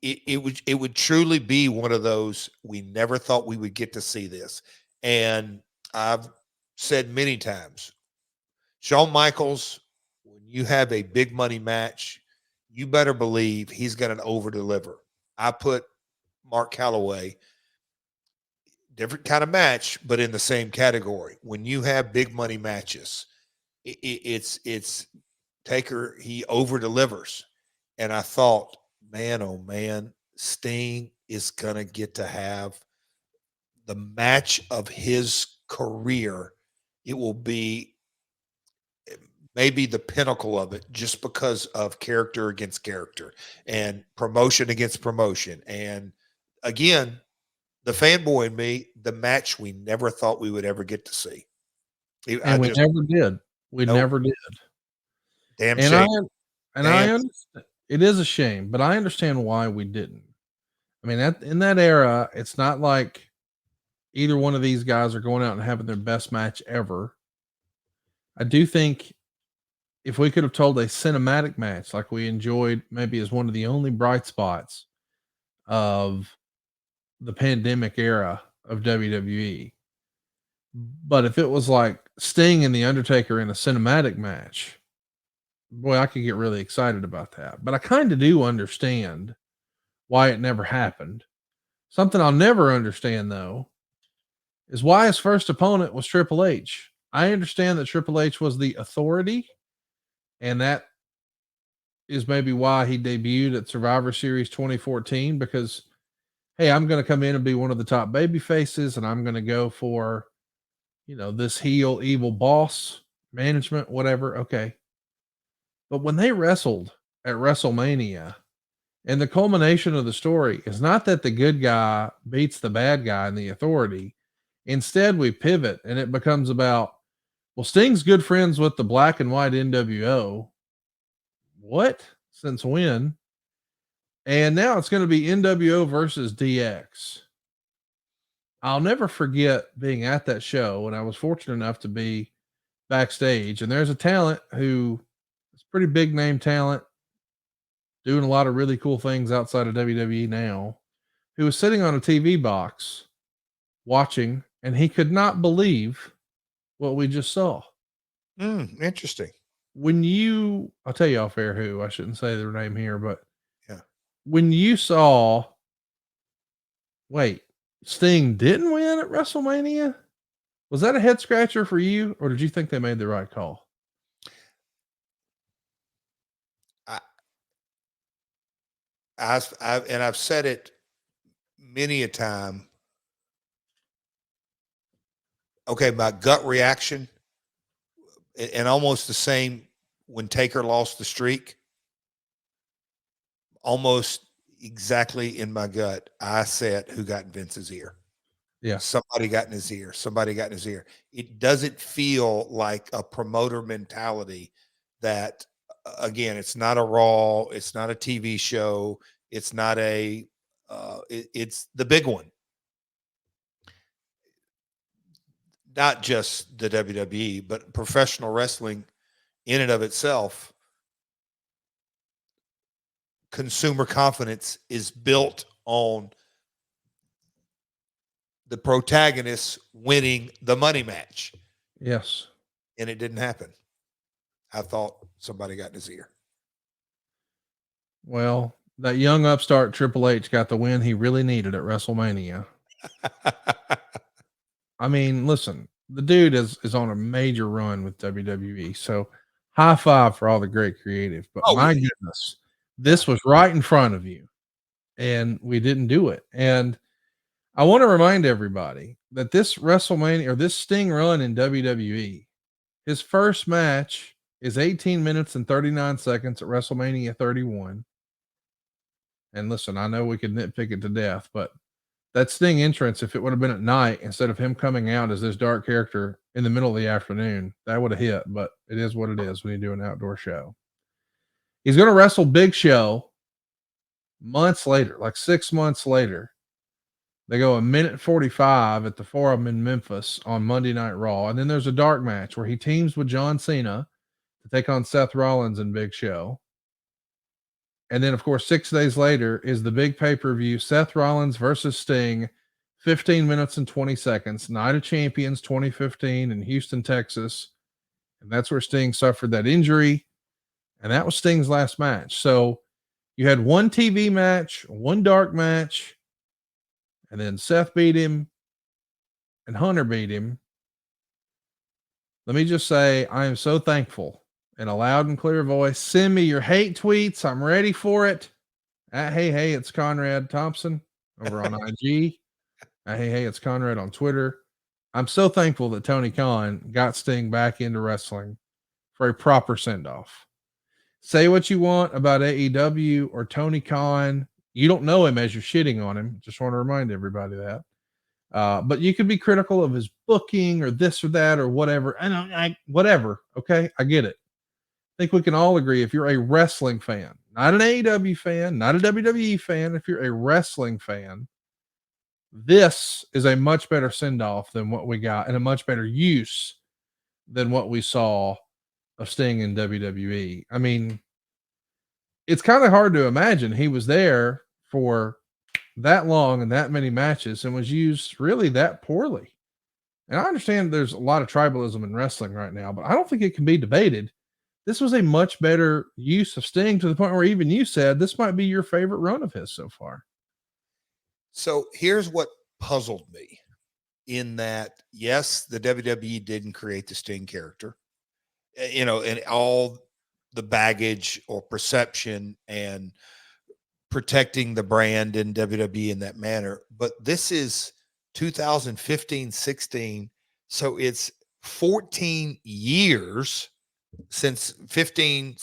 it would truly be one of those, we never thought we would get to see this. And I've said many times, Shawn Michaels, when you have a big money match, you better believe he's going to over deliver. I put Mark Calloway, different kind of match, but in the same category. When you have big money matches, it's Taker, he over delivers. And I thought, man, oh man, Sting is going to get to have the match of his career. It will be maybe the pinnacle of it, just because of character against character and promotion against promotion. And again, the fanboy in me, the match we never thought we would ever get to see. And we never did. We never did. Damn and shame. I understand. It is a shame, but I understand why we didn't. I mean, in that era, it's not like either one of these guys are going out and having their best match ever. I do think if we could have told a cinematic match like we enjoyed, maybe as one of the only bright spots of the pandemic era of WWE. But if it was like Sting and The Undertaker in a cinematic match, boy, I could get really excited about that. But I kind of do understand why it never happened. Something I'll never understand, though, is why his first opponent was Triple H. I understand that Triple H was the authority, and that is maybe why he debuted at Survivor Series 2014, because, hey, I'm going to come in and be one of the top baby faces, and I'm going to go for, this heel evil boss management, whatever. Okay. But when they wrestled at WrestleMania, and the culmination of the story is not that the good guy beats the bad guy in the authority. Instead, we pivot and it becomes about, well, Sting's good friends with the black and white NWO. What? Since when? And now it's going to be NWO versus DX. I'll never forget being at that show when I was fortunate enough to be backstage. And there's a talent who is pretty big name talent, doing a lot of really cool things outside of WWE now, who was sitting on a TV box watching, and he could not believe what we just saw. Interesting. I'll tell you off air who, I shouldn't say their name here, but yeah. When you saw, Sting didn't win at WrestleMania, was that a head scratcher for you, or did you think they made the right call? I've said it many a time. Okay, my gut reaction, and almost the same when Taker lost the streak, almost exactly in my gut, I said, who got in Vince's ear? Yeah. Somebody got in his ear. Somebody got in his ear. It doesn't feel like a promoter mentality that, again, it's not a Raw. It's not a TV show. It's not it's the big one. Not just the WWE, but professional wrestling in and of itself. Consumer confidence is built on the protagonist winning the money match. Yes. And it didn't happen. I thought somebody got in his ear. Well, that young upstart Triple H got the win he really needed at WrestleMania. I mean, listen, the dude is on a major run with WWE. So high five for all the great creative. But my goodness, this was right in front of you and we didn't do it. And I want to remind everybody that this WrestleMania, or this Sting run in WWE, his first match is 18 minutes and 39 seconds at WrestleMania 31. And listen, I know we could nitpick it to death, but that Sting entrance, if it would have been at night instead of him coming out as this dark character in the middle of the afternoon, that would have hit. But it is what it is when you do an outdoor show. He's going to wrestle Big Show months later, like 6 months later. They go 1:45 at the Forum in Memphis on Monday Night Raw. And then there's a dark match where he teams with John Cena to take on Seth Rollins and Big Show. And then, of course, 6 days later is the big pay-per-view, Seth Rollins versus Sting, 15 minutes and 20 seconds, Night of Champions 2015 in Houston, Texas. And that's where Sting suffered that injury. And that was Sting's last match. So you had one TV match, one dark match, and then Seth beat him and Hunter beat him. Let me just say, I am so thankful. In a loud and clear voice, send me your hate tweets. I'm ready for it. At Hey, it's Conrad Thompson over on IG. At Hey, it's Conrad on Twitter. I'm so thankful that Tony Khan got Sting back into wrestling for a proper send-off. Say what you want about AEW or Tony Khan. You don't know him as you're shitting on him. Just want to remind everybody that. But you could be critical of his booking or this or that or whatever. And whatever. Okay. I get it. I think we can all agree if you're a wrestling fan, not an AEW fan, not a WWE fan, if you're a wrestling fan, this is a much better send off than what we got and a much better use than what we saw of Sting in WWE. I mean, it's kind of hard to imagine he was there for that long and that many matches and was used really that poorly. And I understand there's a lot of tribalism in wrestling right now, but I don't think it can be debated. This was a much better use of Sting to the point where even you said this might be your favorite run of his so far. So here's what puzzled me in that, yes, the WWE didn't create the Sting character, and all the baggage or perception and protecting the brand in WWE in that manner. But this is 2015-16. So it's 14 years since 16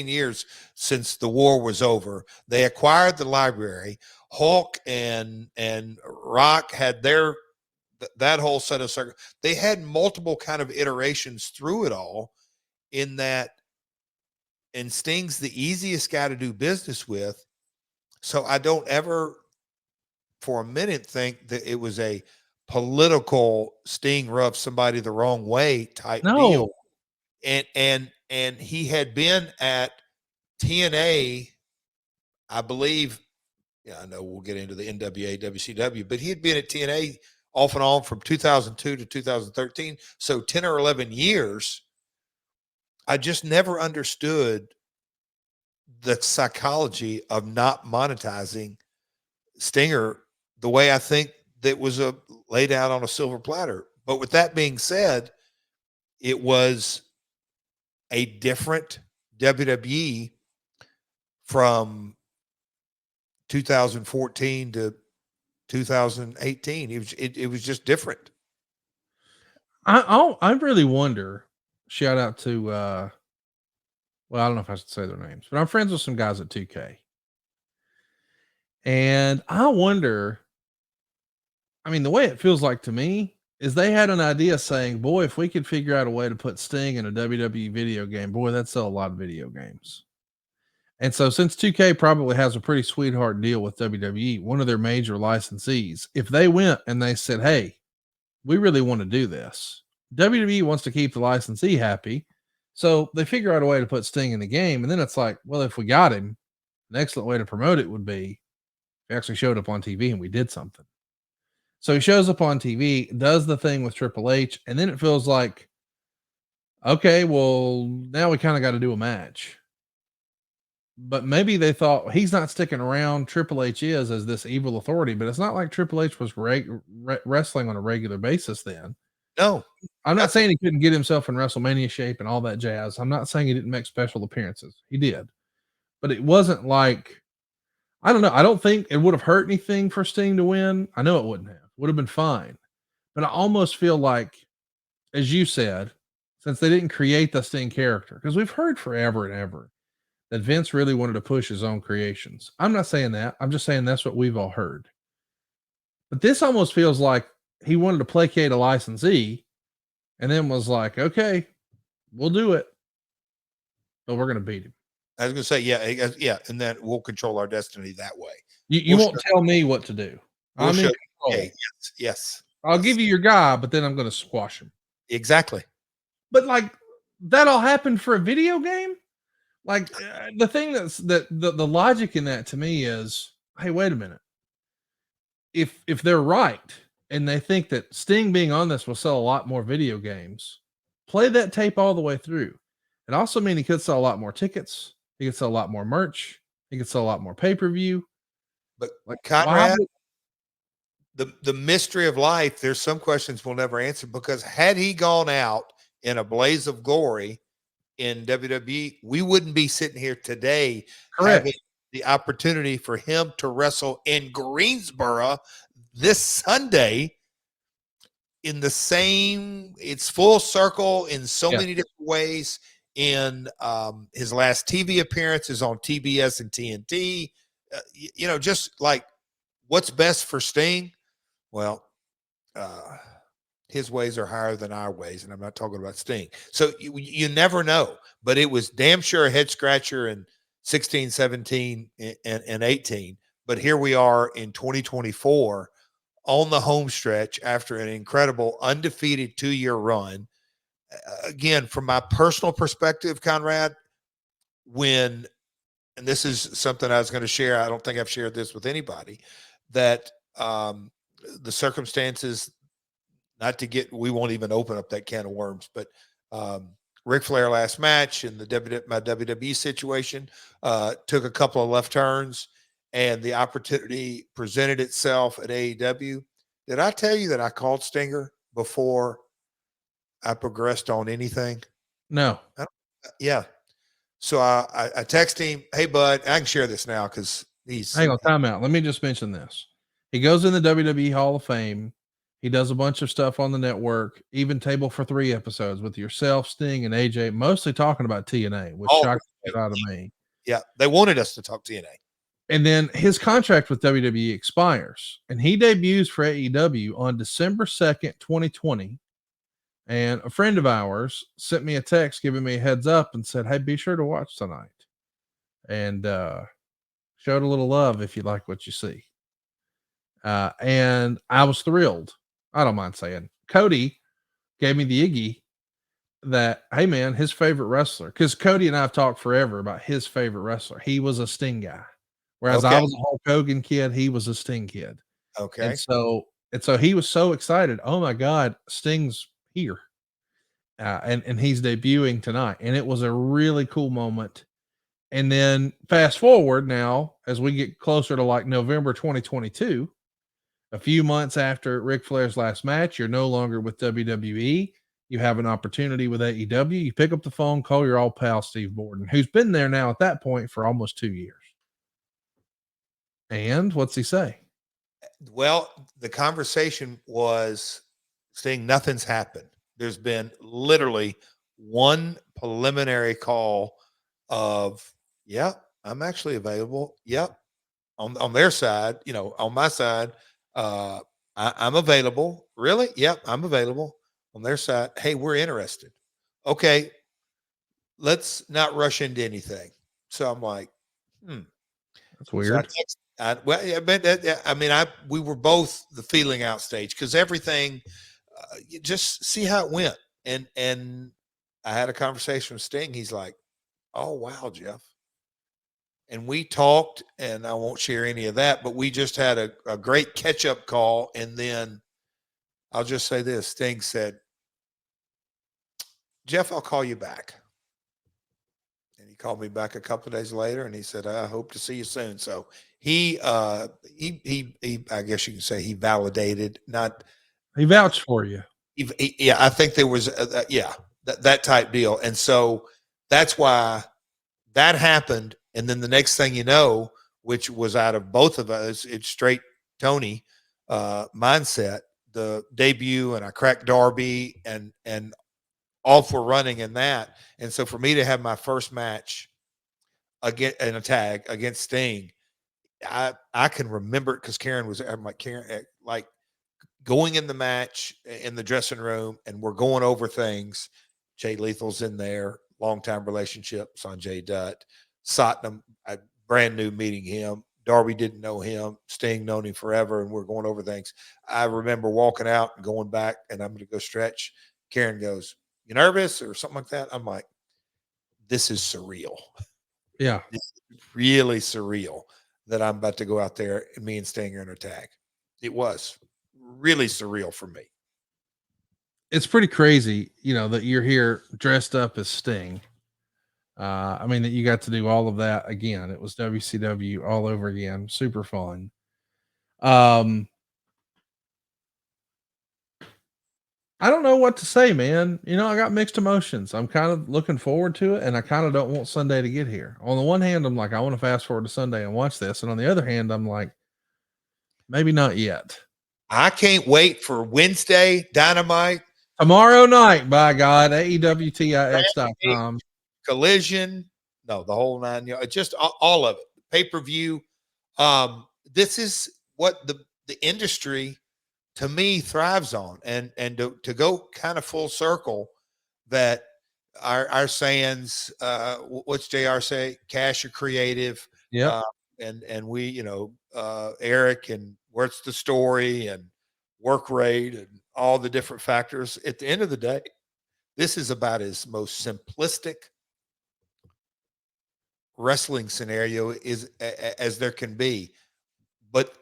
years since the war was over. They acquired the library. Hulk and Rock had that whole set of circles. They had multiple kind of iterations through it all in that, and Sting's the easiest guy to do business with. So I don't ever for a minute think that it was a political Sting rubbed somebody the wrong way type deal. And he had been at TNA, I believe. Yeah, I know we'll get into the NWA, WCW, but he had been at TNA off and on from 2002 to 2013. So 10 or 11 years. I just never understood the psychology of not monetizing Stinger the way I think that was laid out on a silver platter. But with that being said, it was a different WWE from 2014 to 2018. It was just different. I really wonder. Shout out to well, I don't know if I should say their names, but I'm friends with some guys at 2K. And I wonder, I mean, the way it feels like to me is they had an idea saying, boy, if we could figure out a way to put Sting in a WWE video game, boy, that'd sell a lot of video games. And so since 2K probably has a pretty sweetheart deal with WWE, one of their major licensees, if they went and they said, hey, we really want to do this, WWE wants to keep the licensee happy. So they figure out a way to put Sting in the game. And then it's like, well, if we got him, an excellent way to promote it would be if he actually showed up on TV and we did something. So he shows up on TV, does the thing with Triple H, and then it feels like, okay, well, now we kind of got to do a match. But maybe they thought he's not sticking around. Triple H is as this evil authority, but it's not like Triple H was wrestling on a regular basis then. No. I'm not saying he couldn't get himself in WrestleMania shape and all that jazz. I'm not saying he didn't make special appearances. He did. But it wasn't like, I don't know. I don't think it would have hurt anything for Sting to win. I know it wouldn't have. Would have been fine. But I almost feel like, as you said, since they didn't create the Sting character, because we've heard forever and ever that Vince really wanted to push his own creations. I'm not saying that. I'm just saying that's what we've all heard. But this almost feels like he wanted to placate a licensee and then was like, okay, we'll do it, but we're going to beat him. I was going to say, yeah. And then we'll control our destiny that way. You won't tell me what to do. I'm in control. Yes. I'll give you your guy, but then I'm going to squash him. Exactly. But like that all happened for a video game. Like the thing the logic in that to me is, hey, wait a minute. If they're right and they think that Sting being on this will sell a lot more video games, play that tape all the way through. It also means he could sell a lot more tickets. He could sell a lot more merch. He could sell a lot more pay-per-view. But like Conrad, the mystery of life, there's some questions we'll never answer, because had he gone out in a blaze of glory in WWE, we wouldn't be sitting here today having the opportunity for him to wrestle in Greensboro this Sunday in the same, it's full circle in so many different ways. In his last TV appearances on TBS and TNT, just like what's best for Sting. Well, his ways are higher than our ways, and I'm not talking about Sting. So you never know, but it was damn sure a head scratcher in 16, 17, and 18. But here we are in 2024 on the home stretch after an incredible undefeated 2-year run. Again, from my personal perspective, Conrad, and this is something I was going to share, I don't think I've shared this with anybody, that the circumstances, we won't even open up that can of worms, but Ric Flair last match and my WWE situation took a couple of left turns, and the opportunity presented itself at AEW. Did I tell you that I called Stinger before I progressed on anything? No. Yeah. So I text him, hey, bud, I can share this now because hang on, time out. Let me just mention this. He goes in the WWE Hall of Fame. He does a bunch of stuff on the network, even Table for 3 episodes with yourself, Sting, and AJ, mostly talking about TNA, which shocked the shit out of me. Yeah, they wanted us to talk TNA. And then his contract with WWE expires, and he debuts for AEW on December 2nd, 2020. And a friend of ours sent me a text giving me a heads up and said, hey, be sure to watch tonight. And showed a little love if you like what you see. And I was thrilled. I don't mind saying. Cody gave me the Iggy that, hey, man, his favorite wrestler, because Cody and I have talked forever about his favorite wrestler. He was a Sting guy. Whereas I was a Hulk Hogan kid, he was a Sting kid. Okay. And so he was so excited. Oh, my God, Sting's here. And he's debuting tonight. And it was a really cool moment. And then fast forward now, as we get closer to like November 2022, a few months after Ric Flair's last match, you're no longer with WWE. You have an opportunity with AEW. You pick up the phone, call your old pal, Steve Borden, who's been there now at that point for almost 2 years. And what's he say? Well, the conversation was, Sting, nothing's happened. There's been literally one preliminary call of, yeah, I'm actually available. Yep. On their side, on my side, I'm available. Really? Yep, I'm available. On their side, hey, we're interested. Okay, let's not rush into anything. So I'm like, That's weird. We were both the feeling out stage because everything, you just see how it went. And I had a conversation with Sting. He's like, oh, wow, Jeff. And we talked, and I won't share any of that, but we just had a great catch-up call. And then I'll just say this. Sting said, Jeff, I'll call you back. And he called me back a couple of days later, and he said, I hope to see you soon. So he I guess you can say he validated, he vouched for you. Yeah, I think there was, that type deal. And so that's why that happened. And then the next thing you know, which was out of both of us, it's straight Tony mindset, the debut, and I cracked Darby, and off we're running in that. And so for me to have my first match in a tag against Sting, I can remember it because Karen was, I'm like, Karen, like going in the match in the dressing room, and we're going over things. Jay Lethal's in there, longtime relationship, Sanjay Dutt. Satnam, I brand new meeting him. Darby didn't know him. Sting known him forever, and we're going over things. I remember walking out and going back, and I'm going to go stretch. Karen goes, you nervous or something like that? I'm like, this is surreal. Yeah. This is really surreal that I'm about to go out there and me and Sting are in a tag. It was really surreal for me. It's pretty crazy, that you're here dressed up as Sting. That you got to do all of that again. It was WCW all over again. Super fun. I don't know what to say, man. I got mixed emotions. I'm kind of looking forward to it, and I kind of don't want Sunday to get here. On the one hand, I'm like, I want to fast forward to Sunday and watch this. And on the other hand, I'm like, maybe not yet. I can't wait for Wednesday Dynamite. Tomorrow night, by God, AEWTIX.com. Collision, the whole 9 yards, just all of it. Pay-per-view. This is what the industry to me thrives on. And to go kind of full circle, that our sayings, what's JR say? Cash or creative. Yep. And we, Eric, and what's the story, and work rate, and all the different factors. At the end of the day, this is about his most simplistic wrestling scenario as there can be. But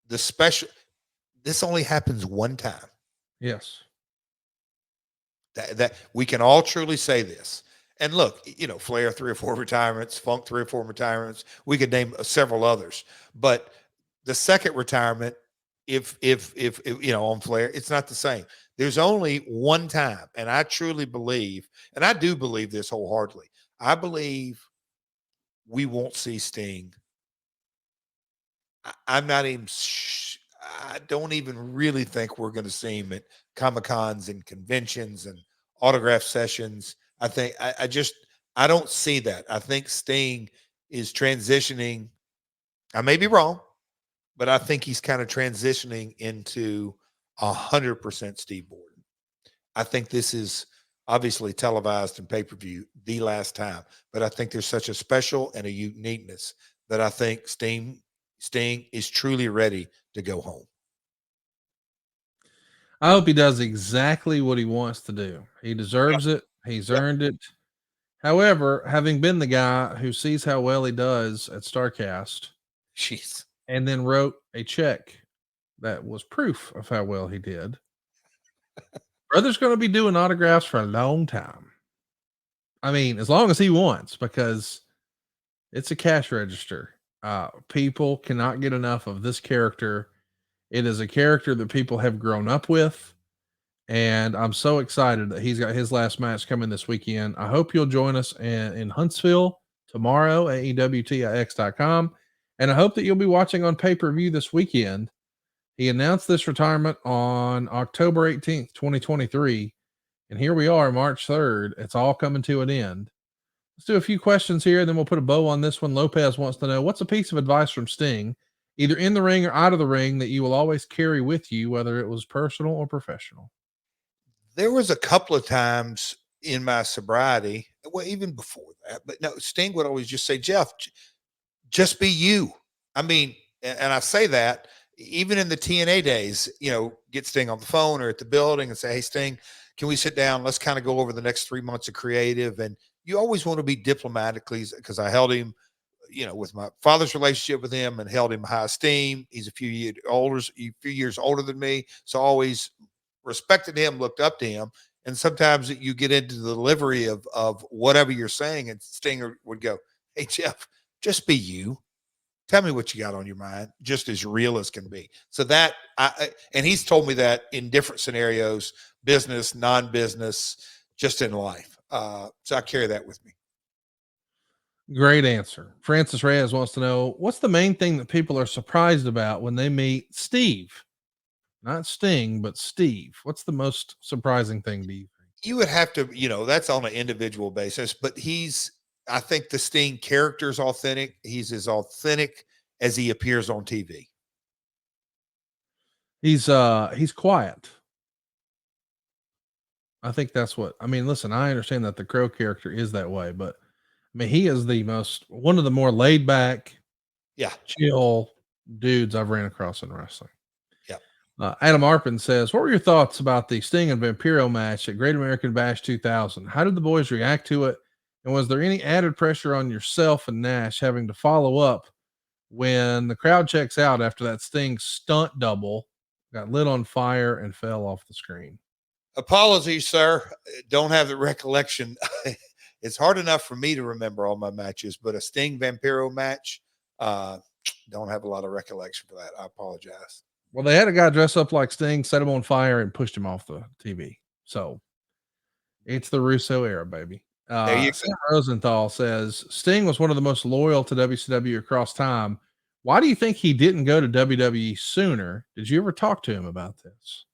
this only happens one time. Yes. That we can all truly say this. And look, Flair 3 or 4 retirements, Funk 3 or 4 retirements. We could name several others, but the second retirement, if on Flair, it's not the same. There's only one time, and I truly believe, and I do believe this wholeheartedly. I believe we won't see Sting. I'm not even. I don't even really think we're going to see him at Comic-Cons and conventions and autograph sessions. I think I don't see that. I think Sting is transitioning. I may be wrong, but I think he's kind of transitioning into 100% Steve Borden. I think this is obviously televised and pay-per-view the last time, but I think there's such a special and a uniqueness that I think Sting is truly ready to go home. I hope he does exactly what he wants to do. He deserves it. He's earned it. However, having been the guy who sees how well he does at StarCast, Jeez. and then wrote a check that was proof of how well he did, brother's going to be doing autographs for a long time. I mean, as long as he wants, because it's a cash register. People cannot get enough of this character. It is a character that people have grown up with. And I'm so excited that he's got his last match coming this weekend. I hope you'll join us in Huntsville tomorrow, AEWTIX.com. And I hope that you'll be watching on pay-per-view this weekend. He announced this retirement on October 18th, 2023. And here we are, March 3rd. It's all coming to an end. Let's do a few questions here, then we'll put a bow on this one. Lopez wants to know, what's a piece of advice from Sting, either in the ring or out of the ring, that you will always carry with you, whether it was personal or professional? There was a couple of times in my sobriety, well, even before that, but no, Sting would always just say, Jeff, just be you. I mean, and I say that even in the TNA days, get Sting on the phone or at the building and say, hey, Sting, can we sit down? Let's kind of go over the next 3 months of creative. And you always want to be diplomatically, because I held him, with my father's relationship with him, and held him high esteem. He's a few years older than me. So always respected him, looked up to him. And sometimes you get into the delivery of whatever you're saying, and Stinger would go, hey, Jeff, just be you. Tell me what you got on your mind, just as real as can be. So that, and he's told me that in different scenarios, business, non-business, just in life. So I carry that with me. Great answer. Francis Reyes wants to know, what's the main thing that people are surprised about when they meet Steve? Not Sting, but Steve. What's the most surprising thing to you think? You would have to, that's on an individual basis, but I think the Sting character is authentic. He's as authentic as he appears on TV. He's quiet. I think that's what, listen, I understand that the Crow character is that way, but he is one of the more laid back, chill dudes I've ran across in wrestling. Yeah. Adam Arpin says, what were your thoughts about the Sting and Vampiro match at Great American Bash 2000? How did the boys react to it? And was there any added pressure on yourself and Nash having to follow up when the crowd checks out after that Sting stunt double got lit on fire and fell off the screen? Apologies, sir. Don't have the recollection. It's hard enough for me to remember all my matches, but a Sting Vampiro match, don't have a lot of recollection for that. I apologize. Well, they had a guy dress up like Sting, set him on fire, and pushed him off the TV. So it's the Russo era, baby. Sam Rosenthal says, Sting was one of the most loyal to WCW across time. Why do you think he didn't go to WWE sooner? Did you ever talk to him about this?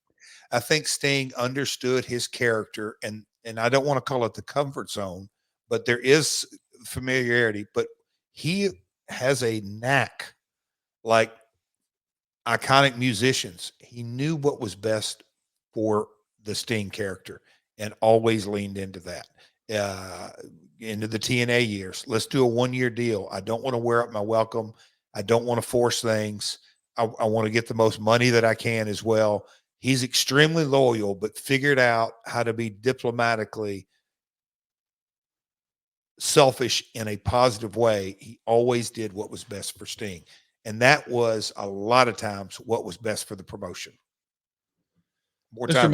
I think Sting understood his character, and I don't want to call it the comfort zone, but there is familiarity, but he has a knack, like iconic musicians. He knew what was best for the Sting character and always leaned into that. Into the TNA years, let's do a 1-year deal. I don't want to wear up my welcome. I don't want to force things. I want to get the most money that I can as well. He's extremely loyal, but figured out how to be diplomatically selfish in a positive way. He always did what was best for Sting. And that was a lot of times what was best for the promotion. Mr.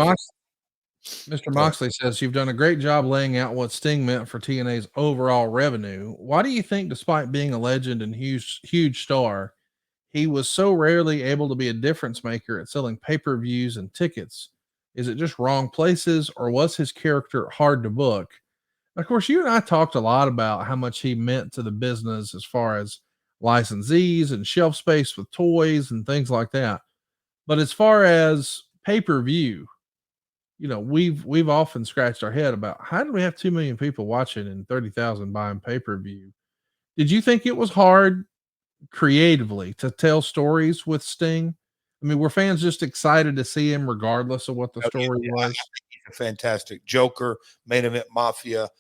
Moxley says, you've done a great job laying out what Sting meant for TNA's overall revenue. Why do you think, despite being a legend and huge star, he was so rarely able to be a difference maker at selling pay-per-views and tickets? Is it just wrong places, or was his character hard to book? Of course, you and I talked a lot about how much he meant to the business as far as licensees and shelf space with toys and things like that. But as far as pay-per-view, we've often scratched our head about how did we have 2 million people watching and 30,000 buying pay-per-view? Did you think it was hard creatively to tell stories with Sting? I mean, were fans just excited to see him regardless of what the story was? He's a fantastic Joker, main event Mafia.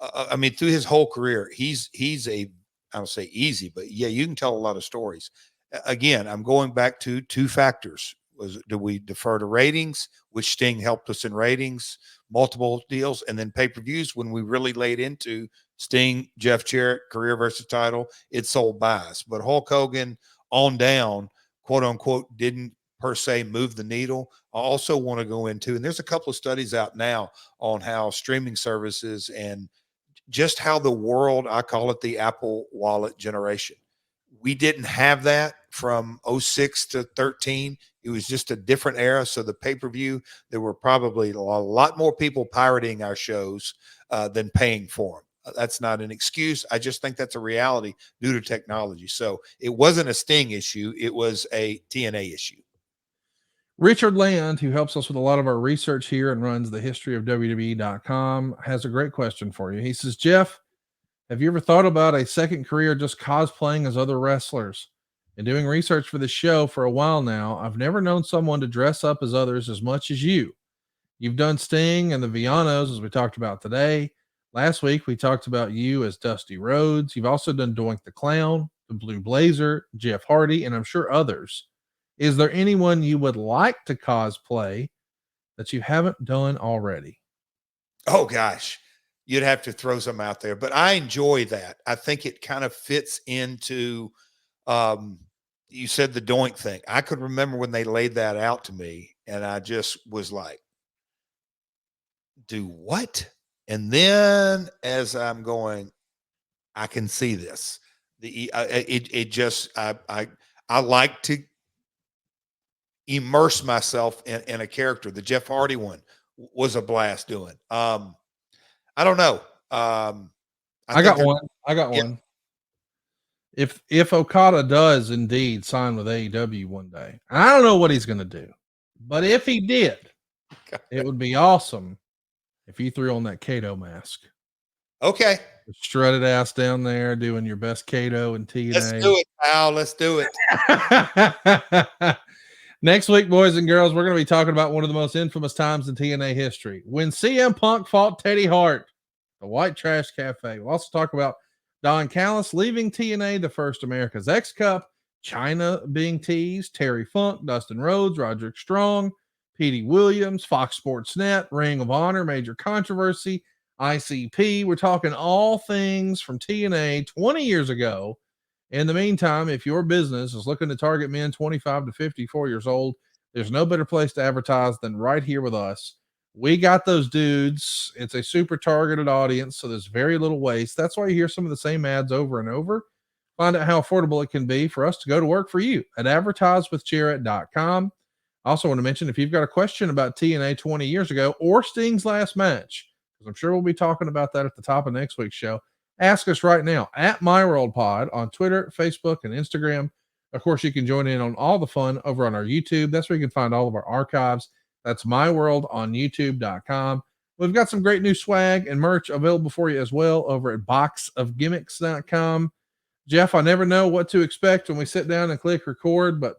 I mean, through his whole career, he's I don't say easy, but yeah, you can tell a lot of stories. Again, I'm going back to 2 factors. Do we defer to ratings, which Sting helped us in ratings, multiple deals, and then pay-per-views when we really laid into Sting, Jeff Jarrett, career versus title, it sold buys. But Hulk Hogan on down, quote unquote, didn't per se move the needle. I also want to go into, and there's a couple of studies out now on how streaming services and just how the world, I call it the Apple wallet generation. We didn't have that from 06 to 13. It was just a different era. So the pay-per-view, there were probably a lot more people pirating our shows than paying for them. That's not an excuse. I just think that's a reality due to technology. So it wasn't a Sting issue. It was a TNA issue. Richard Land, who helps us with a lot of our research here and runs the history of WWE.com, has a great question for you. He says, Jeff, have you ever thought about a second career just cosplaying as other wrestlers? In doing research for the show for a while now, I've never known someone to dress up as others as much as you. You've done Sting and the Villanos, as we talked about today. Last week, we talked about you as Dusty Rhodes. You've also done Doink the Clown, the Blue Blazer, Jeff Hardy, and I'm sure others. Is there anyone you would like to cosplay that you haven't done already? Oh, gosh. You'd have to throw some out there, but I enjoy that. I think it kind of fits into, you said the Doink thing. I could remember when they laid that out to me, and I just was like, do what? And then as I'm going, I can see this. I like to immerse myself in a character. The Jeff Hardy one was a blast doing. I don't know. I got one. If Okada does indeed sign with AEW one day, I don't know what he's going to do, but if he did, it would be awesome if you threw on that Kato mask. Okay. Strutted ass down there doing your best Kato and TNA. Let's do it, pal. Let's do it. Next week, boys and girls, we're going to be talking about one of the most infamous times in TNA history. When CM Punk fought Teddy Hart, the White Trash Cafe. We'll also talk about Don Callis leaving TNA to First America's X Cup, China being teased, Terry Funk, Dustin Rhodes, Roderick Strong, Petey Williams, Fox Sports Net, Ring of Honor, Major Controversy, ICP. We're talking all things from TNA 20 years ago. In the meantime, if your business is looking to target men 25 to 54 years old, there's no better place to advertise than right here with us. We got those dudes. It's a super targeted audience, so there's very little waste. That's why you hear some of the same ads over and over. Find out how affordable it can be for us to go to work for you at advertisewithjarrett.com. I also want to mention, if you've got a question about TNA 20 years ago or Sting's last match, because I'm sure we'll be talking about that at the top of next week's show, ask us right now at MyWorldPod on Twitter, Facebook, and Instagram. Of course, you can join in on all the fun over on our YouTube. That's where you can find all of our archives. That's MyWorld on YouTube.com. We've got some great new swag and merch available for you as well over at boxofgimmicks.com. Jeff, I never know what to expect when we sit down and click record, but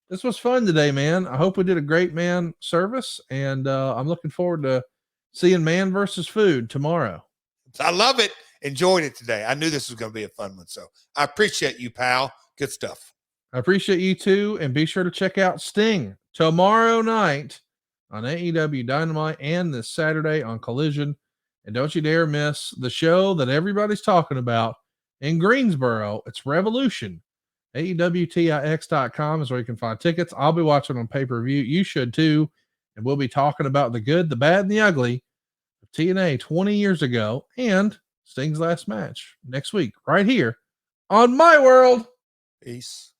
This was fun today, man. I hope we did a great man service, and I'm looking forward to seeing Man versus Food tomorrow. I love it. Enjoyed it today. I knew this was going to be a fun one. So I appreciate you, pal. Good stuff. I appreciate you too. And be sure to check out Sting tomorrow night on AEW Dynamite and this Saturday on Collision. And don't you dare miss the show that everybody's talking about in Greensboro. It's Revolution. AEWTIX.com is where you can find tickets. I'll be watching on pay-per-view. You should too. And we'll be talking about the good, the bad, and the ugly of TNA 20 years ago and Sting's last match next week, right here on My World. Peace.